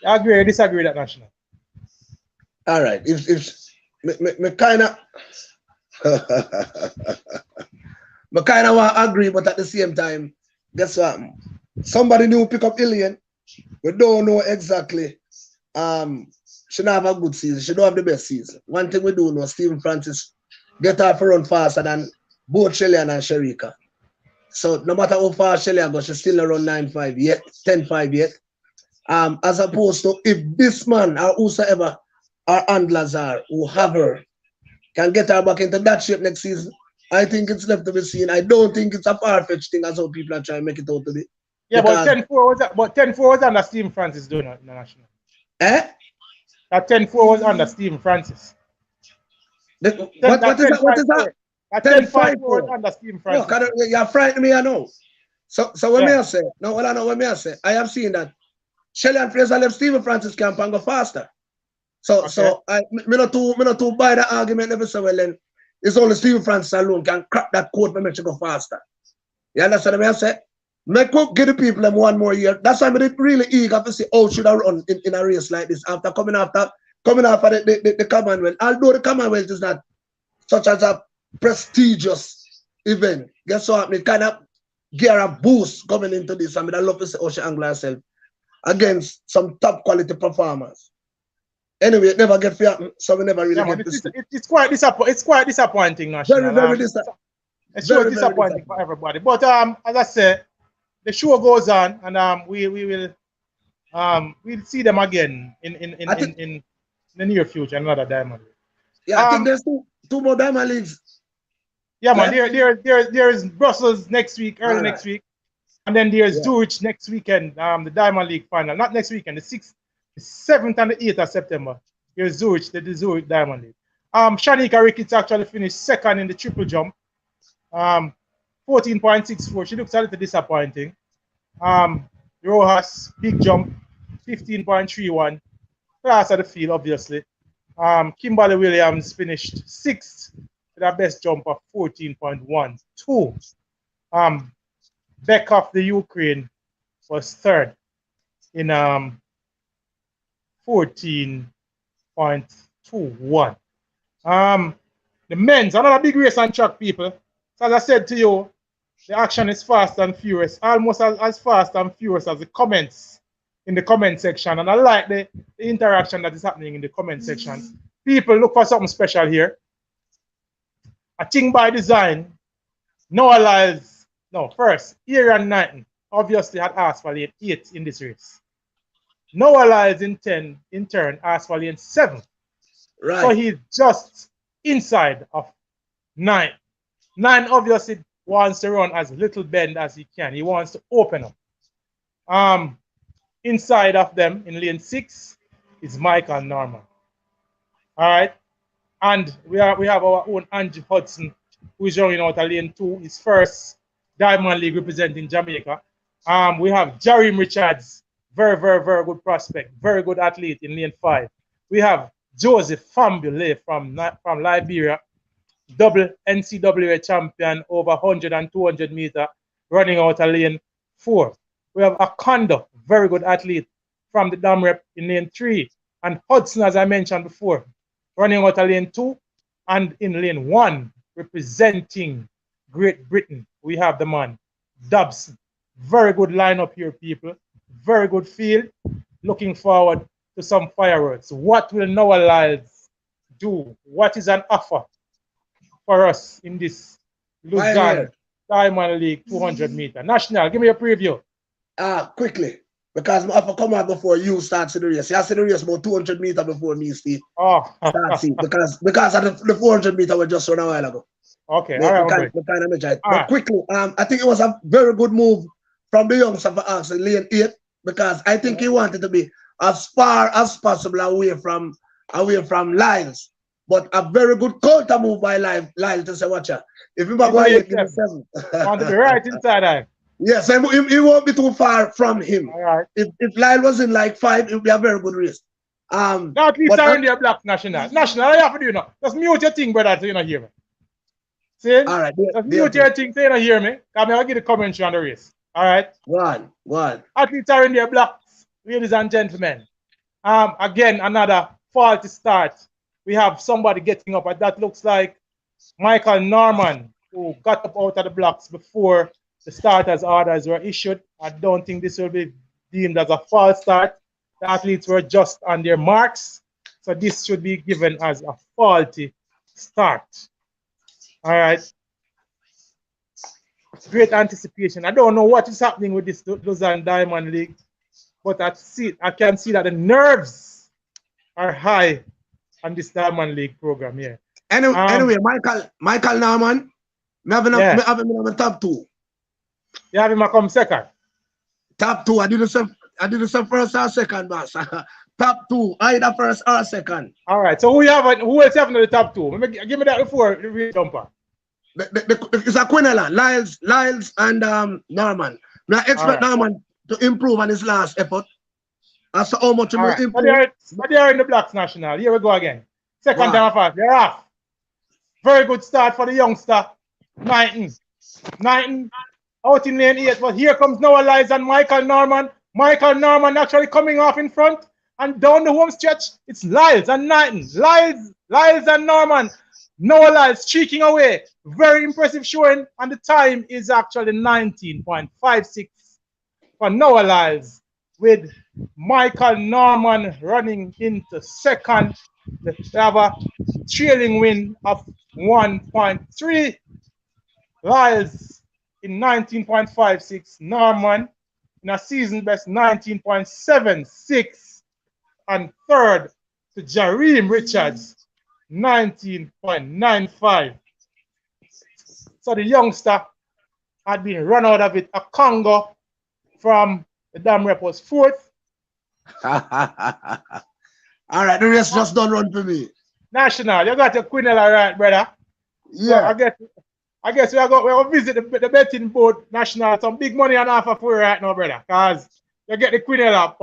I agree or disagree with that, National? All right, if me kind of me kind of want to agree, but at the same time, guess what? Somebody new pick up Ilian. We don't know exactly. She don't have a good season. She don't have the best season. One thing we do know, Stephen Francis get her to run faster than both Shellyan and Sherika. So no matter how far Shellyan goes, she still around 9.5 yet, 10.5 yet. As opposed to if this man or whosoever our handlers are who have her can get her back into that shape next season, I think it's left to be seen. I don't think it's a far-fetched thing as how people are trying to make it out to be. Yeah, but 10-4 was under Stephen Francis doing it in the national. Eh? That 10-4 was under Stephen Francis. What is that? That 10-5 was under Stephen Francis. No, you're frightening me, I know. So when me I say, no, what I know, when me I say, I have seen that Shellyan Fraser left Stephen Francis camp and go faster. So I not too buy the argument never say, well then it's only Stephen Francis alone can crack that code for me to go faster. You understand what I say? Make up give the people them one more year. That's why I'm really eager to see how should I run in a race like this after coming after the Commonwealth. Although the Commonwealth is not such as a prestigious event. Guess what? Me kind of get a boost coming into this. I mean, I love to see Ocean Angler herself against some top quality performers. Anyway, it never get fair, so we never really get this. It's quite disappointing, National. Very disappointing. It's very disappointing for everybody. But as I said, the show goes on, and we'll see them again in the near future. Another Diamond League. Yeah, I think there's two more Diamond Leagues. Yeah, man. There's Brussels next week, early next week, and then there's Zurich next weekend. The Diamond League final, not next weekend, the 6th, the 7th, and the 8th of September. Here's Zurich, the Zurich Diamond League. Shanika Ricketts actually finished 2nd in the triple jump. 14.64. She looks a little disappointing. Rojas, big jump, 15.31. Class of the field, obviously. Kimberly Williams finished 6th with her best jump of 14.12. Beck of the Ukraine was third in 14.21. The men's, another big race on track, people. So as I said to you, the action is fast and furious, almost as fast and furious as the comments in the comment section. And I like the interaction that is happening in the comment section. People look for something special here. I think by design, Noah Lyles, no, first, Aaron Knighton obviously had asked for lane 8 in this race. Noah Lyles in turn asked for lane 7. Right. So he's just inside of 9. 9 obviously wants to run as little bend as he can. He wants to open up. Inside of them in lane 6 is Michael Norman. All right. And we have our own Andrew Hudson, who is running out of lane 2, his first Diamond League representing Jamaica. We have Jarim Richards, very, very, very good prospect, very good athlete in lane 5. We have Joseph Fambule from Liberia, double NCAA champion over 100 and 200 meter, running out of lane 4. We have Akondo, very good athlete from the Dam Rep in lane 3. And Hudson, as I mentioned before, running out of lane 2. And in lane 1, representing Great Britain, we have the man, Dobson. Very good lineup here, people. Very good field. Looking forward to some fireworks. What will Noah Lyles do? What is an offer for us in this Lausanne Diamond League 200 meter? National, give me a preview. Quickly, because I have to come out before you start the race. You see the race about 200 meters before me, Steve. Oh. because of the 400 meter we just run a while ago. Okay, all right. But quickly, I think it was a very good move from the youngster for us in lane 8, because I think he wanted to be as far as possible away from Lyles. But a very good counter move by Lyles to say, watch out. If you go ahead, give me 7. Want to be right inside that. Yes, he won't be too far from him. All right. If Lyle was in like 5, it would be a very good race. Now at least are in their black national. National, all you have to do now. Just mute your thing, brother, so you don't hear me. See? All right. Just mute your thing so you don't hear me. Because I'll give the commentary on the race. All right? One. Athletes are in their blocks, ladies and gentlemen. Again, another faulty start. We have somebody getting up, and that looks like Michael Norman, who got up out of the blocks before the starters' orders were issued. I don't think this will be deemed as a false start. The athletes were just on their marks, so this should be given as a faulty start. All right. Great anticipation. I don't know what is happening with this Lausanne Diamond League, but I can see that the nerves are high on this Diamond League program here. Anyway, Michael Norman, I have him in the top 2. You have him come second. Top 2. I did the same first or second, boss. Top 2, either first or second. All right. So who else have in the top 2? Give me that before the real jumper. It's a Quinella, Lyles and Norman. I expect Norman to improve on his last effort. As to how much he will improve. But they are in the blocks national. Here we go again. Second time off. They're off. Very good start for the youngster. Knighton out in lane 8. But here comes Noah Lyles and Michael Norman. Michael Norman actually coming off in front. And down the home stretch, it's Lyles and Knighton. Lyles and Norman. Noah Lyles streaking away. Very impressive showing. And the time is actually 19.56 for Noah Lyles, with Michael Norman running into second. They have a trailing win of 1.3. Lyles in 19.56. Norman in a season best 19.76. And third to Jarim Richards, 19.95. So the youngster had been run out of it. A Congo from the Dam Rep was 4th. All right, the rest just don't run for me. National, you got your Quinella right, brother. Yeah. So I guess we're going to visit the betting board, National. Some big money on offer for you right now, brother. Because you get the Quinella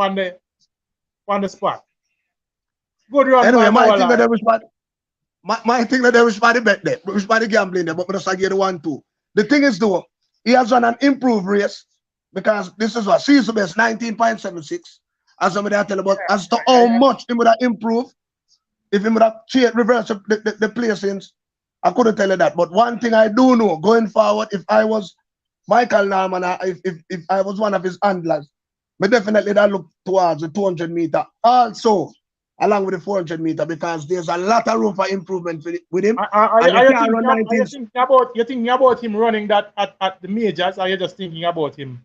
on the spot. Good run. Anyway, my thing that they wish body bet there. Wish body gambling there, but we just get the 1-2. The thing is though, he has run an improved race because this is what season best 19.76. As somebody I tell about as to how much he would have improved if he would have reversed the placings. I couldn't tell you that. But one thing I do know going forward, if I was Michael Norman, if I was one of his handlers, but definitely that look towards the 200 meter also along with the 400 meter because there's a lot of room for improvement with him. You're thinking about him running that at the majors, or you're just thinking about him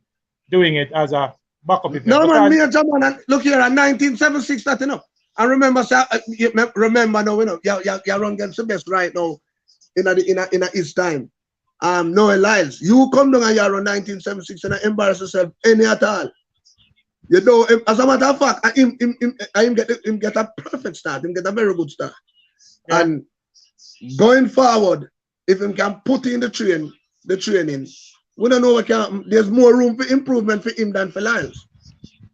doing it as a backup event? No, man, major man, look here at 1976, that, you know. And remember, sir, remember now, you know, you run against the best right now in his time. Noel Lyles, you come down and you run 1976 and embarrass yourself any at all. You know, as a matter of fact, him get a perfect start, him get a very good start. Yeah. And going forward, if him can put in the training, we don't know what can. There's more room for improvement for him than for Lyles,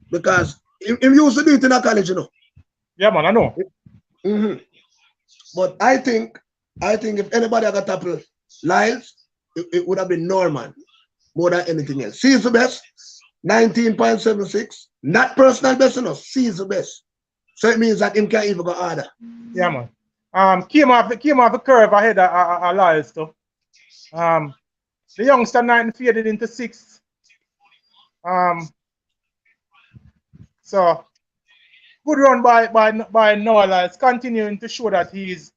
because him used to do it in a college, you know. Yeah, man, I know. But I think if anybody had got tackled Lyles, it would have been Norman more than anything else. He's the best. 19.76, not personal best enough. He's the best. So it means that him can't even go harder. Yeah, man. Came off the curve ahead of Lyles too. The youngster 9 faded into 6th. So good run by Noah Lyles, continuing to show that he's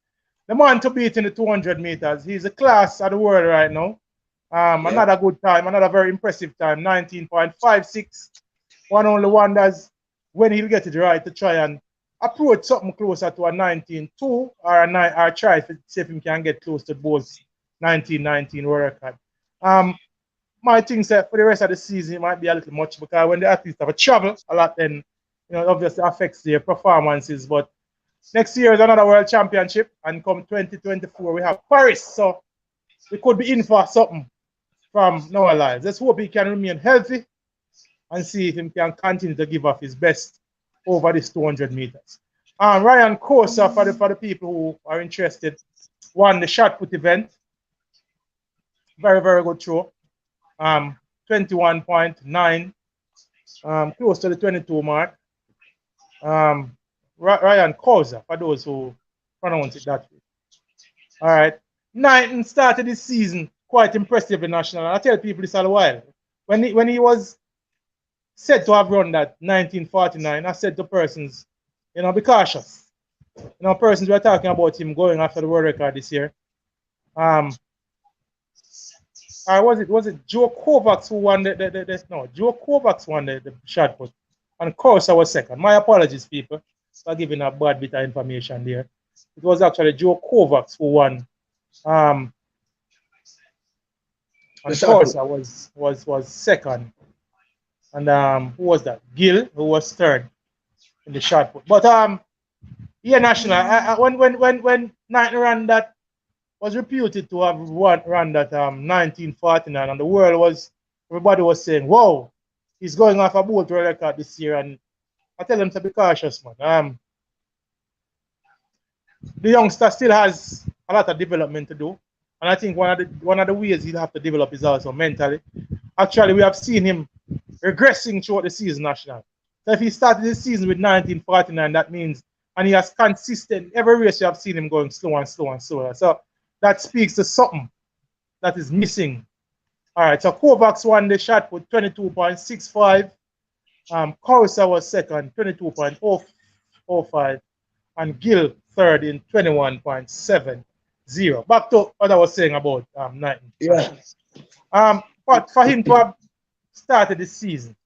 the man to beat in the 200 meters. He's a class of the world right now. Another good time, another very impressive time, 19.56. One only wonders when he'll get it right to try and approach something closer to a 19.2 or try to see if he can get close to both 19.19 world record. My thing that for the rest of the season it might be a little much because when the athletes have a travel a lot, then you know obviously affects their performances. But next year is another world championship, and come 2024 we have Paris, so we could be in for something from Noah Lyles. Let's hope he can remain healthy and see if he can continue to give off his best over this 200 meters. Ryan Kosa, for the people who are interested, won the shot put event. Very, very good throw. 21.9, close to the 22 mark. Ryan Kosa, for those who pronounce it that way. All right. Knighton started this season quite impressively national. And I tell people this all a while. When he was said to have run that 1949, I said to persons, you know, be cautious. You know, persons were talking about him going after the world record this year. Was it Joe Kovacs who won Joe Kovacs won the shot put, and Kosa was second. My apologies, people, for giving a bad bit of information there. It was actually Joe Kovacs who won. And Kosa was second. And who was that? Gill, who was third in the shot put. But yeah, national. When Knighton ran that, was reputed to have run that 1949, and the world everybody was saying, "Whoa, he's going off a boat world record this year." And I tell them to be cautious, man. The youngster still has a lot of development to do, and I think one of the ways he'll have to develop is also mentally. Actually, we have seen him regressing throughout the season national. So if he started the season with 1949, that means, and he has consistent every race you have seen him going slow and slow and slower. So that speaks to something that is missing. All right, so Kovacs won the shot with 22.65. Kosa was second, 22.05. And Gill third in 21.70. Back to what I was saying about Knighton. Yeah. But for him to have started the season,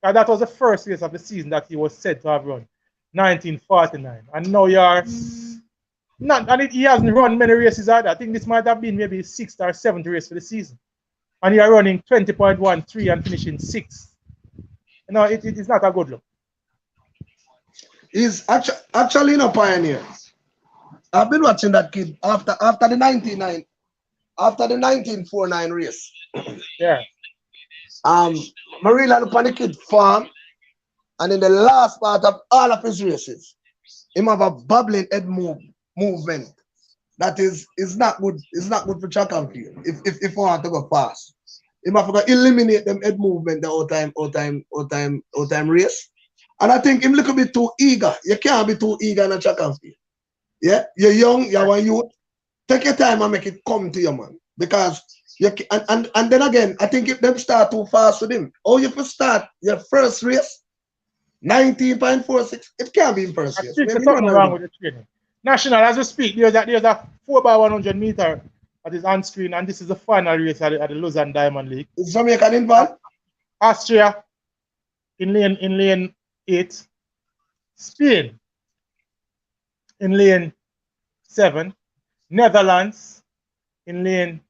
that was the first race of the season that he was said to have run, 1949. And now he hasn't run many races either. I think this might have been maybe 6th or 7th race for the season. And you are running 20.13 and finishing 6th. You know, it is not a good look. He's actually a pioneer. I've been watching that kid after the 1949 race. Yeah. Marilla look on the kid farm, and in the last part of all of his races, him have a bubbling head movement that is not good. It's not good for track and field if you want to go fast. Him have to eliminate them head movement the whole time race. And I think him little bit too eager. You can't be too eager in a track and field. Yeah, you're young, you're one youth. Take your time and make it come to you, man. Because you and then again, I think if them start too fast with him, or if you start your first race, 19.46, it can't be in first race. There's something wrong with the training. National, as we speak, there's a 4x100 meter that is on screen, and this is the final race at the Lausanne Diamond League. Is Jamaican involved? Austria in lane 8, Spain in lane 7, Netherlands in lane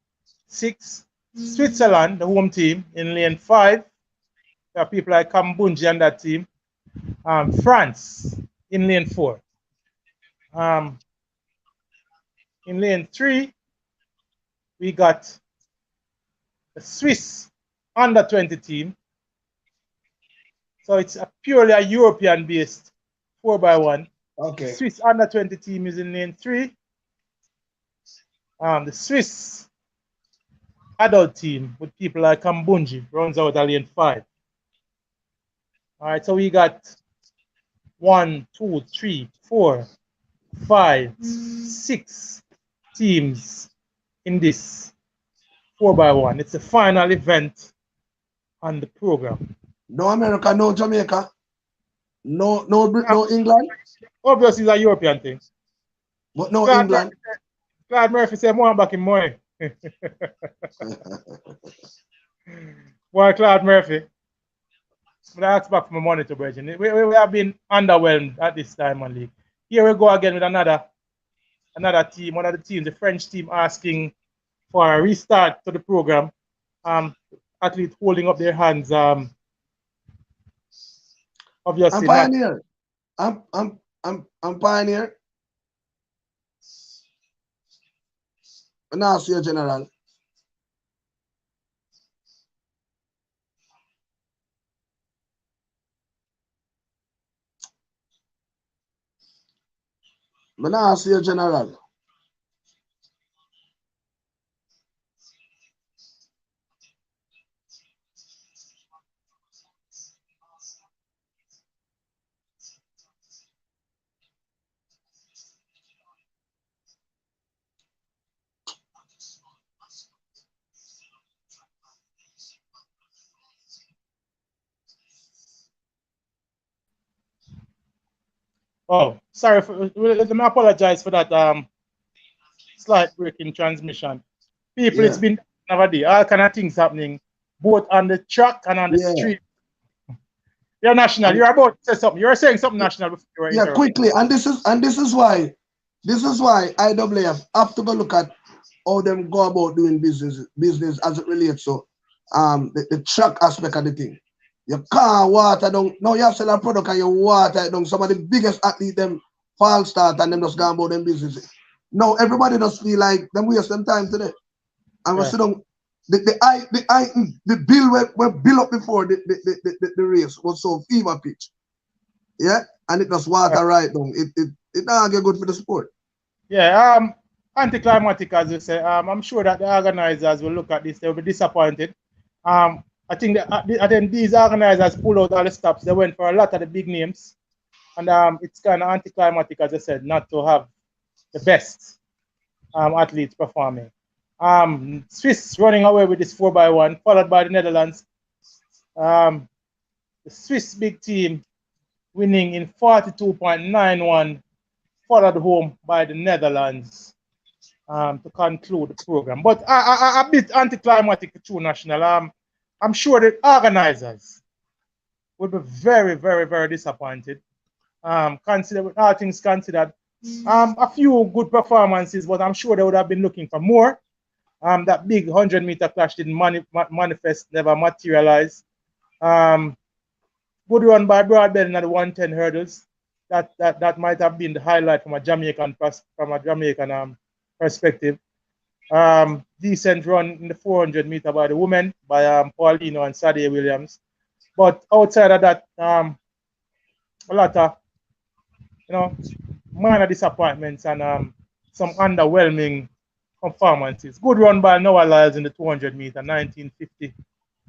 6, Switzerland, the home team, in lane 5. There are people like Kambunji and that team. France in lane 4. In lane 3, we got the Swiss under 20 team. So it's purely a European-based 4x1. Okay. The Swiss under 20 team is in lane 3. The Swiss adult team with people like Kambunji runs out at lane 5. All right, so we got 1, 2, 3, 4, 5, 6 teams in this 4x1. It's the final event on the program. No America, no Jamaica, no England. Obviously, it's a European thing. But no Claude England. Claude Murphy said, "More back in money." Why, Claude Murphy? But I asked back for my money to Virgin. We have been underwhelmed at this time on league. Here we go again with another team, one of the teams, the French team, asking for a restart to the program. Athletes holding up their hands. Obviously, I'm Pioneer. I'm Pioneer. Now see General. But now see General. Oh, sorry. Let me apologize for that slight break in transmission. People, it's been another day. All kind of things happening, both on the track and on the street. You're national. You're about to say something. You're saying something national before you quickly. And this is why IAAF have to go look at how them go about doing business as it relates to the track aspect of the thing. You can't water down. Now you have to sell a product and you water it down. Some of the biggest athletes them fall start and them just go about them business. Now everybody just feel like them waste them time today. And we sit down. The bill were built up before the race was so fever pitch. Yeah, and it just water right down. It not get good for the sport. Yeah, anticlimactic as you say. I'm sure that the organizers will look at this, they'll be disappointed. I think these organizers pulled out all the stops. They went for a lot of the big names. And it's kind of anticlimactic, as I said, not to have the best athletes performing. Swiss running away with this 4x1, followed by the Netherlands. The Swiss big team winning in 42.91, followed home by the Netherlands to conclude the program. But a bit anticlimactic to national. I'm sure the organizers would be very, very, very disappointed. Consider with all things considered, a few good performances, but I'm sure they would have been looking for more. That big 100-meter clash didn't manifest, never materialize. Good run by Broadbell in the 110 hurdles. That might have been the highlight from a Jamaican perspective. Decent run in the 400-meter by the women, by Paulino and Sadia Williams. But outside of that, a lot of minor disappointments and some underwhelming performances. Good run by Noah Lyles in the 200-meter, 1950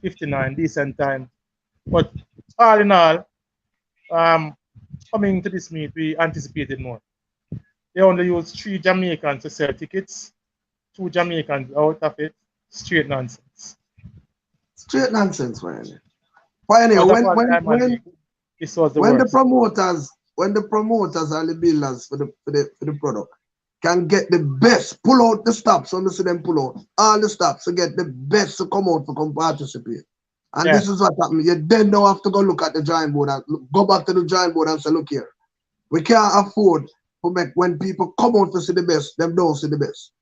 59, decent time. But all in all, coming to this meet, we anticipated more. They only used 3 Jamaicans to sell tickets, 2 Jamaicans out of it. Straight nonsense. Straight nonsense, man. Pioneer, this was the when worst. the promoters and the builders for the product can get the best, pull out the stops, when you see them pull out all the stops to get the best to come out for come participate. And this is what happened. You then don't have to go look at the drawing board and go back to the drawing board and say, look here, we can't afford to make when people come out to see the best, them don't see the best.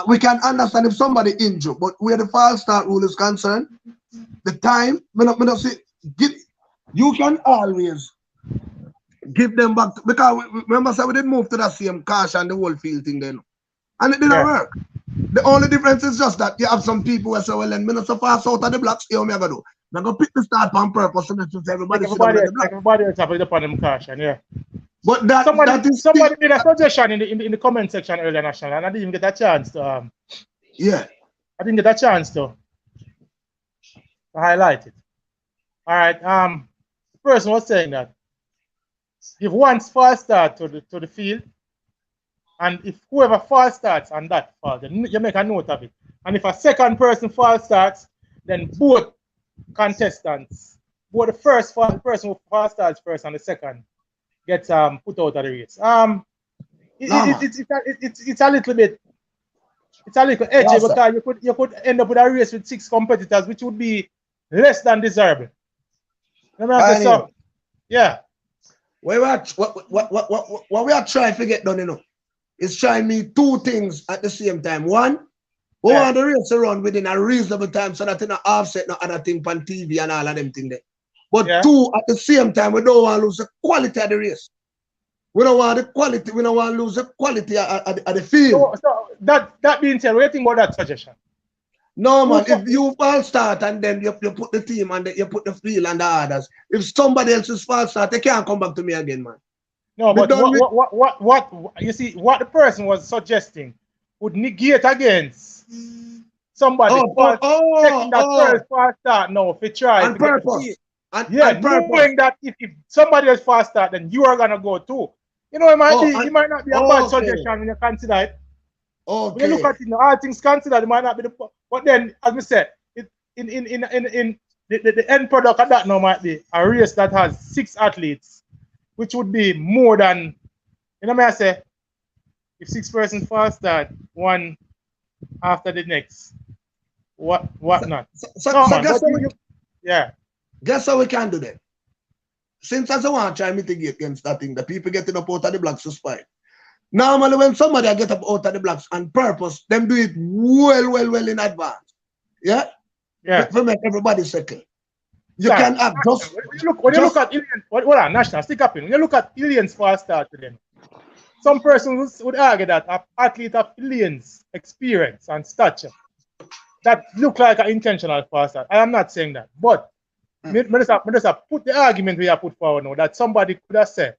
We can understand if somebody injured, but where the false start rule is concerned, the time, you can always give them back because remember we didn't move to that same cash and the whole field thing then. And it didn't work. The only difference is just that you have some people who say, well, then, I'm not so fast out of the blocks, here, what am I going to do? I'm going to pick the start on purpose and just everybody else have it upon them cash, and But somebody made a suggestion in the comment section earlier, National, and I didn't even get a chance to I didn't get a chance to highlight it. All right. The person was saying that give one false start to the field, and if whoever false starts on that fall, then you make a note of it. And if a second person false starts, then both contestants, both the person who false starts first and the second, gets put out of the race. It's a little bit, it's a little edgy because you could end up with a race with 6 competitors, which would be less than desirable. So, yeah. What we are trying to get done, is trying me 2 things at the same time. One, we want the race to run within a reasonable time so that you not offset no other thing on TV and all of them things there. But 2, at the same time, we don't want to lose the quality of the race. We don't want the quality, we don't want to lose the quality of the field. So that being said, what do you think about that suggestion? No, man, if you false start and then you put the team and you put the field and the others, if somebody else is false start, they can't come back to me again, man. No, but what you see, what the person was suggesting would negate against somebody taking that first false start now if you try on purpose. Knowing that if somebody else false start, then you are gonna go too. You know, it might not be a bad suggestion when you consider it. When you look at it, all things considered, it might not be the. But then, as we said, in the end product of that now might be a race that has 6 athletes, which would be more than, I say, if 6 persons false start, 1 after the next, what not? Guess how we can do that? Since as I want to try mitigate against that thing, the people getting up out of the blocks to spy. Normally, when somebody get up out of the blocks on purpose, them do it well in advance. Yeah? To make everybody settle. You can have just... When you look at Illians, National, stick up in. When you look at Illians false start to them, some persons would argue that an athlete of Illians experience and stature, that look like an intentional false start. I am not saying that, but I just put the argument we have put forward now that somebody could have said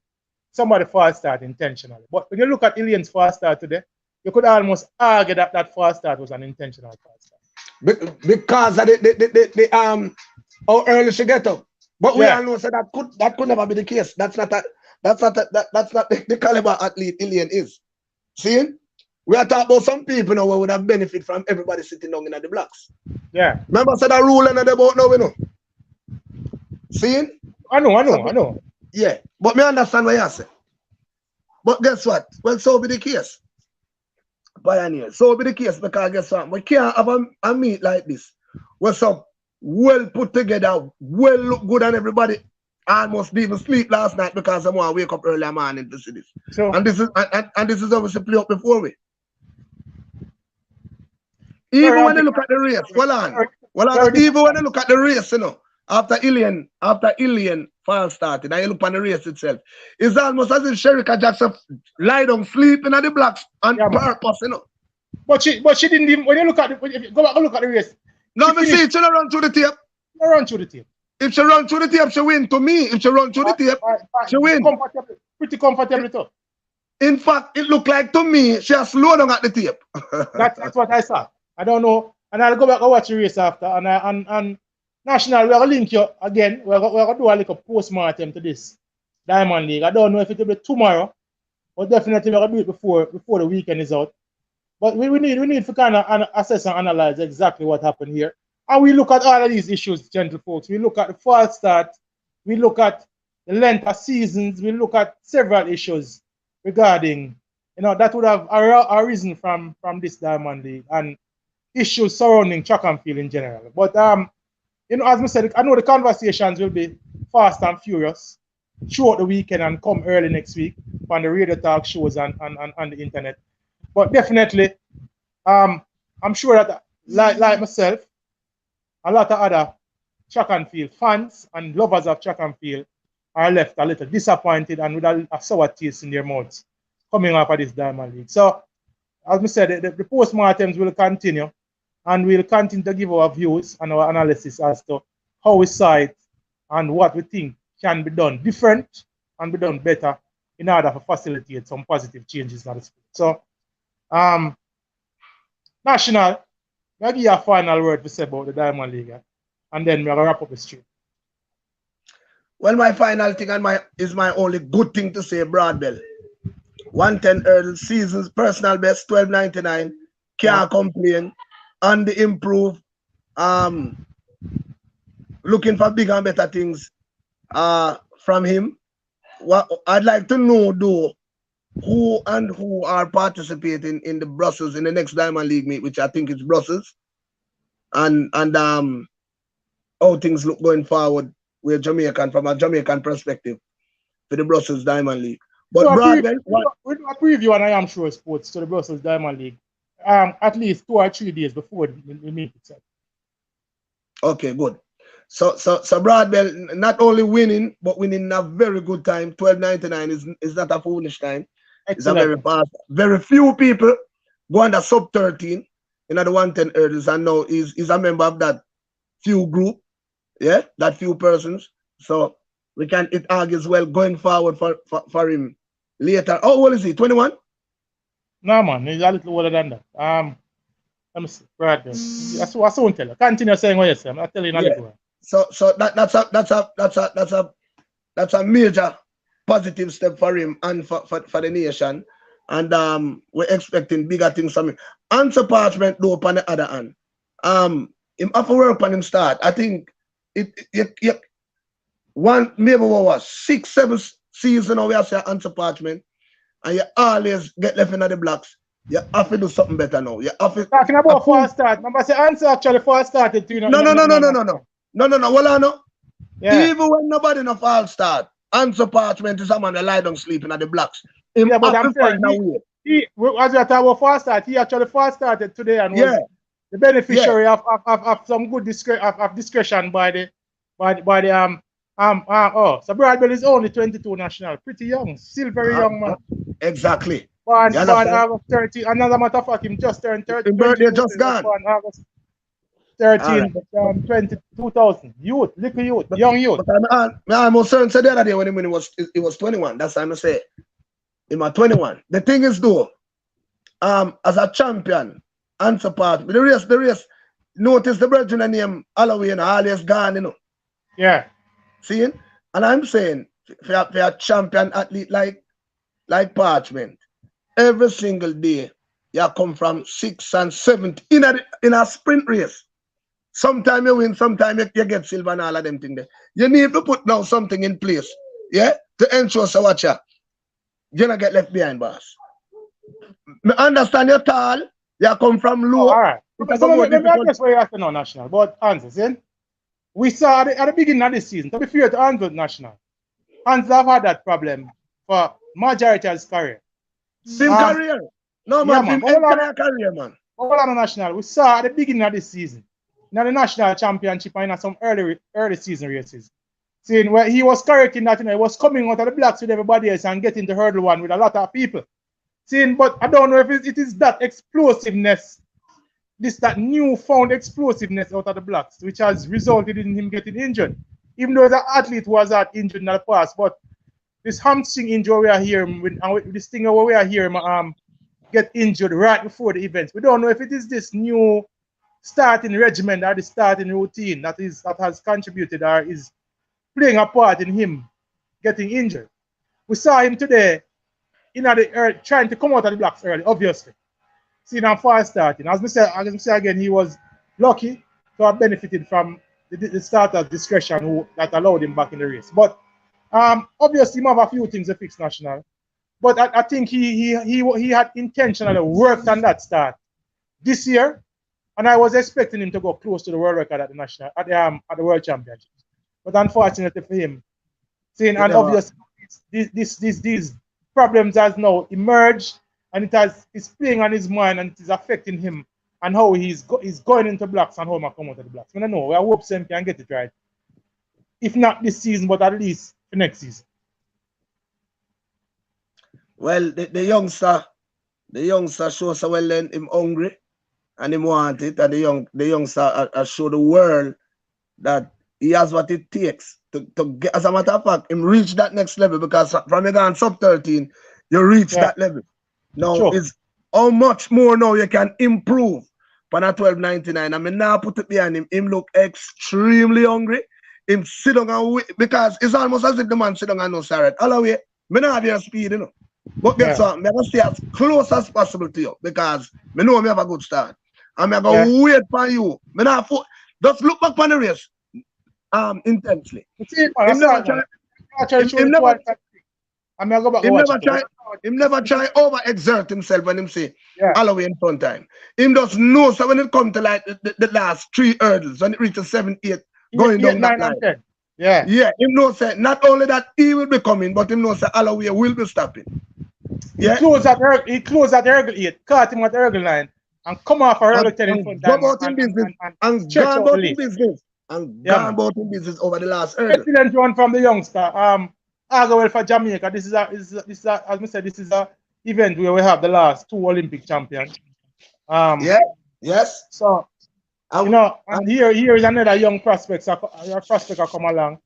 somebody false start intentionally. But when you look at Illian's false start today, you could almost argue that that false start was an intentional false start. Because of the how early she get up. But we all know so that could never be the case. That's not the caliber athlete Illian is. See? We are talking about some people now who would have benefit from everybody sitting down in the blocks. Yeah. Remember said that rule and the boat now, we know. See? I know. Yeah. But me understand what you say. But guess what? Well, so be the case. Pioneer. So be the case because guess what? We can't have a meet like this. Where some well put together, well look good and everybody almost didn't even sleep last night because I want to wake up early morning to see this. So, and this is obviously play up before we. Even when they look at the race, even when they look at the race, after Illian fall started, and you look on the race itself, it's almost as if Sherika Jackson lie down sleeping at the blocks on purpose, But she didn't even, when you look at it, go back and look at the race. No, me see, she don't run through the tape. If she run through the tape, she win to me. If she run through the tape, she win. Pretty comfortably too. In fact, it looked like to me, she has slowed down at the tape. That's what I saw. I don't know and I'll go back and watch the race after. And National, we're going to link you again. We're going to do a little post-mortem to this Diamond League. I don't know if it will be tomorrow, but definitely we're going to do it before the weekend is out. But we need to kind of assess and analyze exactly what happened here. And we look at all of these issues, gentle folks. We look at the false start. We look at the length of seasons. We look at several issues regarding, that would have arisen from this Diamond League and issues surrounding track and field in general. But, as I said, I know the conversations will be fast and furious throughout the weekend and come early next week on the radio talk shows and on the internet. But definitely, I'm sure that, like myself, a lot of other track and field fans and lovers of track and field are left a little disappointed and with a sour taste in their mouths coming off of this Diamond League. So, as I said, the post-mortems will continue, and we'll continue to give our views and our analysis as to how we saw it and what we think can be done different and be done better in order to facilitate some positive changes in the sport. So, National, I'll give you a final word to say about the Diamond League, and then we'll wrap up the stream. Well, my final thing is my only good thing to say, Broadbell. 110 hurdle seasons, personal best, 12.99. Can't complain. On the improve. Looking for bigger and better things from him. What I'd like to know, though, who are participating in the Brussels, in the next Diamond League meet, which I think is Brussels, and how things look going forward with Jamaican, from a Jamaican perspective, for the Brussels Diamond League. But we do a preview on I Am Sure Sports to the Brussels Diamond League at least 2 or 3 days before the meet itself. Okay, good. So Broadbell not only winning, but winning in a very good time. 12.99 is not a foolish time. Excellent. It's a very fast. Very few people go under sub 13 in the 110 hurdles, and now he's a member of that few group. Yeah, that few persons. So it argues well going forward for him later. How old is he? 21? No, man, he's a little older than that. Let me see. Right there. That's what I won't tell you. Continue saying what you say. I'm telling you a little. So that's a major positive step for him and for the nation. And we're expecting bigger things from him. Answer Parchment though upon the other hand. Him have to work on him start. I think maybe what was 6, 7 seasons we have to Answer Parchment, and you always get left in the blocks. You have to do something better now. You have to talking about false start. Remember, say Answer actually false started. No. Well, I know. Yeah. Even when nobody no false start, Answer Parchment is a man that lie down sleeping at the blocks. Yeah, but I'm saying he as you talk about false start, he actually false started today and was the beneficiary of some good discretion by the so Bradwell is only 22 national, pretty young, still very young man. Exactly. Born August 30. Another matter of fact, him just turned 30. His birthday just gone. Born August 13, right. 2000. Youth, little youth, young youth. But I'm almost certain the other day when he was 21. That's what I'm saying. He was 21. The thing is though, as a champion, Answer Part, the race, notice the brethren name Holloway and always gone, you know. Yeah. Seeing? And I'm saying, for a champion athlete like Parchment, every single day, you come from 6th and 7th in a sprint race. Sometimes you win, sometimes you get silver and all of them things there. You need to put now something in place, yeah, to ensure so watch you don't get left behind, boss. I understand you're tall, you come from low. All right. Let me address where you have to know, National, but Hans, see? We saw at the beginning of this season, to be fair to Hans National, Hans have had that problem for majority of his career. Same career? No, man, yeah, man. Career, man. Hold on, National. We saw at the beginning of this season, in the national championship and in some early season races, seeing where he was correcting that, he was coming out of the blocks with everybody else and getting the hurdle one with a lot of people. Seeing, but I don't know if it is that explosiveness, that newfound explosiveness out of the blocks, which has resulted in him getting injured. Even though the athlete was injured in the past, but this hamstring injury we are hearing, with this thing where we are hearing get injured right before the events. We don't know if it is this new starting regimen or the starting routine that has contributed or is playing a part in him getting injured. We saw him today trying to come out of the blocks early, obviously. Seeing him fast starting. As I say again, he was lucky to have benefited from the starter's discretion that allowed him back in the race. But obviously, he have a few things to fix national. But I think he had intentionally worked on that start this year, and I was expecting him to go close to the world record at the World Championship. But unfortunately for him, and obviously these problems has now emerged, and it's playing on his mind, and it is affecting him and how he's going into blocks and how he come out of the blocks. I don't know. I hope Sam can get it right. If not this season, but at least for next season. Well, the youngster shows so well then him hungry and him want it, and the youngster show the world that he has what it takes to get. As a matter of fact, him reach that next level, because from you gone sub 13, you reach that level. Now is how much more now you can improve on a 12.99. I mean, now put it behind him. Him look extremely hungry. Him sit down and wait, because it's almost as if the man sit down and no sorry. All the way, me not have your speed, you know. But guess what? I'm going to stay as close as possible to you, because I know I have a good start. I'm going to wait for you. Just look back on the race intensely. Him never try overexert himself when him say Holloway in front time. Him just know, so when it comes to like the last 3 hurdles, when it reaches 7, 8, going down that line. 10. Yeah, him knows that not only that he will be coming, but him knows that Holloway will be stopping. He closed at hurdle 8, caught him at hurdle 9, and come off a hurdle 10 in front and gone about in business. And gone about in business over the last hurdle. Excellent one from the youngster. Well for Jamaica. This is as I said, this is a event where we have the last 2 Olympic champions. Yes. So and here is another young prospect. Come along.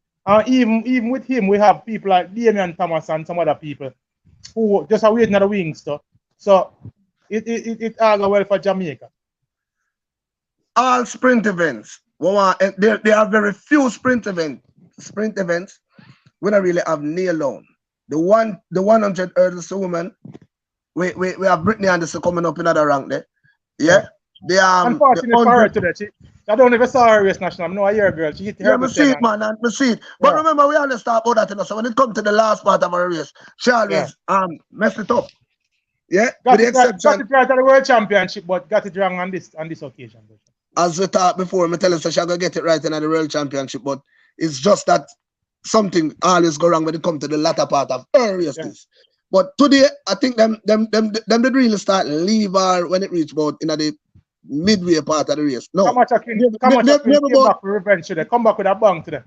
Even with him, we have people like Damian Thomas and some other people who just are waiting at the wings. So it all well for Jamaica. All sprint events. Well, there are very few sprint events when I really have nailed down. The 100 hurdles women, we have Brittany Anderson coming up in another rank there. Yeah. Unfortunately for her today, I don't ever saw her race national. I'm not a year girl. She hit her. I see it, man, and I see it. But remember, we always talk about that, you know. So when it comes to the last part of our race, she always messed it up. Yeah. Got it right at the World Championship, but got it wrong on this occasion. As we talked before, I tell her she's gonna get it right in the World Championship, but it's just that something always go wrong when it comes to the latter part of her races. Yeah. But today, I think them did really start leave her when it reached about in the midway part of the race. No. Come back for revenge today. Come back with a bang today.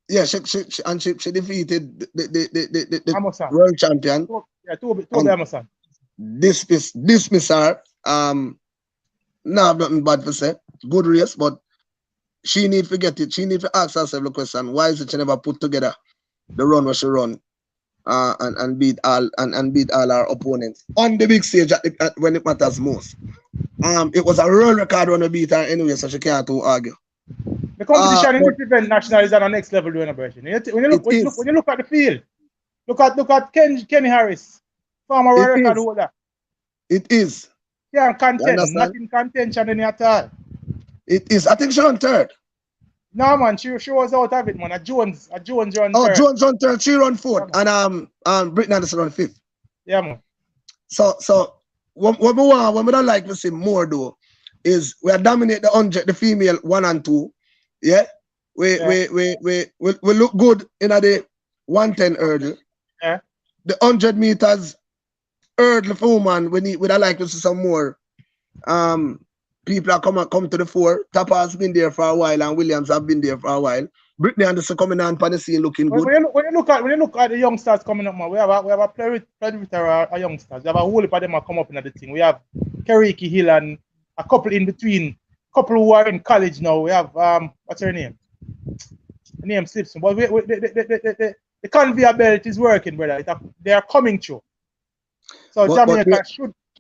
Yeah, she defeated the world champion. Two Emerson. Dismiss her. Nah, nothing bad to say. Good race, but she need to get it. She need to ask herself the question: why is it she never put together the run where she run and beat all our opponents on the big stage when it matters most? It was a world record when we beat her anyway, so she can't argue. The competition in this event national is at the next level doing a version. When you look at the field, look at Kenny Harris, former world record holder. It is. Yeah, not in contention any at all. It is. I think she on third. No man, she was out of it, man. A Jones run third. Oh, Jones on third, she run fourth, and Brittany Anderson on fifth. Yeah, man. So what we don't like to see more though is we dominate the 100, the female 1 and 2. Yeah, we look good in the 110 hurdle. Yeah, the 100 meters hurdle for woman. We don't like to see some more. People are come to the fore. Tapper has been there for a while, and Williams have been there for a while. Brittany Anderson coming on the scene looking good. When you look at the youngsters coming up, man, we have a play with our youngsters. We have a whole heap of them come up in the thing. We have Keriki Hill and a couple in between, couple who are in college now. We have what's her name? The name slips me. But the conveyor belt is working, brother. They are coming through. So Jamaica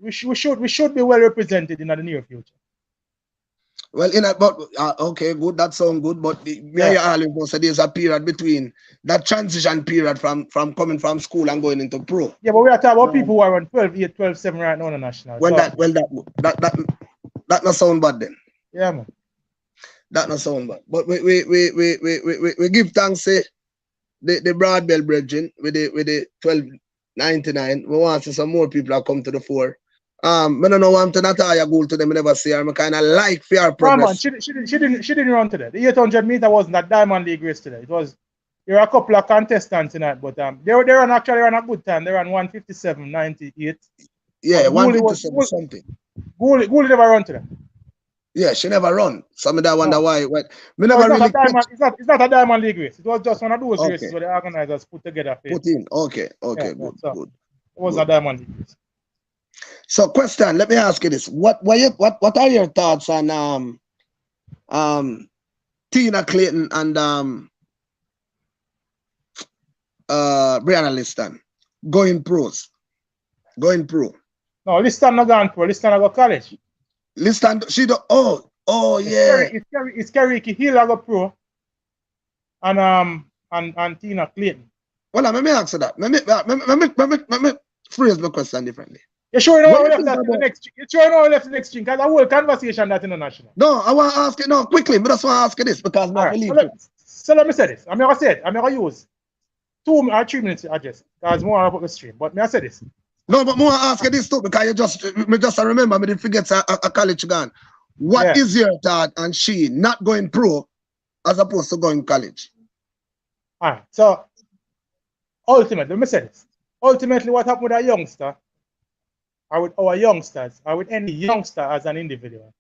should be well represented in the near future. Well, in a, but okay, good. That sounds good. But me Yeah. and you say there's a period between that transition period from coming from school and going into pro. Yeah, but we are talking about people who are on 12-8, 12-7 right now in the national. Well, So that not sound bad then. yeah, man. That not sound bad. But we give thanks to the broad bell brethren with the 1299. We want to see some more people that come to the fore. I don't know I'm to Natalia goal to them, I never see her. I kind of like fair No, man, progress. she didn't run today. The 800 meter wasn't that Diamond League race today. It was there were a couple of contestants in that, but they ran a good time. They ran 1:57.98. Yeah, But Gooley 157 something. Gooley never run today. Yeah, she never run. Some of that wonder No. why. Well, me No, never it's not really a diamond. catch, It's not a Diamond League race. It was just one of those okay, races where the organizers put together. put in. Okay, Yeah, good, so good, it was good. a Diamond League race. So, question. Let me ask you this: what are your thoughts on Tina Clayton and Brianna Liston going pros, going pro? No, Liston not gone pro. Liston not go college. Liston, she do. Oh yeah. It's Keriki Hill I go pro, and Tina Clayton. Well, let me answer that. Let me phrase my question differently. You sure you know What we you left think that in the about? next? You sure you know we left the next string? Because a whole conversation that international. No, I want to ask you. No, quickly. But I just want to ask you this because All I right. believe So let me say this. I'm gonna say it. I'm gonna use 2 or 3 minutes to address it because more about the stream. But may I say this? No, but more ask you this too because you just remember me didn't forget a college gone. What Yeah. is your thought on she not going pro as opposed to going college? All right. So ultimately, let me say this. Ultimately, what happened with a youngster, or with our youngsters, or with any youngster as an individual,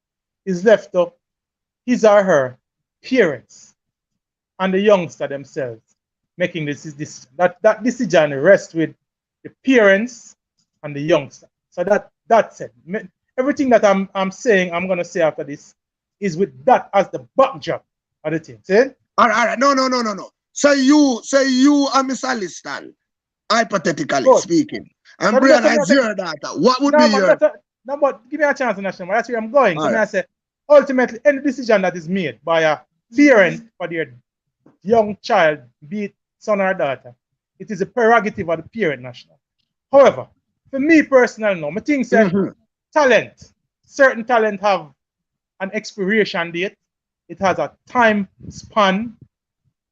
is left to his or her parents and the youngster themselves making this that decision rests with the parents and the youngster. So that's it. Everything that I'm saying, I'm gonna say after this is with that as the backdrop of the thing. See? All right. No. Say you and Mr. Liston, hypothetically Good. speaking, and So that's Brianna what is your daughter. What would be no, your? but give me a chance, National. That's where I'm going. All So may right. I say, ultimately, any decision that is made by a parent for their young child, be it son or daughter, it is a prerogative of the parent, National. However, for me personally, no, I think that talent, certain talent have an expiration date. It has a time span.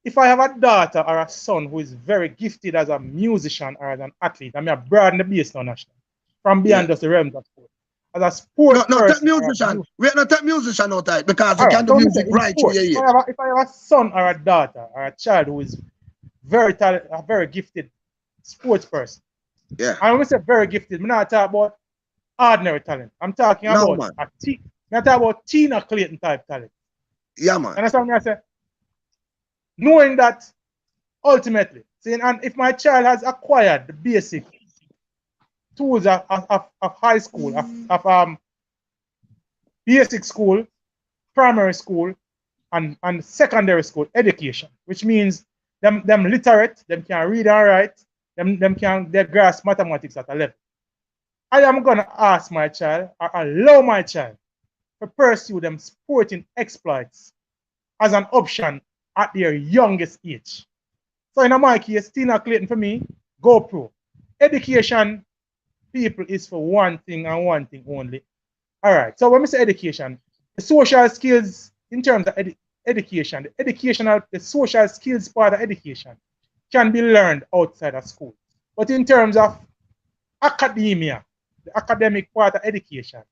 If I have a daughter or a son who is very gifted as a musician or as an athlete, I mean, I broaden the base now, National, from beyond just the realms of sport. As a sport No, take person, musician. We're not take musician out of it because you all can right. do So let me say, music in right through sport, your if age. I have a son or a daughter or a child who is very talented, a very gifted sports person, Yeah. and when we say very gifted, I'm not talking about ordinary talent. I'm talking No, about man. I'm talking about Tina Clayton type talent. Yeah, man. And that's what I say. Knowing that ultimately, saying, and if my child has acquired the basic tools of high school, of basic school, primary school, and secondary school education, which means them literate, them can read and write, them can they grasp mathematics at a level. I am gonna ask my child, or allow my child to pursue them sporting exploits as an option at their youngest age. So in my case, Tina Clayton for me, go pro. Education, people, is for one thing and one thing only. All right. So when we say education, the social skills in terms of education, the social skills part of education can be learned outside of school. But in terms of academia, the academic part of education,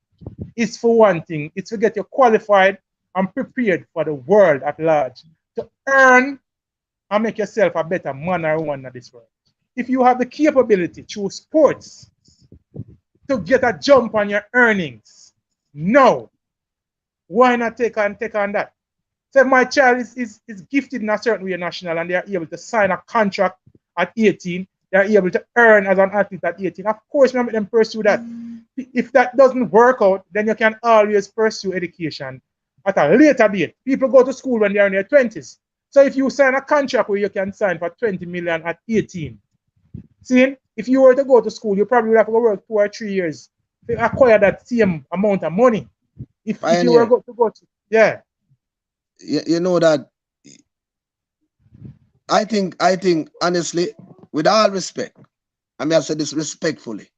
is for one thing, it's to get you qualified and prepared for the world at large, to earn and make yourself a better man or woman in this world. If you have the capability through sports to get a jump on your earnings, no, why not take on that? So if my child is gifted in a certain way national and they are able to sign a contract at 18, they are able to earn as an athlete at 18. Of course, we make them pursue that. If that doesn't work out, then you can always pursue education at a later date. People go to school when they're in their 20s. So if you sign a contract where you can sign for 20 million at 18, see, if you were to go to school, you probably would have to work 2 or 3 years to acquire that same amount of money. If you were to go to Yeah. You know that I think honestly, with all respect, I mean I say this respectfully,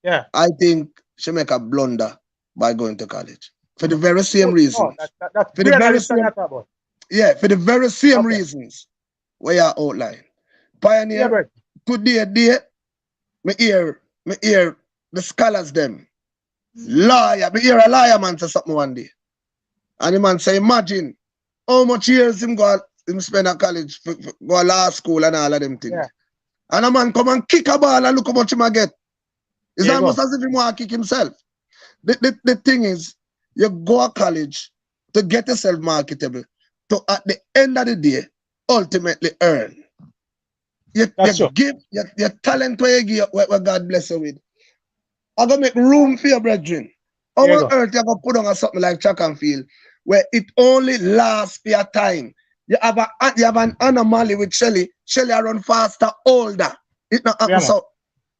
Yeah. I think she make a blunder by going to college. For the very same Oh, reasons. that's For the very brainalist that same you're talking about. yeah, for the very same Okay. reasons where you outline. Yeah, Pioneer, bro. today, me hear the scholars them. Liar, me hear a liar man say something one day. And the man say, imagine how much years him spend at college, go to law school and all of them Yeah. things. And a man come and kick a ball and look how much him a get. It's There you almost go. as if he want to kick himself. The thing is, you go to college to get yourself marketable, to at the end of the day, ultimately earn. You That's true. give your talent where you give, where God bless you with. I gotta make room for your brethren. How There you on go. earth you gonna put on something like track and field where it only lasts for your time? You have an anomaly with Shelly. Shelly run faster, older. It not Yeah, happens man. so.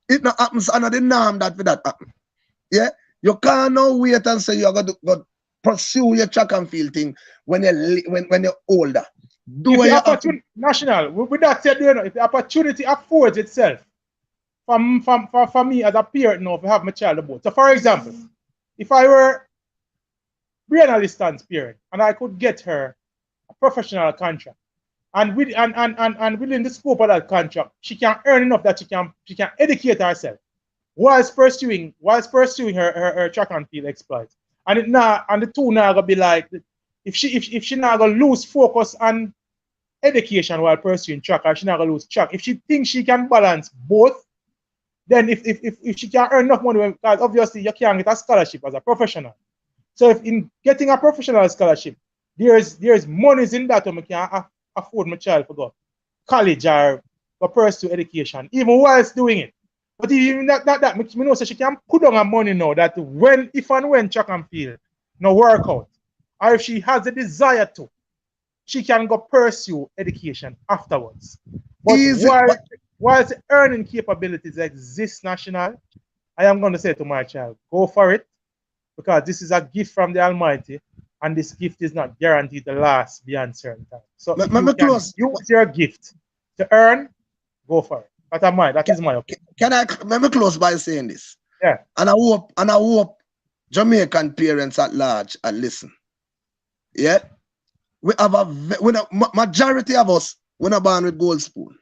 It not happens under the norm that for that happen. Yeah, you can't now wait and say you're gonna go pursue your track and field thing when you're older. Do If what the you have to. opportunity, national, with that said, you know, if the opportunity affords itself, for me as a parent now, to have my child aboard. So, for example, if I were Brianna Listan's parent and I could get her a professional contract, and within the scope of that contract, she can earn enough that she can educate herself whilst pursuing her track and field exploits. And the two now gonna be like, if she now gonna lose focus on education while pursuing track, or she not gonna lose track. If she thinks she can balance both, then if she can earn enough money, because obviously you can't get a scholarship as a professional. So if in getting a professional scholarship, there's monies in that to can afford my child to go college or go pursue education, even whilst doing it. But even that makes me know so she can put on her money now that if and when track and field no work out, or if she has a desire to, she can go pursue education afterwards. But Easy, whilst the earning capabilities exist national, I am going to say to my child, go for it, because this is a gift from the Almighty, and this gift is not guaranteed to last beyond certain time. So if you me can close. use your gift to earn, go for it. That is my opinion. Let me close by saying this. Yeah. And I hope Jamaican parents at large and listen. Yeah, we have majority of us we're not born with gold spoon.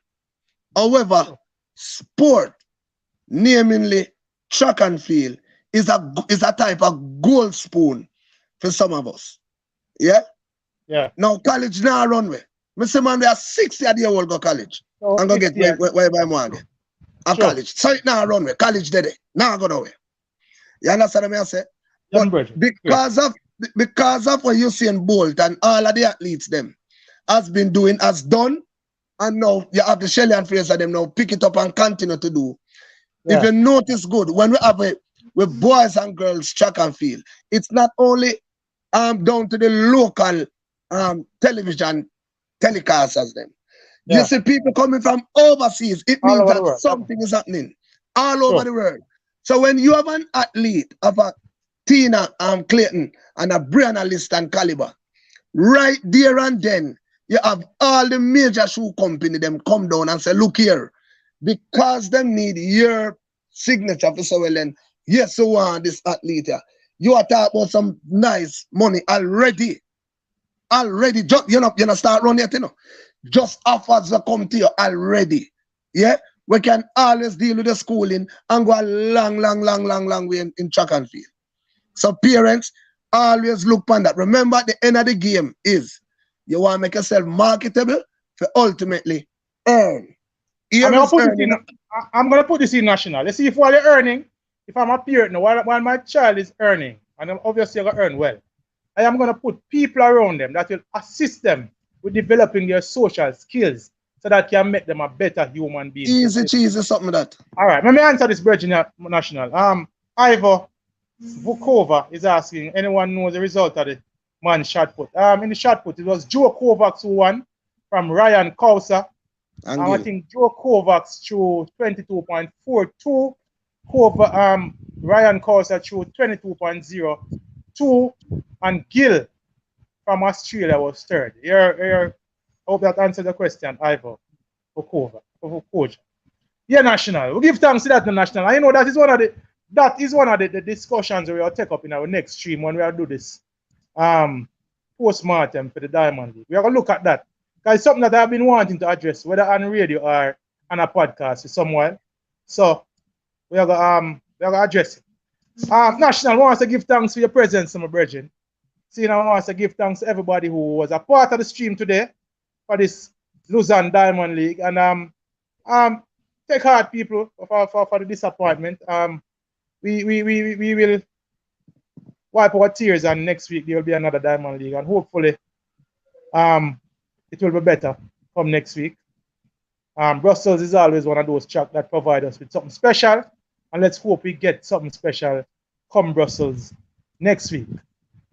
However, sport, namely track and field, is a type of gold spoon for some of us. Yeah. Yeah. Now college now run way. Me say man, we are 60 year old go college So and go get 50 years. where I want to get. A Sure. college. So it now run way. College dead. Now go nowhere. You understand what I say? Young But brethren. because of what Usain Bolt and all of the athletes them has done, and now you have the Shelly and Fraser them now pick it up and continue to do. If Yeah. you notice good, when we have with boys and girls track and field, it's not only down to the local television telecasters them. You Yeah. see people coming from overseas, it All means over the that world. Yeah, man. something is happening all over Sure. the world. So when you have an athlete of a Tina Clayton and a Brianna Liston caliber, right there and then, you have all the major shoe company them come down and say, look here, because them need your signature for so well then, yes, so want this athlete here. You are talking about some nice money already. Just you know, start running it, you know. Just offers that come to you already. Yeah? We can always deal with the schooling and go a long way in track and field. So parents, always look on that. Remember, the end of the game is you want to make yourself marketable for ultimately earn. I'm Here gonna is put this in. earning. I'm gonna put this in national. Let's see if while you're earning, if I'm a parent now, while my child is earning, and I'm obviously gonna earn well, I am gonna put people around them that will assist them with developing their social skills, so that can make them a better human being. Easy cheesy something that. All right, let me answer this Virgin National. Ivor Vukova is asking, anyone knows the result of the man's shot put? In the shot put, it was Joe Kovacs who won from Ryan Kausa. I think Joe Kovacs threw 22.42. Ryan Kausa threw 22.02. And Gil from Australia was third. I hope that answered the question, Ivor Okoja. Yeah, national. We give thanks to that national. I know that is one of the discussions we will take up in our next stream when we will do this post-mortem for the Diamond League. We are gonna look at that. Because it's something that I've been wanting to address, whether on radio or on a podcast for someone. So we are gonna address it. National wants to give thanks for your presence, my brethren. I wants to give thanks to everybody who was a part of the stream today for this Lausanne Diamond League. And take heart, people, for the disappointment. We will wipe our tears, and next week there will be another Diamond League, and hopefully it will be better come next week. Brussels is always one of those tracks that provide us with something special, and let's hope we get something special come Brussels next week.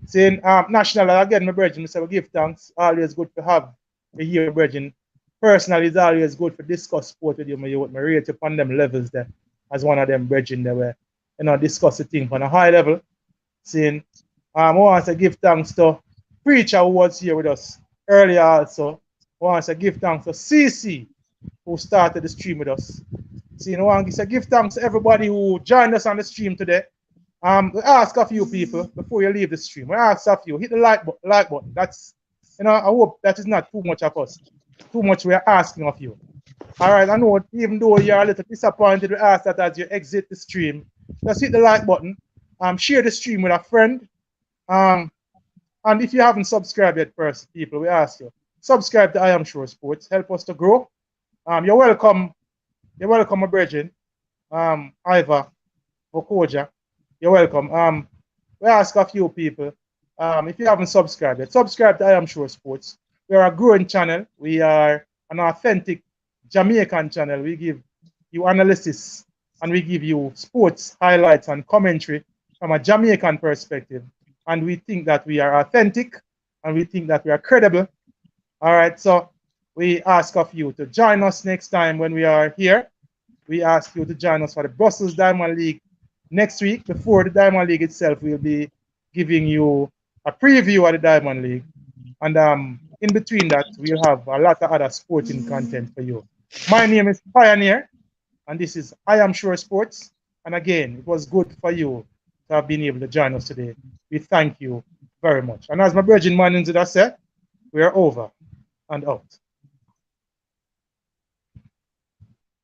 Saying national again, my brethren, we give thanks. Always good to have you here, brethren. Personally, it's always good to discuss sport with you, my youth. I rate upon them levels there as one of them brethren that were discuss the thing on a high level. Saying I want to give thanks to Preacher who was here with us earlier also. I want to give thanks to CC who started the stream with us. I want to give thanks to everybody who joined us on the stream today. We ask a few people before you leave the stream. We ask a few, hit the like button. That's I hope that is not too much of us. Too much we are asking of you. All right, I know even though you're a little disappointed, we ask that as you exit the stream, just hit the like button. Share the stream with a friend. And if you haven't subscribed yet, first people, we ask you, subscribe to I Am Sure Sports. Help us to grow. You're welcome. You're welcome, my brethren. Ivor Okoja. You're welcome. We ask a few people. If you haven't subscribed yet, subscribe to I Am Sure Sports. We are a growing channel. We are an authentic Jamaican channel. We give you analysis and we give you sports highlights and commentary from a Jamaican perspective. And we think that we are authentic and we think that we are credible. All right, so we ask of you to join us next time when we are here. We ask you to join us for the Brussels Diamond League next week. Before the Diamond League itself, we'll be giving you a preview of the Diamond League. And in between that, we'll have a lot of other sporting content for you. My name is Pioneer, and this is I Am Sure Sports. And again, it was good for you to have been able to join us today. We thank you very much. And as my brethren Manins said, we are over and out.